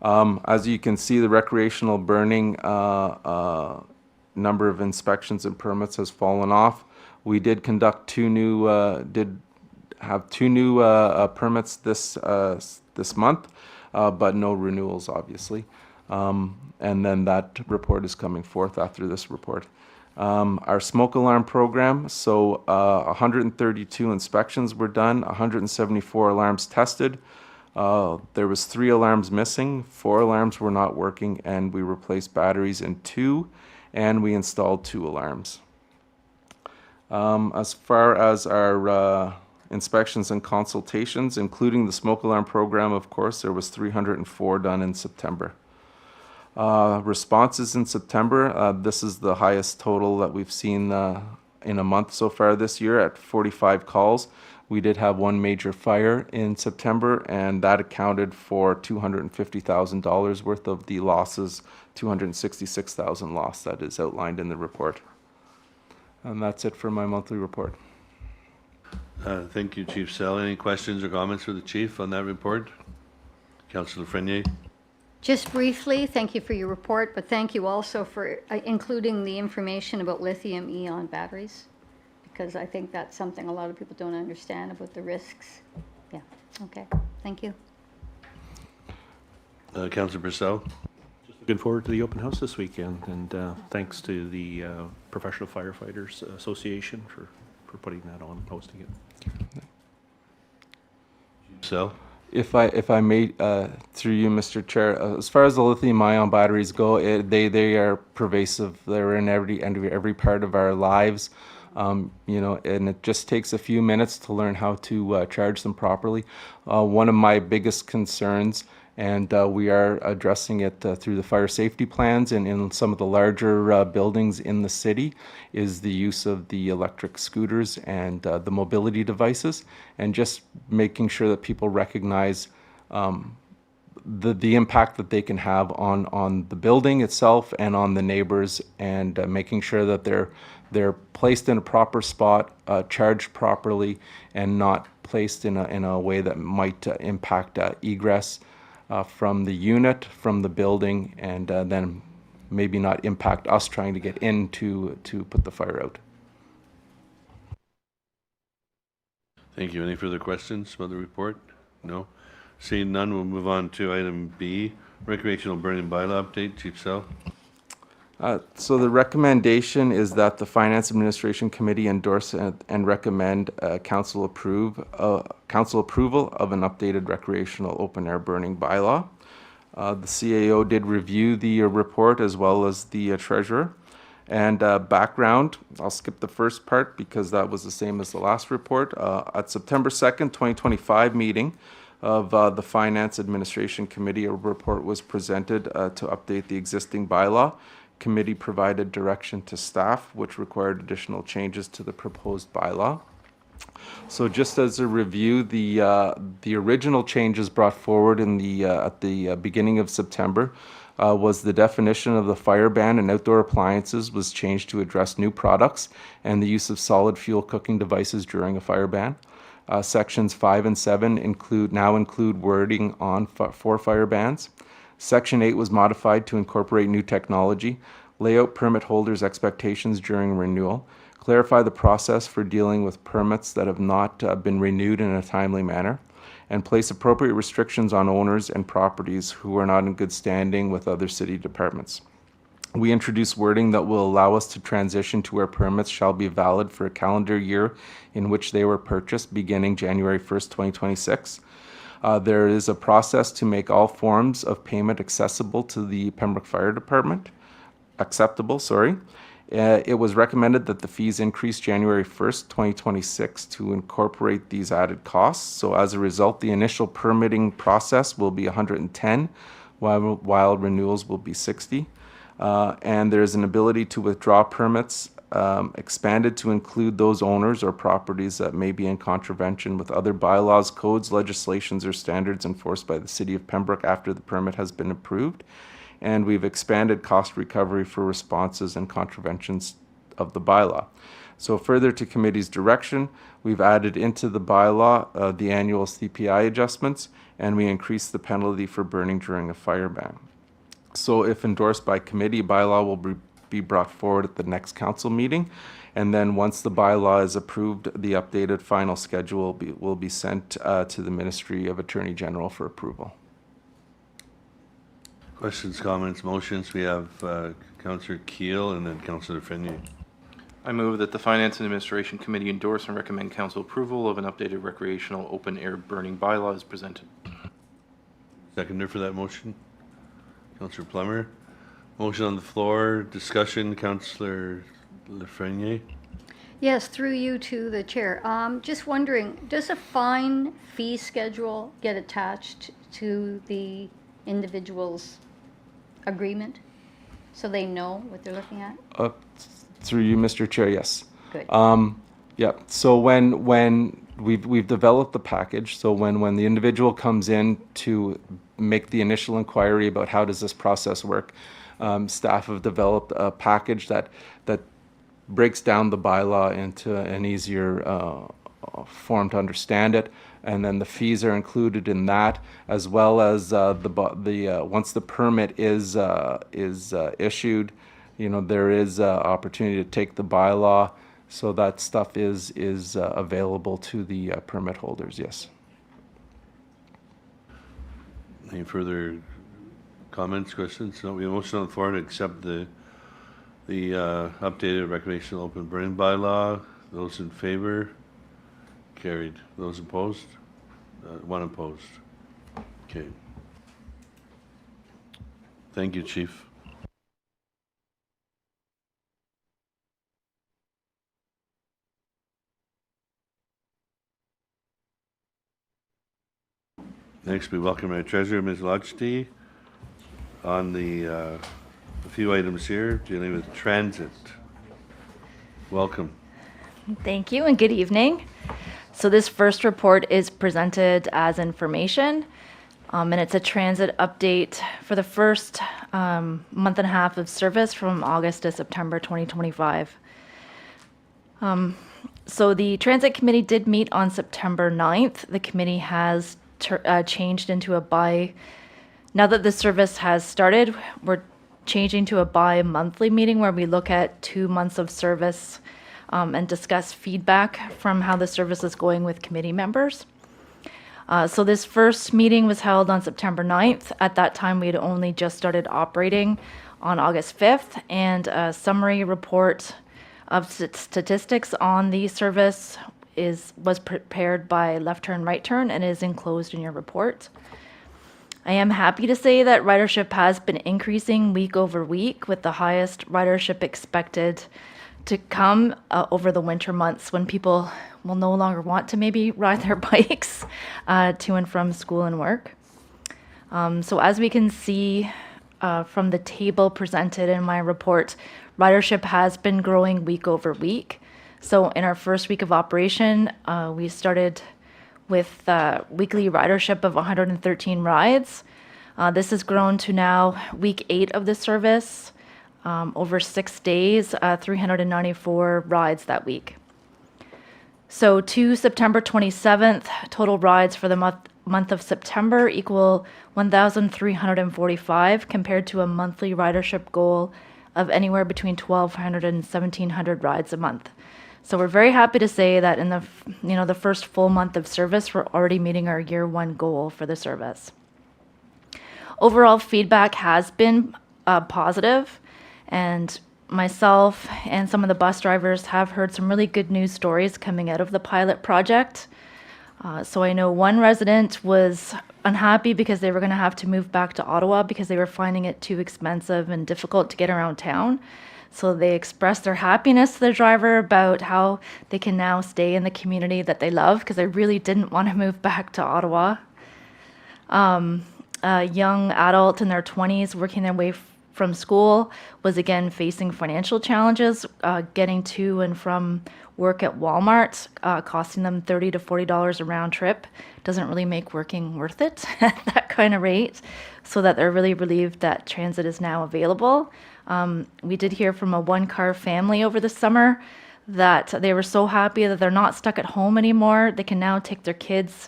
As you can see, the recreational burning number of inspections and permits has fallen off. We did conduct 2 new, permits this month, but no renewals, obviously. And then that report is coming forth after this report. Our smoke alarm program, so 132 inspections were done, 174 alarms tested. There was 3 alarms missing, 4 alarms were not working, and we replaced batteries in 2, and we installed 2 alarms. As far as our inspections and consultations, including the smoke alarm program, of course, there was 304 done in September. Responses in September, this is the highest total that we've seen in a month so far this year at 45 calls. We did have 1 major fire in September, and that accounted for $250,000 worth of the losses, $266,000 loss that is outlined in the report. And that's it for my monthly report. Thank you, Chief Sell. Any questions or comments for the Chief on that report? Councillor Frenier? Just briefly, thank you for your report, but thank you also for including the information about lithium-ion batteries, because I think that's something a lot of people don't understand about the risks. Yeah, okay, thank you. Councillor Purcell? Just looking forward to the open house this weekend, and thanks to the Professional Firefighters Association for putting that on and hosting it. So? If I may, through you, Mr. Chair, as far as the lithium-ion batteries go, they are pervasive. They're in every part of our lives, and it just takes a few minutes to learn how to charge them properly. One of my biggest concerns, and we are addressing it through the fire safety plans and in some of the larger buildings in the city, is the use of the electric scooters and the mobility devices, and just making sure that people recognize the impact that they can have on the building itself and on the neighbors, and making sure that they're placed in a proper spot, charged properly, and not placed in a way that might impact egress from the unit, from the building, and then maybe not impact us trying to get in to put the fire out. Thank you. Any further questions about the report? No? Seeing none, we'll move on to item B, recreational burning bylaw update. Chief Sell. So the recommendation is that the Finance Administration Committee endorse and recommend council approval of an updated recreational open-air burning bylaw. The CAO did review the report as well as the treasurer. And background, I'll skip the first part because that was the same as the last report. At September 2nd, 2025 meeting of the Finance Administration Committee, a report was presented to update the existing bylaw. Committee provided direction to staff, which required additional changes to the proposed bylaw. So just as a review, the original changes brought forward in at the beginning of September was the definition of the fire ban and outdoor appliances was changed to address new products and the use of solid fuel cooking devices during a fire ban. Sections 5 and 7 now include wording on for fire bans. Section 8 was modified to incorporate new technology, lay out permit holders' expectations during renewal, clarify the process for dealing with permits that have not been renewed in a timely manner, and place appropriate restrictions on owners and properties who are not in good standing with other city departments. We introduce wording that will allow us to transition to where permits shall be valid for a calendar year in which they were purchased beginning January 1st, 2026. There is a process to make all forms of payment accessible to the Pembroke Fire Department. It was recommended that the fees increase January 1st, 2026 to incorporate these added costs. So as a result, the initial permitting process will be 110, while renewals will be 60. And there's an ability to withdraw permits expanded to include those owners or properties that may be in contravention with other bylaws, codes, legislations, or standards enforced by the City of Pembroke after the permit has been approved. And we've expanded cost recovery for responses and contraventions of the bylaw. So further to committee's direction, we've added into the bylaw the annual CPI adjustments, and we increased the penalty for burning during a fire ban. So if endorsed by committee, bylaw will be brought forward at the next council meeting. And then once the bylaw is approved, the updated final schedule will be sent to the Ministry of Attorney General for approval. Questions, comments, motions? We have Councillor Keel and then Councillor Fenny. I move that the Finance and Administration Committee endorse and recommend council approval of an updated recreational open-air burning bylaw as presented. Seconder for that motion? Councillor Plummer. Motion on the floor. Discussion. Councillor Lefreniere. Yes, through you to the chair. Just wondering, does a fine fee schedule get attached to the individual's agreement so they know what they're looking at? Through you, Mr. Chair, yes. Good. Yeah. So when we've developed the package, so when the individual comes in to make the initial inquiry about how does this process work, staff have developed a package that breaks down the bylaw into an easier form to understand it, and then the fees are included in that, as well as once the permit is issued, there is opportunity to take the bylaw, so that stuff is available to the permit holders. Yes. Any further comments, questions? No, we have a motion on the floor to accept the updated recreational open burning bylaw. Those in favor? Carried. Those opposed? One opposed. Okay. Thank you, Chief. Next, we welcome our treasurer, Ms. Lodgety, on a few items here dealing with transit. Welcome. Thank you and good evening. So this first report is presented as information, and it's a transit update for the first month and a half of service from August to September 2025. So the Transit Committee did meet on September 9th. The committee has changed into now that the service has started, we're changing to a bi-monthly meeting where we look at 2 months of service and discuss feedback from how the service is going with committee members. So this first meeting was held on September 9th. At that time, we had only just started operating on August 5th, and a summary report of statistics on the service was prepared by Left Turn, Right Turn and is enclosed in your report. I am happy to say that ridership has been increasing week over week, with the highest ridership expected to come over the winter months when people will no longer want to maybe ride their bikes to and from school and work. So as we can see from the table presented in my report, ridership has been growing week over week. So in our first week of operation, we started with weekly ridership of 113 rides. This has grown to now week 8 of the service, over 6 days, 394 rides that week. So to September 27th, total rides for the month of September equal 1,345 compared to a monthly ridership goal of anywhere between 1,200 and 1,700 rides a month. So we're very happy to say that in the first full month of service, we're already meeting our year 1 goal for the service. Overall feedback has been positive, and myself and some of the bus drivers have heard some really good news stories coming out of the pilot project. So I know one resident was unhappy because they were going to have to move back to Ottawa because they were finding it too expensive and difficult to get around town. So they expressed their happiness to the driver about how they can now stay in the community that they love because they really didn't want to move back to Ottawa. A young adult in their 20s working their way from school was again facing financial challenges, getting to and from work at Walmart, costing them $30 to $40 a round trip. Doesn't really make working worth it at that kind of rate, so that they're really relieved that transit is now available. We did hear from a one-car family over the summer that they were so happy that they're not stuck at home anymore. They can now take their kids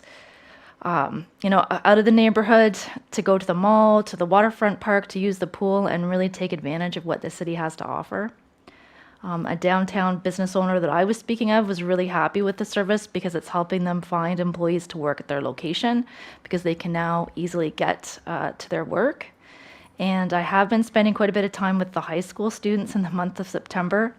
out of the neighborhood to go to the mall, to the waterfront park, to use the pool and really take advantage of what the city has to offer. A downtown business owner that I was speaking of was really happy with the service because it's helping them find employees to work at their location because they can now easily get to their work. And I have been spending quite a bit of time with the high school students in the month of September,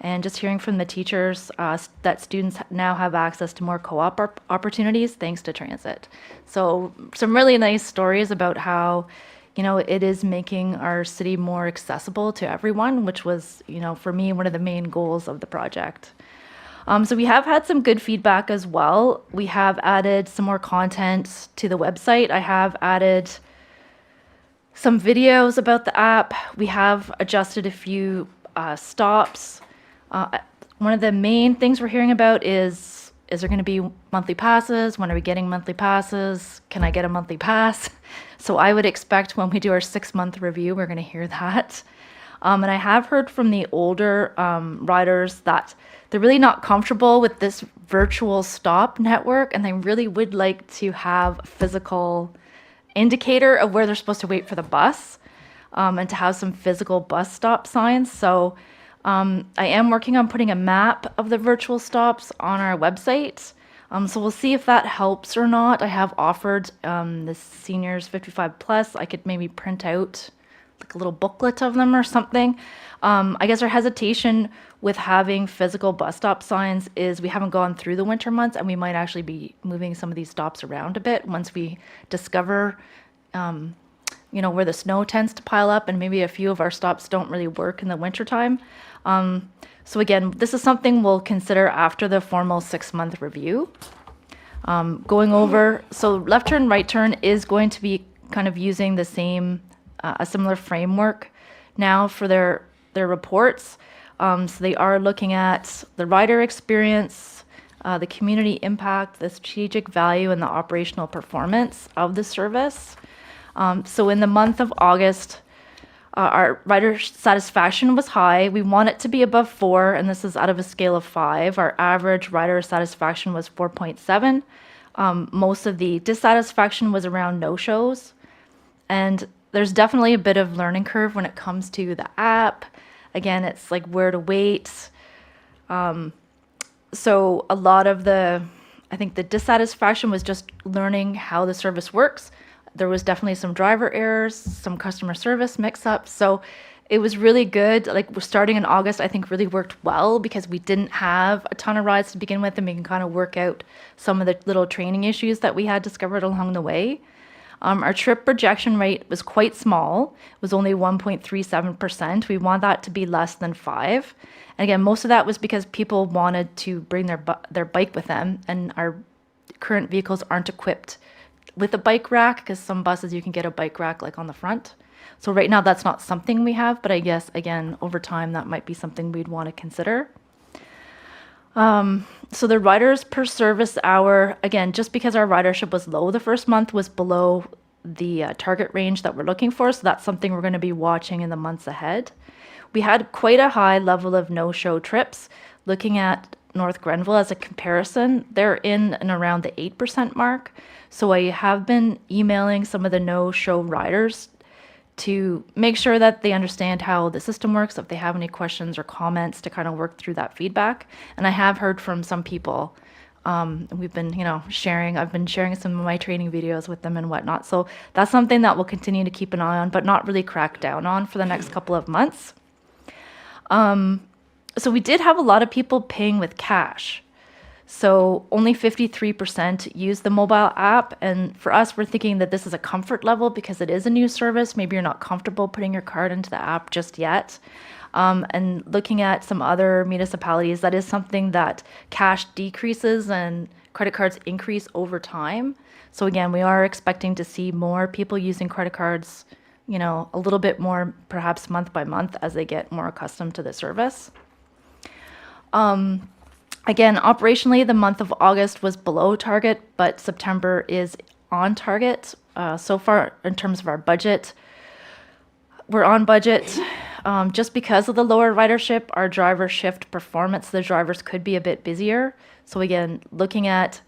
and just hearing from the teachers that students now have access to more co-op opportunities thanks to transit. So some really nice stories about how, it is making our city more accessible to everyone, which was, for me, one of the main goals of the project. So we have had some good feedback as well. We have added some more content to the website. I have added some videos about the app. We have adjusted a few stops. One of the main things we're hearing about is there going to be monthly passes? When are we getting monthly passes? Can I get a monthly pass? So I would expect when we do our 6-month review, we're going to hear that. And I have heard from the older riders that they're really not comfortable with this virtual stop network, and they really would like to have a physical indicator of where they're supposed to wait for the bus, and to have some physical bus stop signs. So I am working on putting a map of the virtual stops on our website. So we'll see if that helps or not. I have offered the seniors 55 plus, I could maybe print out like a little booklet of them or something. I guess our hesitation with having physical bus stop signs is we haven't gone through the winter months, and we might actually be moving some of these stops around a bit once we discover where the snow tends to pile up, and maybe a few of our stops don't really work in the wintertime. So again, this is something we'll consider after the formal 6-month review. Going over, so Left Turn, Right Turn is going to be kind of using the same, a similar framework now for their reports. So they are looking at the rider experience, the community impact, the strategic value, and the operational performance of the service. So in the month of August, our rider satisfaction was high. We want it to be above 4, and this is out of a scale of 5. Our average rider satisfaction was 4.7. Most of the dissatisfaction was around no-shows. And there's definitely a bit of learning curve when it comes to the app. Again, it's like where to wait. So a lot of I think the dissatisfaction was just learning how the service works. There was definitely some driver errors, some customer service mix-ups. So it was really good. Like we're starting in August, I think really worked well because we didn't have a ton of rides to begin with, and we can kind of work out some of the little training issues that we had discovered along the way. Our trip rejection rate was quite small. It was only 1.37%. We want that to be less than 5. And again, most of that was because people wanted to bring their bike with them, and our current vehicles aren't equipped with a bike rack because some buses you can get a bike rack like on the front. So right now that's not something we have, but I guess again over time that might be something we'd want to consider. So the riders per service hour, again, just because our ridership was low the first month, was below the target range that we're looking for. So that's something we're going to be watching in the months ahead. We had quite a high level of no-show trips. Looking at North Grenville as a comparison, they're in and around the 8% mark. So I have been emailing some of the no-show riders to make sure that they understand how the system works, if they have any questions or comments to kind of work through that feedback. And I have heard from some people. We've been, I've been sharing some of my training videos with them and whatnot. So that's something that we'll continue to keep an eye on, but not really crack down on for the next couple of months. So we did have a lot of people paying with cash. So only 53% use the mobile app. And for us, we're thinking that this is a comfort level because it is a new service. Maybe you're not comfortable putting your card into the app just yet. And looking at some other municipalities, that is something that cash decreases and credit cards increase over time. So again, we are expecting to see more people using credit cards, a little bit more perhaps month by month as they get more accustomed to the service. Again, operationally, the month of August was below target, but September is on target. So far, in terms of our budget, we're on budget. Just because of the lower ridership, our driver shift performance, the drivers could be a bit busier. So again, looking at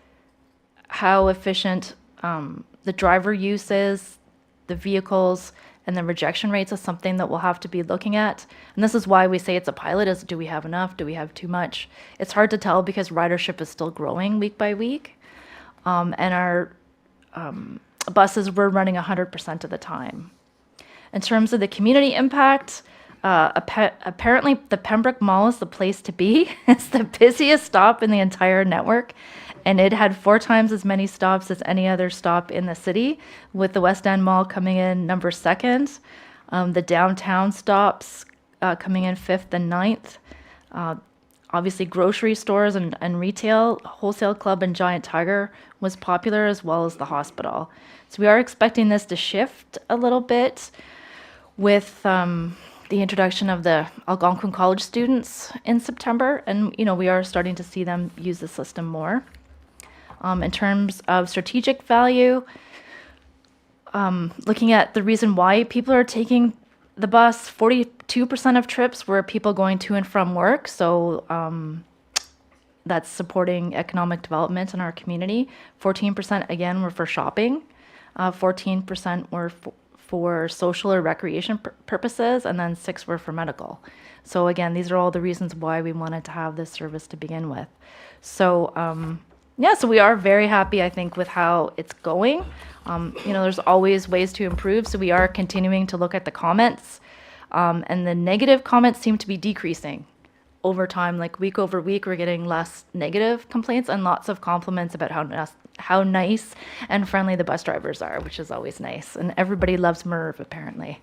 how efficient the driver use is, the vehicles, and the rejection rates is something that we'll have to be looking at. And this is why we say it's a pilot, is do we have enough? Do we have too much? It's hard to tell because ridership is still growing week by week. And our buses were running 100% of the time. In terms of the community impact, apparently the Pembroke Mall is the place to be. It's the busiest stop in the entire network. And it had 4 times as many stops as any other stop in the city, with the West End Mall coming in number 2nd, the downtown stops coming in 5th and 9th. Obviously, grocery stores and retail, Wholesale Club and Giant Tiger was popular, as well as the hospital. So we are expecting this to shift a little bit with the introduction of the Algonquin College students in September. And, we are starting to see them use the system more. In terms of strategic value, looking at the reason why people are taking the bus, 42% of trips were people going to and from work. So that's supporting economic development in our community. 14% again were for shopping. 14% were for social or recreation purposes, and then 6 were for medical. So again, these are all the reasons why we wanted to have this service to begin with. So so we are very happy, I think, with how it's going. There's always ways to improve, so we are continuing to look at the comments. And the negative comments seem to be decreasing over time. Like week over week, we're getting less negative complaints and lots of compliments about how nice and friendly the bus drivers are, which is always nice. And everybody loves Merv, apparently.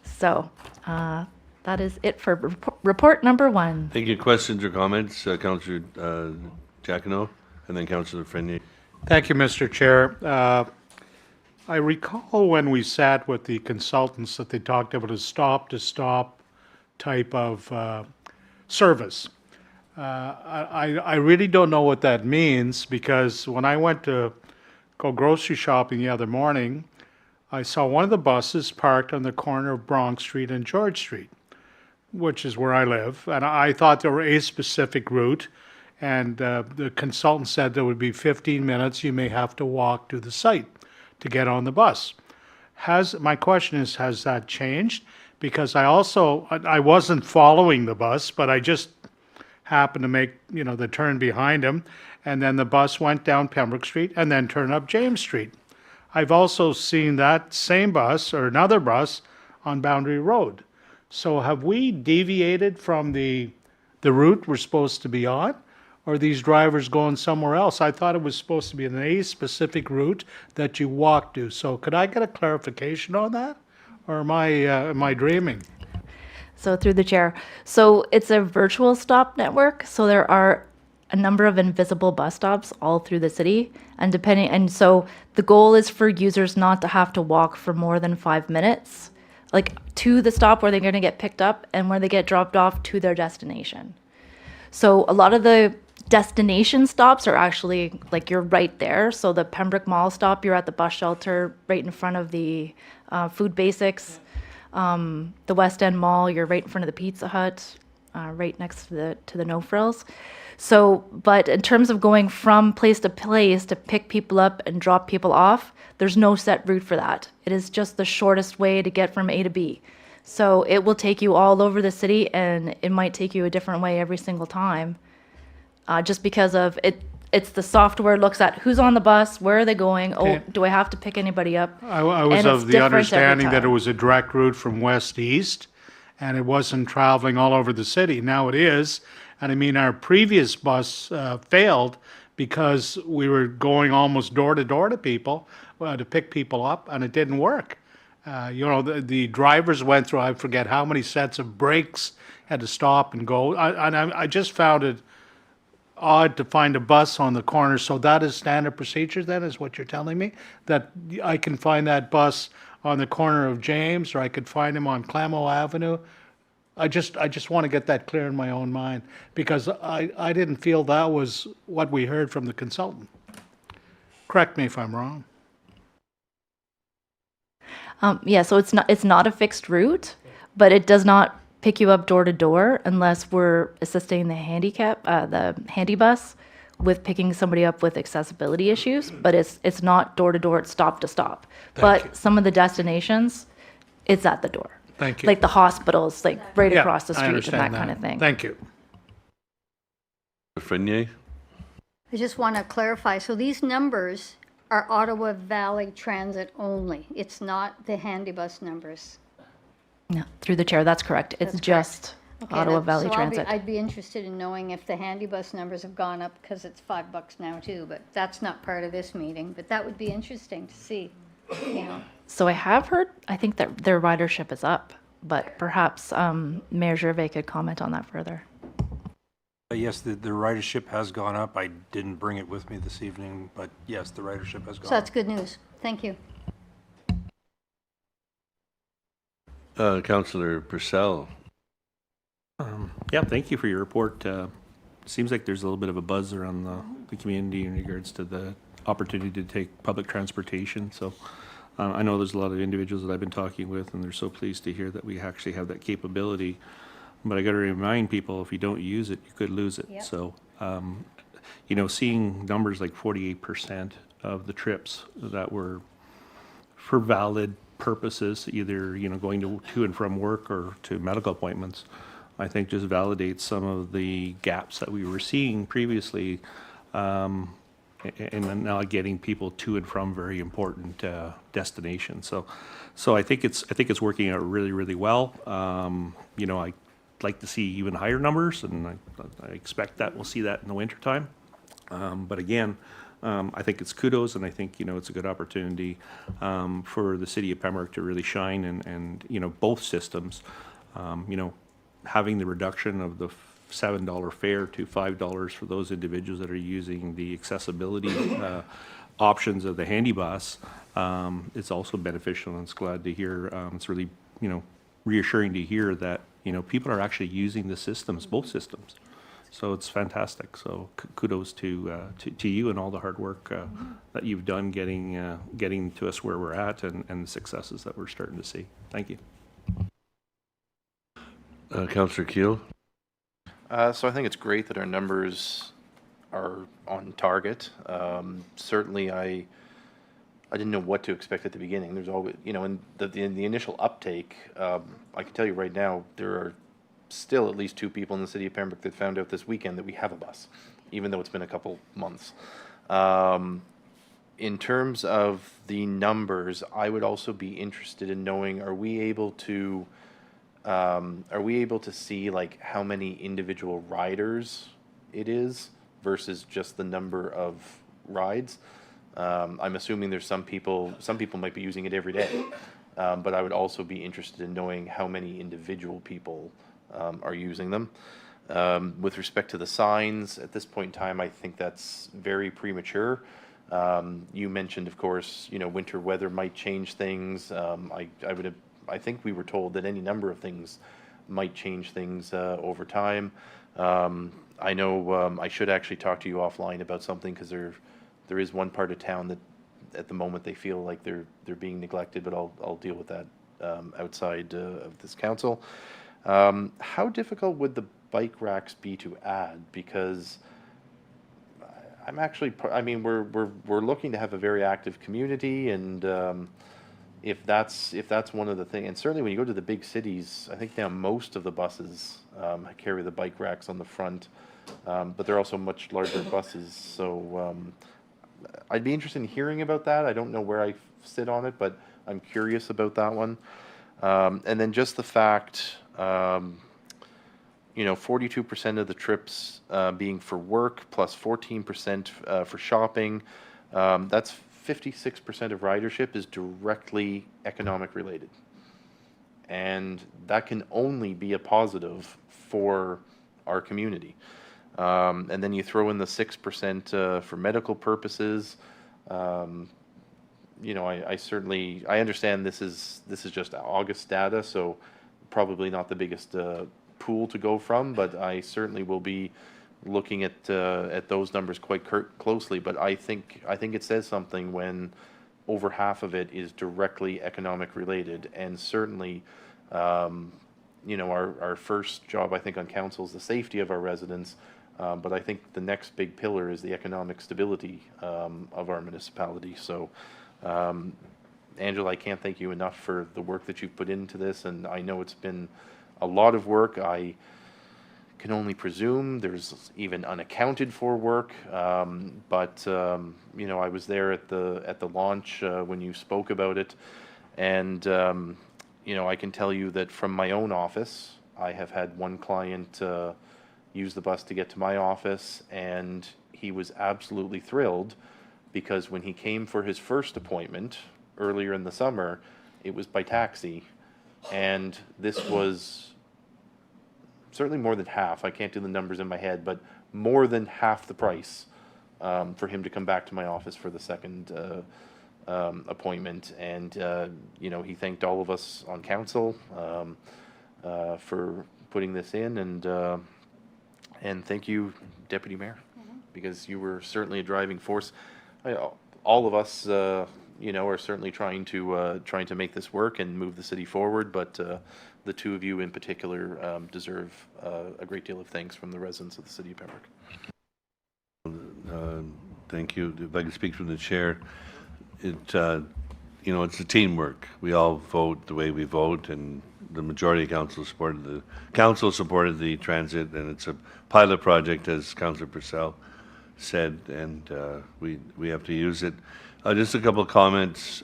So that is it for report number 1. Thank you. Questions or comments? Councillor Jacquinot, and then Councillor Frenier. Thank you, Mr. Chair. I recall when we sat with the consultants that they talked about a stop-to-stop type of service. I really don't know what that means, because when I went to go grocery shopping the other morning, I saw one of the buses parked on the corner of Bronx Street and George Street, which is where I live. And I thought there were a specific route, and the consultant said there would be 15 minutes. You may have to walk to the site to get on the bus. My question is, has that changed? because I wasn't following the bus, but I just happened to make, the turn behind him, and then the bus went down Pembroke Street and then turned up James Street. I've also seen that same bus or another bus on Boundary Road. So have we deviated from the route we're supposed to be on? Or are these drivers going somewhere else? I thought it was supposed to be an A specific route that you walk to. So could I get a clarification on that? Or am I dreaming? So through the chair. So it's a virtual stop network. So there are a number of invisible bus stops all through the city. And so the goal is for users not to have to walk for more than 5 minutes, like to the stop where they're going to get picked up and where they get dropped off to their destination. So a lot of the destination stops are actually like you're right there. So the Pembroke Mall stop, you're at the bus shelter right in front of the Food Basics. The West End Mall, you're right in front of the Pizza Hut, right next to the No Frills. So, but in terms of going from place to pick people up and drop people off, there's no set route for that. It is just the shortest way to get from A to B. So it will take you all over the city, and it might take you a different way every single time, just because of it. It's the software looks at who's on the bus, where are they going, Okay. oh, do I have to pick anybody up? I was And of it's the different every understanding that it time. was a direct route from west to east, and it wasn't traveling all over the city. Now it is, and I mean, our previous bus failed because we were going almost door to door to people to pick people up, and it didn't work. The drivers went through, I forget how many sets of brakes, had to stop and go. I just found it odd to find a bus on the corner. So that is standard procedure then, is what you're telling me? That I can find that bus on the corner of James, or I could find him on Clamo Avenue? I just want to get that clear in my own mind, because I didn't feel that was what we heard from the consultant. Correct me if I'm wrong. Yeah, so it's not a fixed route, but it does not pick you up door to door unless we're assisting the handy bus with picking somebody up with accessibility issues. But it's not door to door; it's stop to stop. But some of the destinations, it's at the door. Thank you. Like the hospitals, like right Yeah, across the I street and understand that kind of thing. Thank you. Frenier? I just want to clarify, so these numbers are Ottawa Valley Transit only. It's not the handy bus numbers. No, through the chair, that's correct. It's That's just Okay, Ottawa that- Valley so Transit. I'd be interested in knowing if the handy bus numbers have gone up, because it's $5 now too, but that's not part of this meeting, but that would be interesting to see, So I have heard, I think that their ridership is up, but perhaps Mayor Gervais could comment on that further. Yes, the ridership has gone up. I didn't bring it with me this evening, but yes, the ridership has gone So that's up. good news. Thank you. Councillor Purcell. Yeah, thank you for your report. Seems like there's a little bit of a buzz around the community in regards to the opportunity to take public transportation. So I know there's a lot of individuals that I've been talking with, and they're so pleased to hear that we actually have that capability. But I got to remind people, if you don't use it, you could lose it. Yep. So, seeing numbers like 48% of the trips that were for valid purposes, either, going to and from work or to medical appointments, I think just validates some of the gaps that we were seeing previously, and now getting people to and from very important destinations. So I think it's working out really, really well. I like to see even higher numbers, and I expect that we'll see that in the wintertime. But again, I think it's kudos, and I think, it's a good opportunity for the city of Pembroke to really shine, and both systems, having the reduction of the $7 fare to $5 for those individuals that are using the accessibility options of the handy bus. It's also beneficial, and it's glad to hear, it's really, reassuring to hear that, people are actually using the systems, both systems. So it's fantastic. So kudos to you and all the hard work that you've done getting to us where we're at, and the successes that we're starting to see. Thank you. Councillor Keel? So I think it's great that our numbers are on target. Certainly, I didn't know what to expect at the beginning. There's always, you know, in the initial uptake, I can tell you right now, there are still at least 2 people in the city of Pembroke that found out this weekend that we have a bus, even though it's been a couple months. In terms of the numbers, I would also be interested in knowing, are we able to see like how many individual riders it is versus just the number of rides? I'm assuming there's some people might be using it every day, but I would also be interested in knowing how many individual people are using them. With respect to the signs, at this point in time, I think that's very premature. You mentioned, of course, you know, winter weather might change things. I think we were told that any number of things might change things over time. I know I should actually talk to you offline about something, because there is one part of town that at the moment they feel like they're being neglected, but I'll deal with that outside of this council. How difficult would the bike racks be to add? Because I'm actually, I mean, we're looking to have a very active community, and if that's one of the things, and certainly when you go to the big cities, I think now most of the buses carry the bike racks on the front, but they're also much larger buses. So I'd be interested in hearing about that. I don't know where I sit on it, but I'm curious about that one. And then just the fact, you know, 42% of the trips being for work, plus 14% for shopping. That's 56% of ridership is directly economic related. And that can only be a positive for our community. And then you throw in the 6% for medical purposes. You know, I understand this is just August data, so probably not the biggest pool to go from, but I certainly will be looking at those numbers quite closely. But I think it says something when over half of it is directly economic related, and certainly, you know, our first job, I think, on council is the safety of our residents. But I think the next big pillar is the economic stability of our municipality. So, Angela, I can't thank you enough for the work that you've put into this, and I know it's been a lot of work. I can only presume there's even unaccounted for work, but you know, I was there at the launch when you spoke about it, and you know, I can tell you that from my own office, I have had one client use the bus to get to my office, and he was absolutely thrilled, because when he came for his first appointment earlier in the summer, it was by taxi, and this was certainly more than half. I can't do the numbers in my head, but more than half the price for him to come back to my office for the second appointment. And you know, he thanked all of us on council for putting this in, and thank you, Deputy Mayor, because you were certainly a driving force. All of us, you know, are certainly trying to make this work and move the city forward, but the two of you in particular deserve a great deal of thanks from the residents of the city of Pembroke. Thank you. If I could speak from the chair, you know, it's a teamwork. We all vote the way we vote, and the majority of council supported the transit, and it's a pilot project, as Councillor Purcell said, and we have to use it. Just a couple of comments.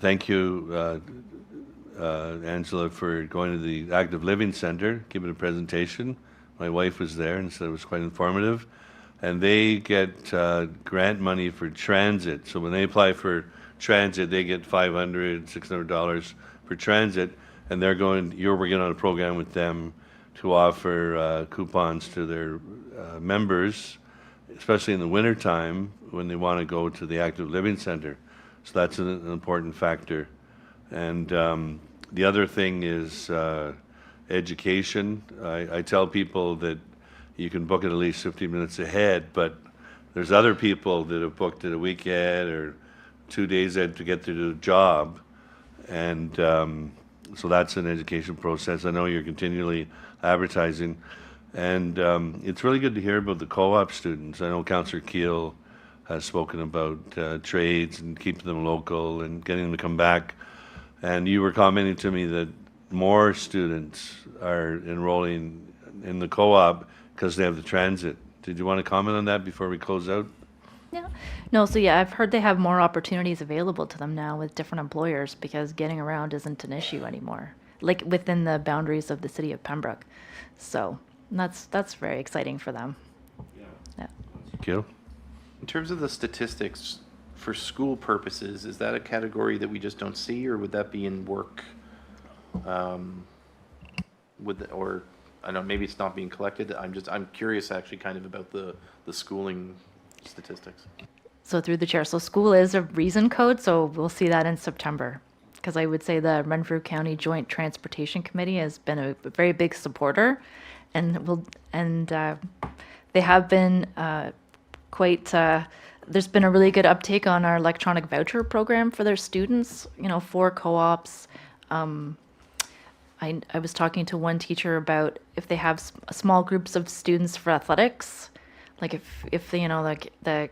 Thank you, Angela, for going to the Active Living Centre, giving a presentation. My wife was there and said it was quite informative. And they get grant money for transit. So when they apply for transit, they get $500, $600 for transit, and you're working on a program with them to offer coupons to their members, especially in the wintertime when they want to go to the Active Living Centre. So that's an important factor. And the other thing is education. I tell people that you can book it at least 15 minutes ahead, but there's other people that have booked it a week ahead or 2 days ahead to get to the job. And so that's an education process. I know you're continually advertising. And it's really good to hear about the co-op students. I know Councillor Keel has spoken about trades and keeping them local and getting them to come back. And you were commenting to me that more students are enrolling in the co-op because they have the transit. Did you want to comment on that before we close out? Yeah. No, so yeah, I've heard they have more opportunities available to them now with different employers because getting around isn't an issue anymore, like within the boundaries of the city of Pembroke. So that's very exciting for them. Yeah. Thank you. In terms of the statistics, for school purposes, is that a category that we just don't see, or would that be in work? Or I don't know, maybe it's not being collected. I'm curious actually kind of about the schooling statistics. So through the chair, so school is a reason code, so we'll see that in September. Because I would say the Renfrew County Joint Transportation Committee has been a very big supporter, and they have been quite. There's been a really good uptake on our electronic voucher program for their students. You know, for co-ops. I was talking to one teacher about if they have small groups of students for athletics, like if you know, like the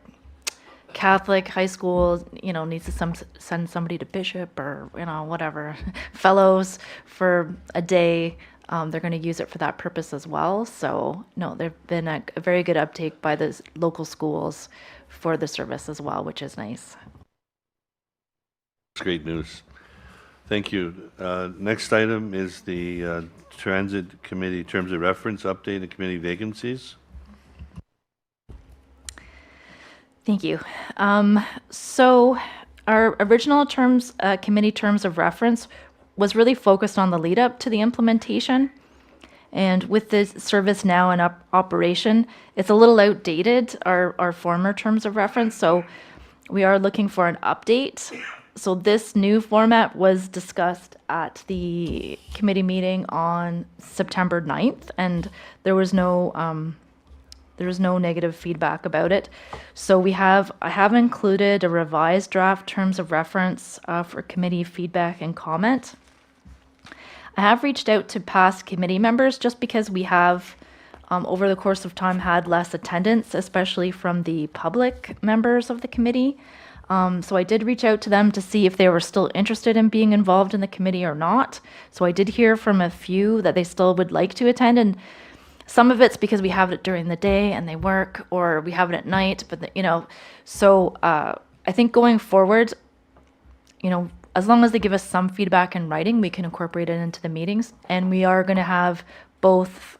Catholic high school, you know, needs to send somebody to Bishop or, you know, whatever, fellows for a day, they're going to use it for that purpose as well. So, no, there's been a very good uptake by the local schools for the service as well, which is nice. It's great news. Thank you. Next item is the Transit Committee Terms of Reference update and committee vacancies. Thank you. So our original committee terms of reference was really focused on the lead up to the implementation. And with this service now in operation, it's a little outdated, our former terms of reference. So we are looking for an update. So this new format was discussed at the committee meeting on September 9th, and there was no negative feedback about it. So I have included a revised draft terms of reference for committee feedback and comment. I have reached out to past committee members just because we have, over the course of time, had less attendance, especially from the public members of the committee. So I did reach out to them to see if they were still interested in being involved in the committee or not. So I did hear from a few that they still would like to attend, and some of it's because we have it during the day and they work, or we have it at night, but so I think going forward, as long as they give us some feedback in writing, we can incorporate it into the meetings. And we are going to have both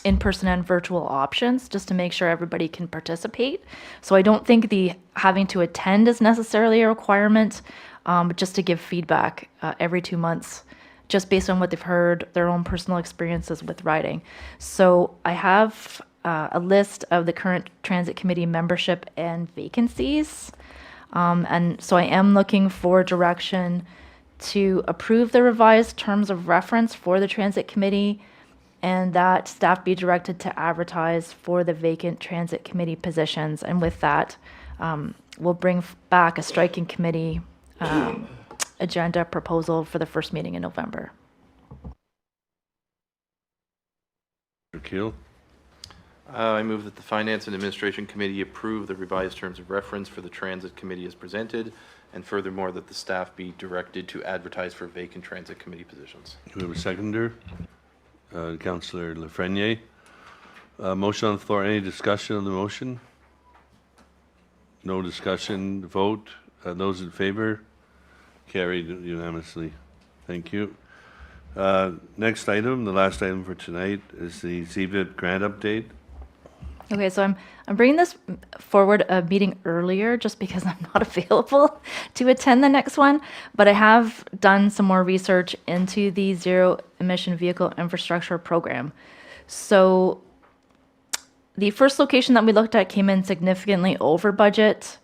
in-person and virtual options just to make sure everybody can participate. So I don't think the having to attend is necessarily a requirement, but just to give feedback every 2 months, just based on what they've heard, their own personal experiences with riding. So I have a list of the current Transit Committee membership and vacancies. And so I am looking for direction to approve the revised terms of reference for the Transit Committee, and that staff be directed to advertise for the vacant Transit Committee positions. And with that, we'll bring back a striking committee agenda proposal for the first meeting in November. Keel. I move that the Finance and Administration Committee approve the revised terms of reference for the Transit Committee as presented, and furthermore that the staff be directed to advertise for vacant Transit Committee positions. We have a seconder, Councillor Lafreniere. Motion on the floor. Any discussion on the motion? No discussion. Vote. Those in favor? Carried unanimously. Thank you. Next item, the last item for tonight, is the CVIP grant update. Okay, so I'm bringing this forward a meeting earlier just because I'm not available to attend the next one, but I have done some more research into the zero emission vehicle infrastructure program. So the first location that we looked at came in significantly over budget.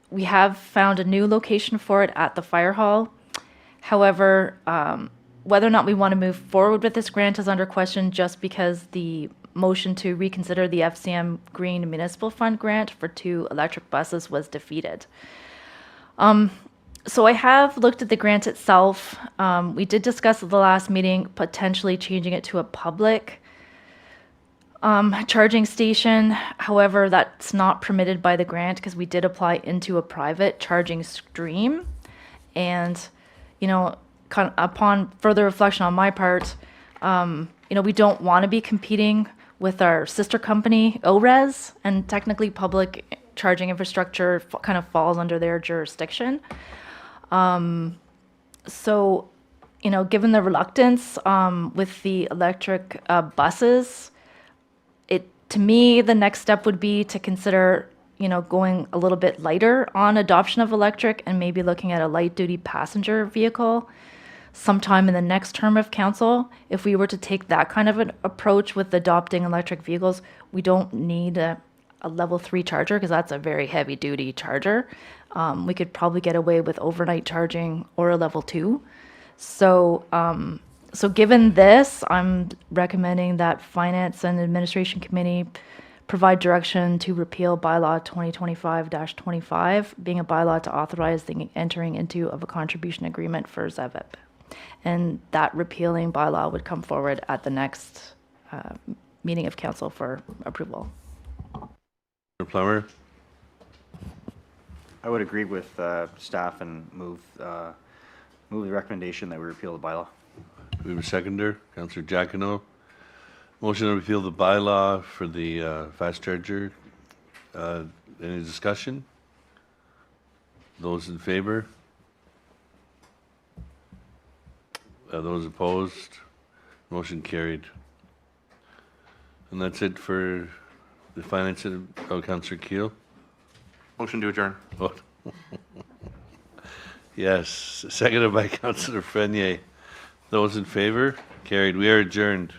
We have found a new location for it at the fire hall. However, whether or not we want to move forward with this grant is under question just because the motion to reconsider the FCM Green Municipal Fund grant for 2 electric buses was defeated. So I have looked at the grant itself. We did discuss at the last meeting potentially changing it to a public charging station. However, that's not permitted by the grant because we did apply into a private charging stream. And, kind of upon further reflection on my part, we don't want to be competing with our sister company, ORES, and technically public charging infrastructure kind of falls under their jurisdiction. So, given the reluctance with the electric buses, to me, the next step would be to consider, going a little bit lighter on adoption of electric and maybe looking at a light-duty passenger vehicle sometime in the next term of council. If we were to take that kind of an approach with adopting electric vehicles, we don't need a level 3 charger because that's a very heavy-duty charger. We could probably get away with overnight charging or a level 2. So given this, I'm recommending that Finance and Administration Committee provide direction to repeal bylaw 2025-25, being a bylaw to authorize the entering into of a contribution agreement for ZEVIP. And that repealing bylaw would come forward at the next meeting of council for approval. Mr. Plummer? I would agree with staff and move the recommendation that we repeal the bylaw. We have a seconder, Councillor Giacono. Motion to repeal the bylaw for the fast charger. Any discussion? Those in favor? Those opposed? Motion carried. And that's it for the finance. Councillor Keel? Motion to adjourn. Oh. Yes, seconded by Councillor Frenier. Those in favor? Carried. We are adjourned.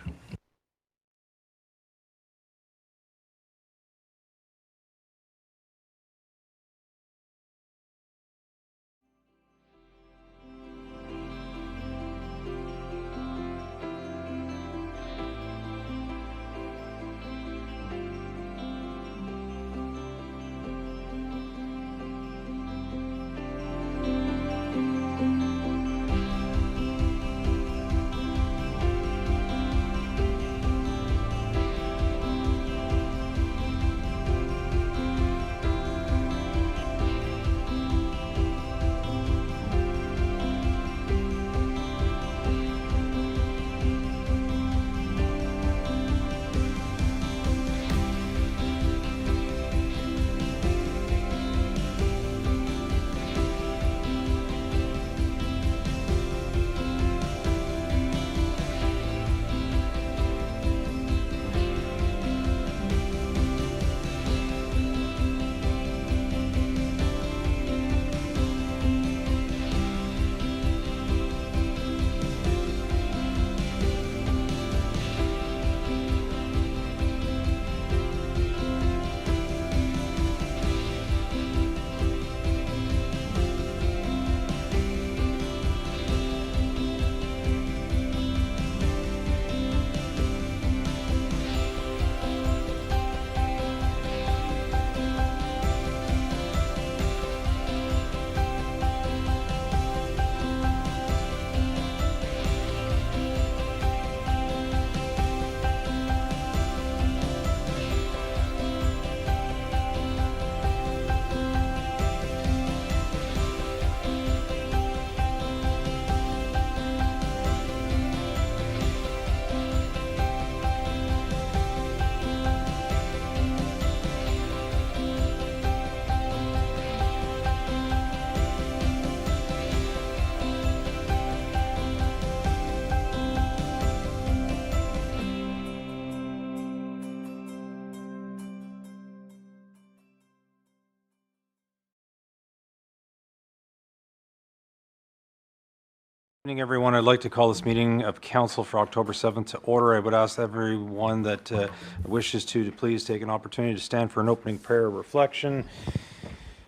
Good evening, everyone. I'd like to call this meeting of council for October 7th to order. I would ask everyone that wishes to please take an opportunity to stand for an opening prayer of reflection.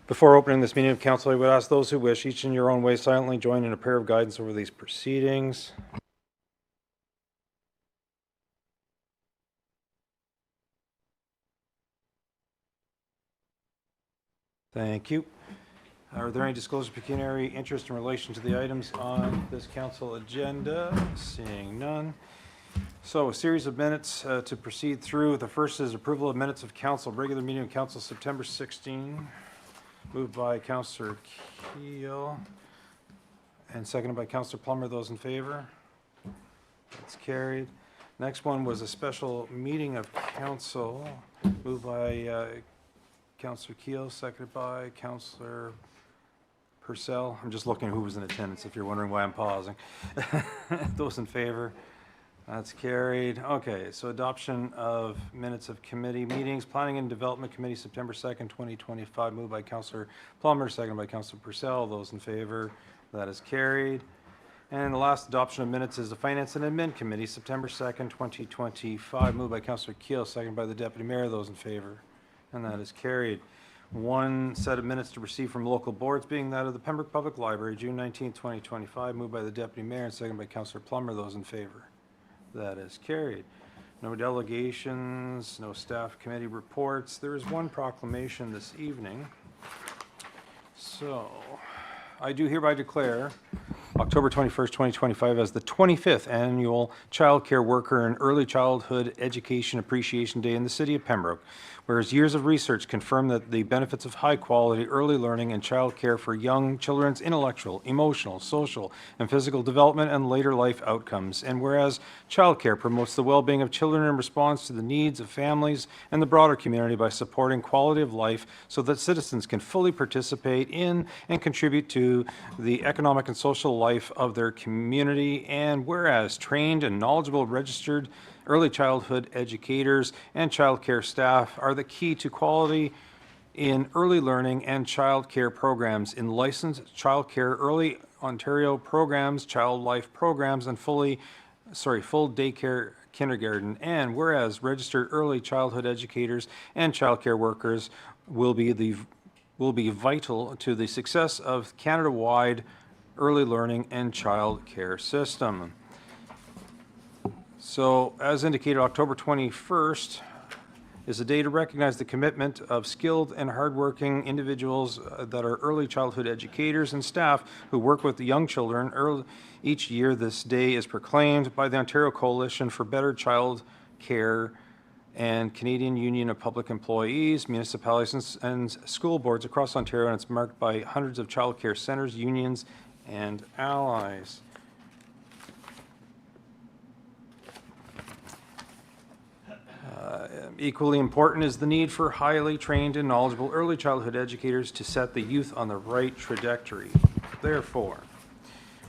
Before opening this meeting of council, I would ask those who wish, each in your own way, silently join in a prayer of guidance over these proceedings. Thank you. Are there any disclosure of pecuniary interest in relation to the items on this council agenda? Seeing none. So a series of minutes to proceed through. The first is approval of minutes of council, regular meeting of council September 16, moved by Councillor Keel and seconded by Councillor Plummer. Those in favor? That's carried. Next one was a special meeting of council, moved by Councillor Keel, seconded by Councillor Purcell. I'm just looking who was in attendance, if you're wondering why I'm pausing. Those in favor? That's carried. Okay, so adoption of minutes of committee meetings. Planning and Development Committee, September 2nd, 2025, moved by Councillor Plummer, seconded by Councillor Purcell. Those in favor? That is carried. And the last adoption of minutes is the Finance and Admin Committee, September 2nd, 2025, moved by Councillor Keel, seconded by the Deputy Mayor. Those in favor? And that is carried. One set of minutes to receive from local boards being that of the Pembroke Public Library, June 19th, 2025, moved by the Deputy Mayor and seconded by Councillor Plummer. Those in favor? That is carried. No delegations, no staff committee reports. There is one proclamation this evening. So, I do hereby declare October 21st, 2025 as the 25th Annual Child Care Worker and Early Childhood Education Appreciation Day in the City of Pembroke. Whereas years of research confirm that the benefits of high-quality early learning and child care for young children's intellectual, emotional, social, and physical development and later life outcomes. And whereas child care promotes the well-being of children in response to the needs of families and the broader community by supporting quality of life so that citizens can fully participate in and contribute to the economic and social life of their community. And whereas trained and knowledgeable registered early childhood educators and child care staff are the key to quality in early learning and child care programs in licensed child care early Ontario programs, child life programs, and full daycare kindergarten. And whereas registered early childhood educators and child care workers will be vital to the success of Canada-wide early learning and child care system. So, as indicated, October 21st is a day to recognize the commitment of skilled and hardworking individuals that are early childhood educators and staff who work with the young children. Each year, this day is proclaimed by the Ontario Coalition for Better Child Care and Canadian Union of Public Employees, Municipalities, and School Boards across Ontario, and it's marked by hundreds of child care centres, unions, and allies. Equally important is the need for highly trained and knowledgeable early childhood educators to set the youth on the right trajectory. Therefore,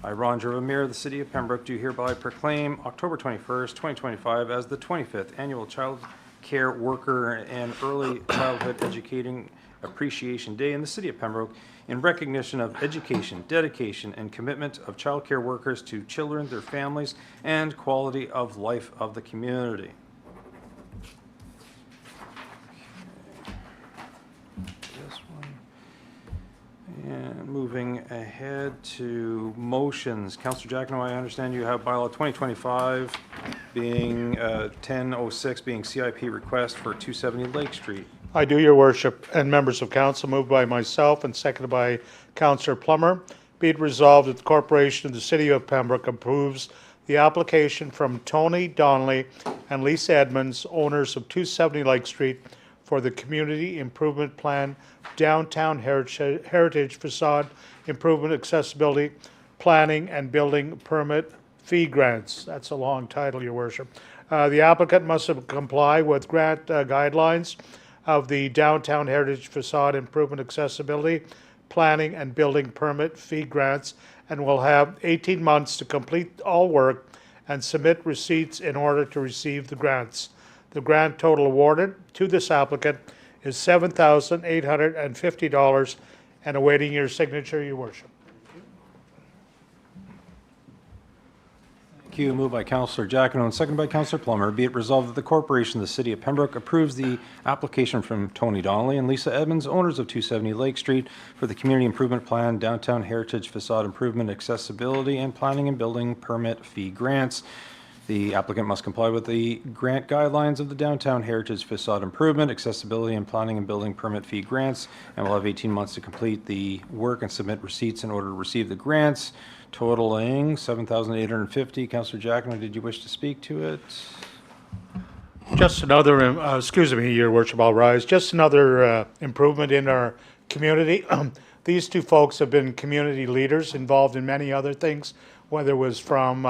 I, Ron Jerva, Mayor of the City of Pembroke, do hereby proclaim October 21st, 2025 as the 25th Annual Child Care Worker and Early Childhood Educating Appreciation Day in the City of Pembroke in recognition of education, dedication, and commitment of child care workers to children, their families, and quality of life of the community. And moving ahead to motions. Councillor Jacquino, I understand you have bylaw 2025 being 1006 being CIP request for 270 Lake Street. I do, Your Worship, and members of council, moved by myself and seconded by Councillor Plummer. Be it resolved that the Corporation of the City of Pembroke approves the application from Tony Donnelly and Lisa Edmonds, owners of 270 Lake Street, for the Community Improvement Plan Downtown Heritage Facade Improvement Accessibility Planning and Building Permit Fee Grants. That's a long title, Your Worship. The applicant must comply with grant guidelines of the Downtown Heritage Facade Improvement Accessibility Planning and Building Permit Fee Grants and will have 18 months to complete all work and submit receipts in order to receive the grants. The grant total awarded to this applicant is $7,850 and awaiting your signature, Your Worship. Thank you. Moved by Councillor Jacquino and seconded by Councillor Plummer. Be it resolved that the Corporation of the City of Pembroke approves the application from Tony Donnelly and Lisa Edmonds, owners of 270 Lake Street, for the Community Improvement Plan, Downtown Heritage Facade Improvement Accessibility, and Planning and Building Permit Fee Grants The applicant must comply with the grant guidelines of the Downtown Heritage Facade Improvement, Accessibility and Planning and Building Permit Fee Grants, and will have 18 months to complete the work and submit receipts in order to receive the grants, totaling $7,850. Councillor Jackman, did you wish to speak to it? Just another, excuse me, Your Worship, I'll rise. Just another improvement in our community. These two folks have been community leaders involved in many other things, whether it was from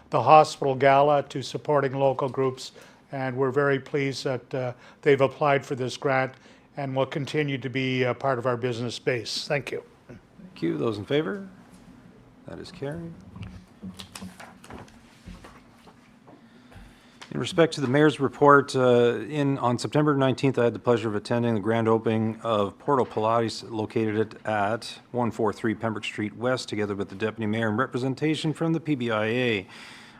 the hospital gala to supporting local groups. And we're very pleased that they've applied for this grant and will continue to be a part of our business space. Thank you. Thank you. Those in favor? That is carried. In respect to the mayor's report, on September 19th, I had the pleasure of attending the grand opening of Portal Pilates located at 143 Pembroke Street West, together with the deputy mayor and representation from the PBIA.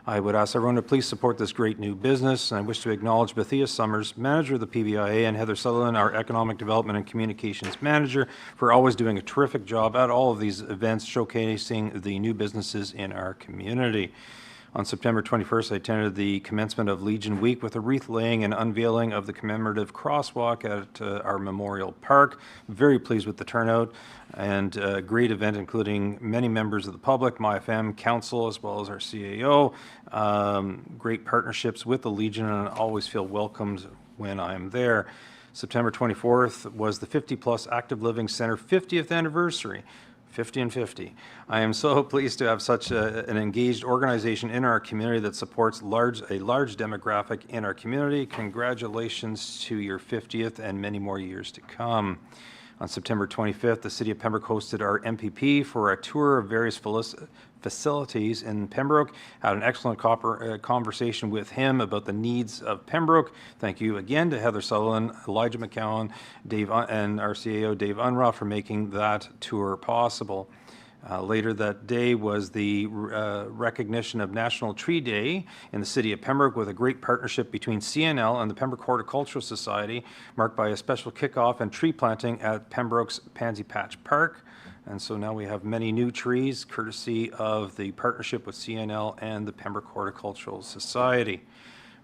I would ask everyone to please support this great new business, and I wish to acknowledge Bethia Summers, manager of the PBIA, and Heather Sutherland, our economic development and communications manager, for always doing a terrific job at all of these events, showcasing the new businesses in our community. On September 21st, I attended the commencement of Legion Week with a wreath laying and unveiling of the commemorative crosswalk at our Memorial Park. Very pleased with the turnout, and a great event including many members of the public, MyFM Council, as well as our CAO. Great partnerships with the Legion, and I always feel welcomed when I'm there. September 24th was the 50 Plus Active Living Center 50th anniversary. 50 and 50. I am so pleased to have such an engaged organization in our community that supports a large demographic in our community. Congratulations to your 50th and many more years to come. On September 25th, the City of Pembroke hosted our MPP for a tour of various facilities in Pembroke. Had an excellent conversation with him about the needs of Pembroke. Thank you again to Heather Sutherland, Elijah McCowan, and our CAO Dave Unruh for making that tour possible. Later that day was the recognition of National Tree Day in the City of Pembroke, with a great partnership between CNL and the Pembroke Horticultural Society, marked by a special kickoff and tree planting at Pembroke's Pansy Patch Park. And so now we have many new trees, courtesy of the partnership with CNL and the Pembroke Horticultural Society.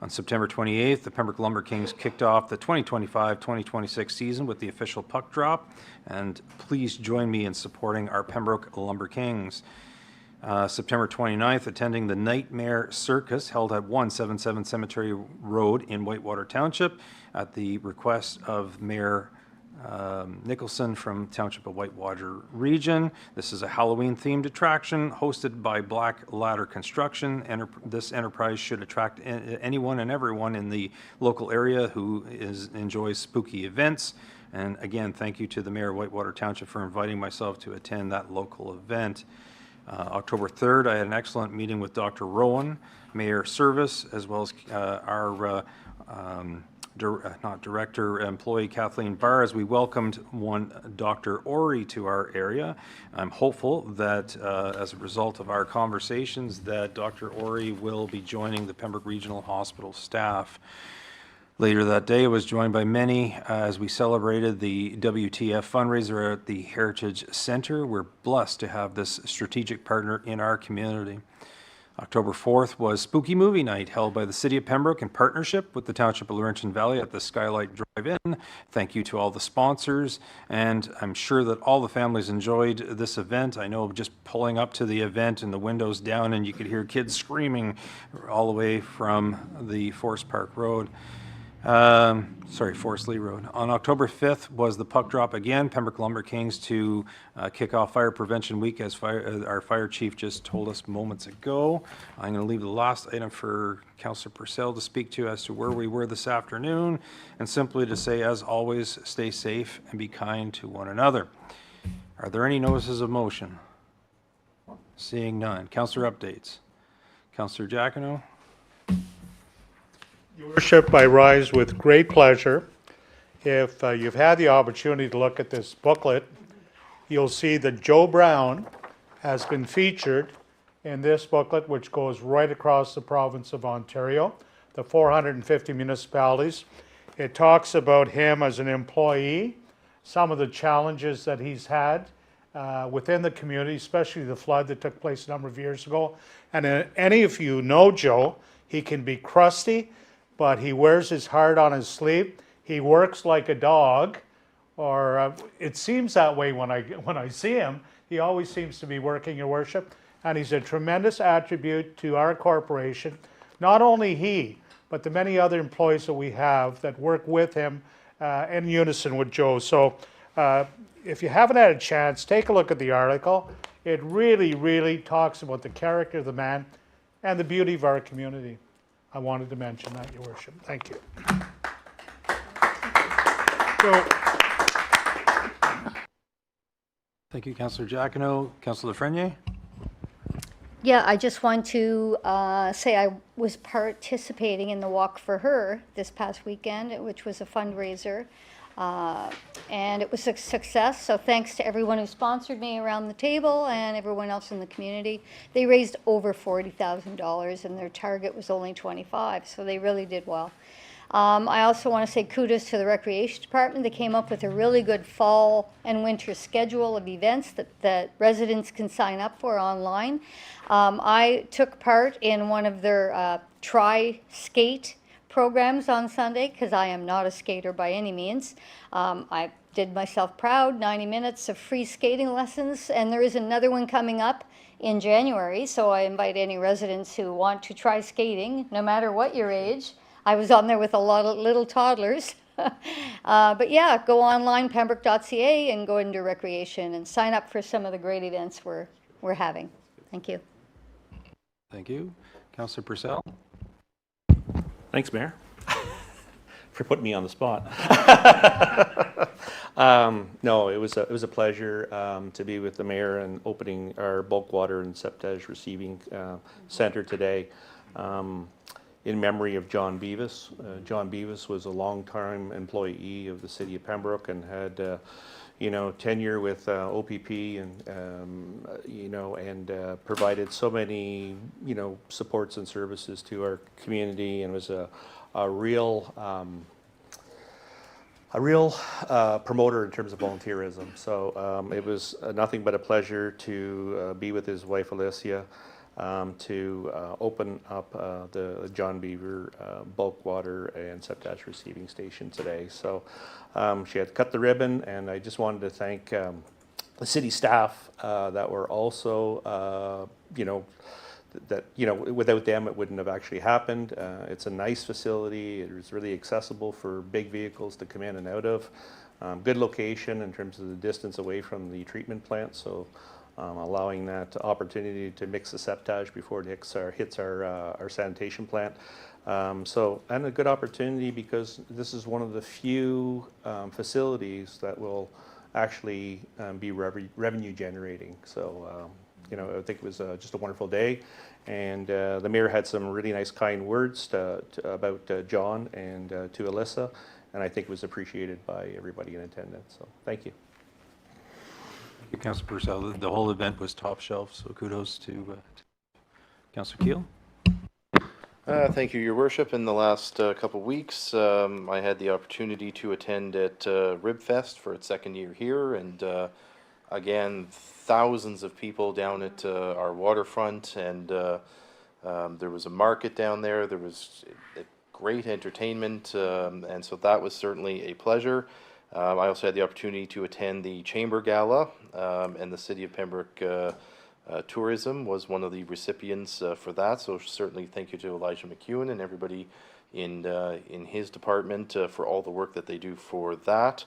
On September 28th, the Pembroke Lumber Kings kicked off the 2025-2026 season with the official puck drop, and please join me in supporting our Pembroke Lumber Kings. September 29th, attending the Nightmare Circus held at 177 Cemetery Road in Whitewater Township at the request of Mayor Nicholson from Township of Whitewater Region. This is a Halloween-themed attraction hosted by Black Ladder Construction. This enterprise should attract anyone and everyone in the local area who enjoys spooky events. And again, thank you to the Mayor of Whitewater Township for inviting myself to attend that local event. October 3rd, I had an excellent meeting with Dr. Rowan, Mayor Service, as well as our employee Kathleen Barr, as we welcomed one Dr. Ori to our area. I'm hopeful that as a result of our conversations that Dr. Ori will be joining the Pembroke Regional Hospital staff. Later that day, I was joined by many as we celebrated the WTF fundraiser at the Heritage Center. We're blessed to have this strategic partner in our community. October 4th was Spooky Movie Night, held by the City of Pembroke in partnership with the Township of Laurentian Valley at the Skylight Drive-In. Thank you to all the sponsors, and I'm sure that all the families enjoyed this event. I know just pulling up to the event and the windows down, and you could hear kids screaming all the way from the Forest Park Road. Forest Lee Road. On October 5th was the puck drop again, Pembroke Lumber Kings to kick off Fire Prevention Week, as our fire chief just told us moments ago. I'm going to leave the last item for Councillor Purcell to speak to as to where we were this afternoon, and simply to say, as always, stay safe and be kind to one another. Are there any notices of motion? Seeing none. Councillor updates. Councillor Giacono. Your Worship, I rise with great pleasure. If you've had the opportunity to look at this booklet, you'll see that Joe Brown has been featured in this booklet, which goes right across the province of Ontario, the 450 municipalities. It talks about him as an employee, some of the challenges that he's had within the community, especially the flood that took place a number of years ago. And any of you know Joe, He can be crusty, but he wears his heart on his sleeve. He works like a dog, or it seems that way when I see him. He always seems to be working, Your Worship, and he's a tremendous attribute to our corporation. Not only he, but the many other employees that we have that work with him in unison with Joe. So if you haven't had a chance, take a look at the article. It really, really talks about the character of the man and the beauty of our community. I wanted to mention that, Your Worship. Thank you. So, Thank you, Councillor Jacquinot. Councillor Lafreniere? Yeah, I just want to say I was participating in the Walk for Her this past weekend, which was a fundraiser, and it was a success. So thanks to everyone who sponsored me around the table and everyone else in the community. They raised over $40,000, and their target was only 25, so they really did well. I also want to say kudos to the Recreation Department. They came up with a really good fall and winter schedule of events that residents can sign up for online. I took part in one of their Tri-Skate programs on Sunday because I am not a skater by any means. I did myself proud, 90 minutes of free skating lessons, and there is another one coming up in January, so I invite any residents who want to try skating, no matter what your age. I was on there with a lot of little toddlers. But yeah, go online, pembroke.ca, and go into recreation and sign up for some of the great events we're having. Thank you. Thank you. Councillor Purcell? Thanks, Mayor, for putting me on the spot. No, it was a pleasure to be with the mayor and opening our bulk water and septage receiving center today. In memory of John Beavis. John Beavis was a long-time employee of the city of Pembroke and had, tenure with OPP and, and provided so many, supports and services to our community, and was a real promoter in terms of volunteerism. So it was nothing but a pleasure to be with his wife, Alicia, to open up the John Beaver bulk water and septage receiving station today. So she had cut the ribbon, and I just wanted to thank the city staff that were also, without them it wouldn't have actually happened. It's a nice facility. It was really accessible for big vehicles to come in and out of. Good location in terms of the distance away from the treatment plant. So allowing that opportunity to mix the septage before it hits our sanitation plant. And a good opportunity because this is one of the few facilities that will actually be revenue generating. So, I think it was just a wonderful day. And the mayor had some really nice kind words about John and to Alyssa, and I think it was appreciated by everybody in attendance. So thank you. Thank you, Councillor Purcell. The whole event was top shelf, so kudos to Councillor Keel. Thank you, Your Worship. In the last couple of weeks, I had the opportunity to attend at Ribfest for its second year here, and again, thousands of people down at our waterfront, and there was a market down there. There was great entertainment, and so that was certainly a pleasure. I also had the opportunity to attend the Chamber Gala, and the City of Pembroke Tourism was one of the recipients for that. So certainly thank you to Elijah McEwen and everybody in his department for all the work that they do for that.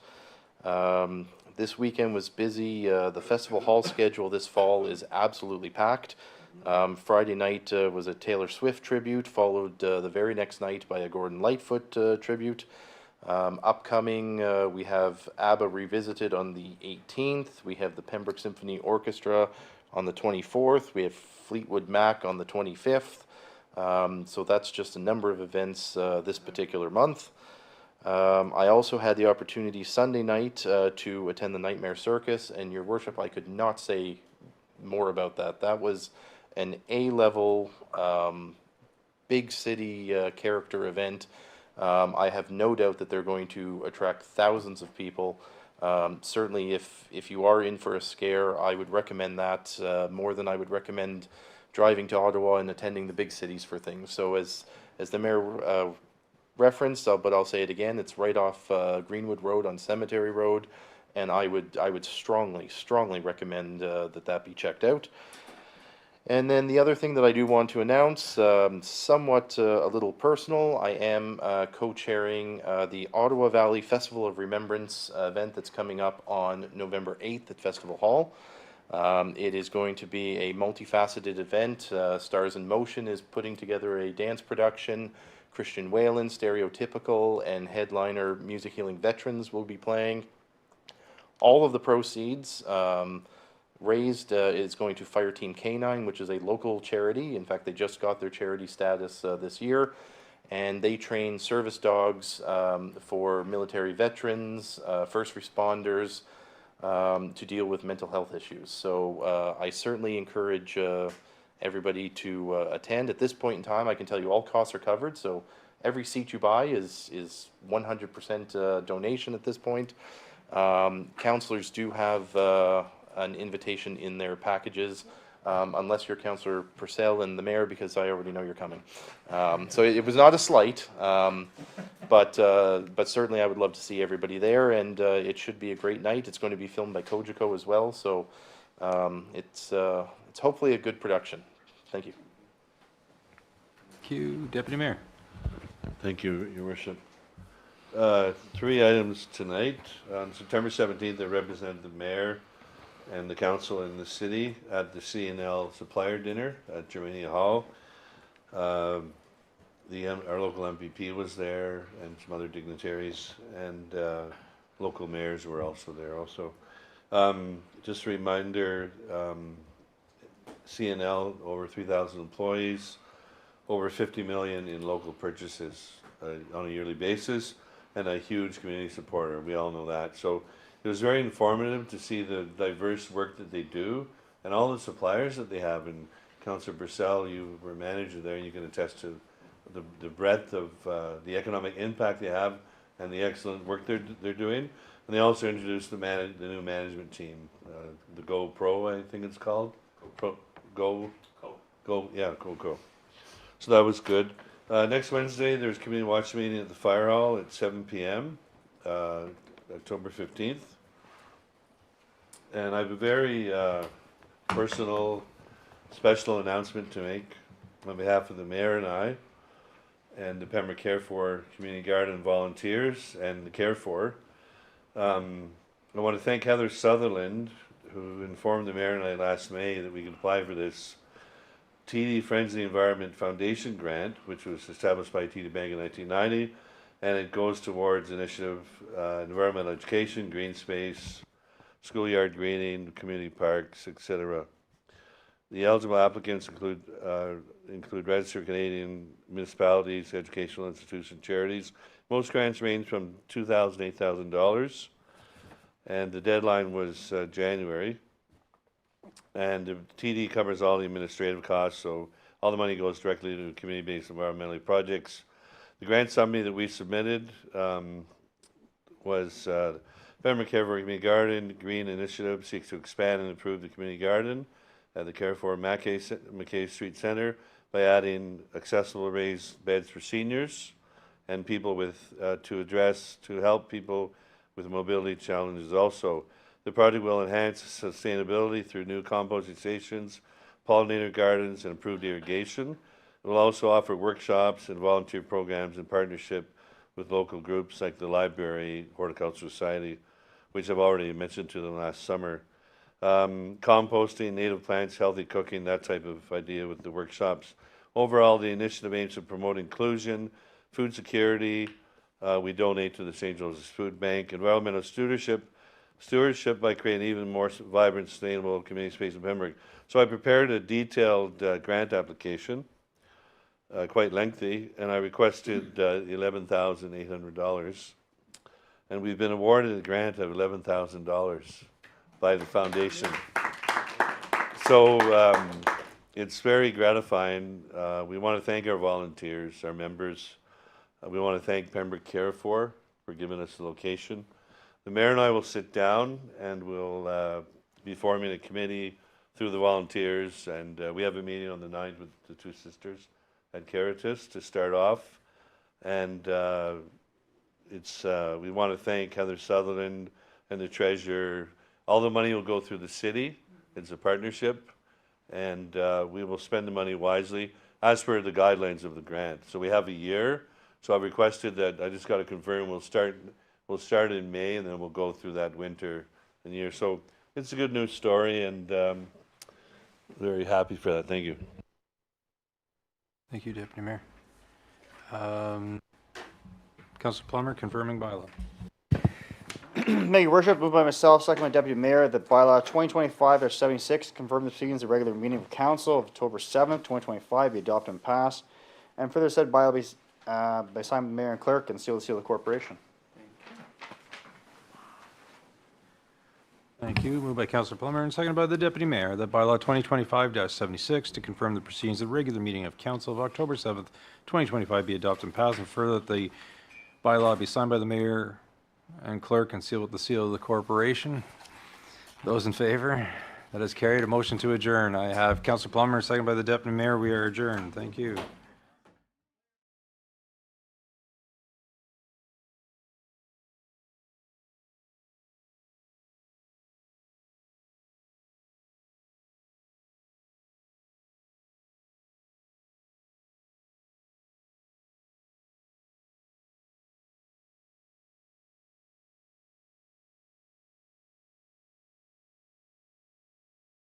This weekend was busy. The Festival Hall schedule this fall is absolutely packed. Friday night was a Taylor Swift tribute, followed the very next night by a Gordon Lightfoot tribute. Upcoming, we have ABBA Revisited on the 18th. We have the Pembroke Symphony Orchestra on the 24th. We have Fleetwood Mac on the 25th. So that's just a number of events this particular month. I also had the opportunity Sunday night to attend the Nightmare Circus, and Your Worship, I could not say more about that. That was an A-level big city character event. I have no doubt that they're going to attract thousands of people. Certainly if you are in for a scare, I would recommend that more than I would recommend driving to Ottawa and attending the big cities for things. So as the mayor referenced, but I'll say it again, it's right off Greenwood Road on Cemetery Road, and I would strongly recommend that be checked out. And then the other thing that I do want to announce, somewhat a little personal, I am co-chairing the Ottawa Valley Festival of Remembrance event that's coming up on November 8th at Festival Hall. It is going to be a multifaceted event. Stars in Motion is putting together a dance production. Christian Whalen, Stereotypical, and headliner Music Healing Veterans will be playing. All of the proceeds raised is going to Fire Team K9, which is a local charity. In fact, they just got their charity status this year, and they train service dogs for military veterans, first responders, to deal with mental health issues. So I certainly encourage everybody to attend. At this point in time, I can tell you all costs are covered, so every seat you buy is 100% donation at this point. Councillors do have an invitation in their packages, unless you're Councillor Purcell and the mayor, because I already know you're coming. So it was not a slight, but certainly I would love to see everybody there, and it should be a great night. It's going to be filmed by Kojiko as well, so it's hopefully a good production. Thank you. Thank you, Deputy Mayor. Thank you, Your Worship. 3 items tonight. On September 17th, I represented the mayor and the council in the city at the C&L supplier dinner at Germania Hall. Our local MPP was there, and some other dignitaries, and local mayors were also there also. Just a reminder, C&L, over 3,000 employees, over 50 million in local purchases on a yearly basis, and a huge community supporter. We all know that. So it was very informative to see the diverse work that they do and all the suppliers that they have. And Councillor Purcell, you were manager there, and you can attest to the breadth of the economic impact they have and the excellent work they're doing. And they also introduced the new management team, the Go Pro, I think it's called. Go. So that was good. Next Wednesday, there's community watch meeting at the Fire Hall at 7 p.m., October 15th. And I have a very personal, special announcement to make on behalf of the mayor and I, and the Pembroke Care For Community Garden volunteers and the Care For. I want to thank Heather Sutherland, who informed the mayor and I last May that we could apply for this TD Friends of the Environment Foundation grant, which was established by TD Bank in 1990, and it goes towards initiative environmental education, green space, schoolyard greening, community parks, etc. The eligible applicants include registered Canadian municipalities, educational institutions, charities. Most grants range from $2,000 to $8,000, and the deadline was January. And the TD covers all the administrative costs, so all the money goes directly to community-based environmental projects. The grant summary that we submitted was Pembroke Care For Community Garden Green Initiative seeks to expand and improve the community garden at the Care For McKay Street Centre by adding accessible raised beds for seniors and people with to help people with mobility challenges also. The project will enhance sustainability through new composting stations, pollinator gardens, and improved irrigation. It will also offer workshops and volunteer programs in partnership with local groups like the Library Horticultural Society, which I've already mentioned to them last summer. Composting, native plants, healthy cooking, that type of idea with the workshops. Overall, the initiative aims to promote inclusion, food security. We donate to the St. Joseph's Food Bank, environmental stewardship by creating even more vibrant, sustainable community space in Pembroke. So I prepared a detailed grant application, quite lengthy, and I requested $11,800. And we've been awarded a grant of $11,000 by the foundation. So it's very gratifying. We want to thank our volunteers, our members. We want to thank Pembroke Care For giving us the location. The mayor and I will sit down and we'll be forming a committee through the volunteers, and we have a meeting on the 9th with the two sisters at Caritas to start off. And we want to thank Heather Sutherland and the treasurer. All the money will go through the city. It's a partnership, and we will spend the money wisely as per the guidelines of the grant. So we have a year. So I've requested that, I just got to confirm, we'll start in May, and then we'll go through that winter and year. So it's a good news story, and very happy for that. Thank you. Thank you, Deputy Mayor. Councillor Plummer, confirming bylaw. Thank you, Your Worship. Moved by myself, second by Deputy Mayor, that bylaw 2025-76, confirm the proceedings of regular meeting of council of October 7th, 2025, be adopted and passed. And further said, bylaw be by signed by the mayor and clerk and sealed with the seal of the corporation. Thank you. Moved by Councillor Plummer and seconded by the Deputy Mayor that bylaw 2025-76 to confirm the proceedings of regular meeting of council of October 7th, 2025 be adopted and passed, and further that the bylaw be signed by the mayor and clerk and sealed with the seal of the corporation. Those in favor? That is carried. A motion to adjourn. I have Councillor Plummer seconded by the Deputy Mayor. We are adjourned. Thank you.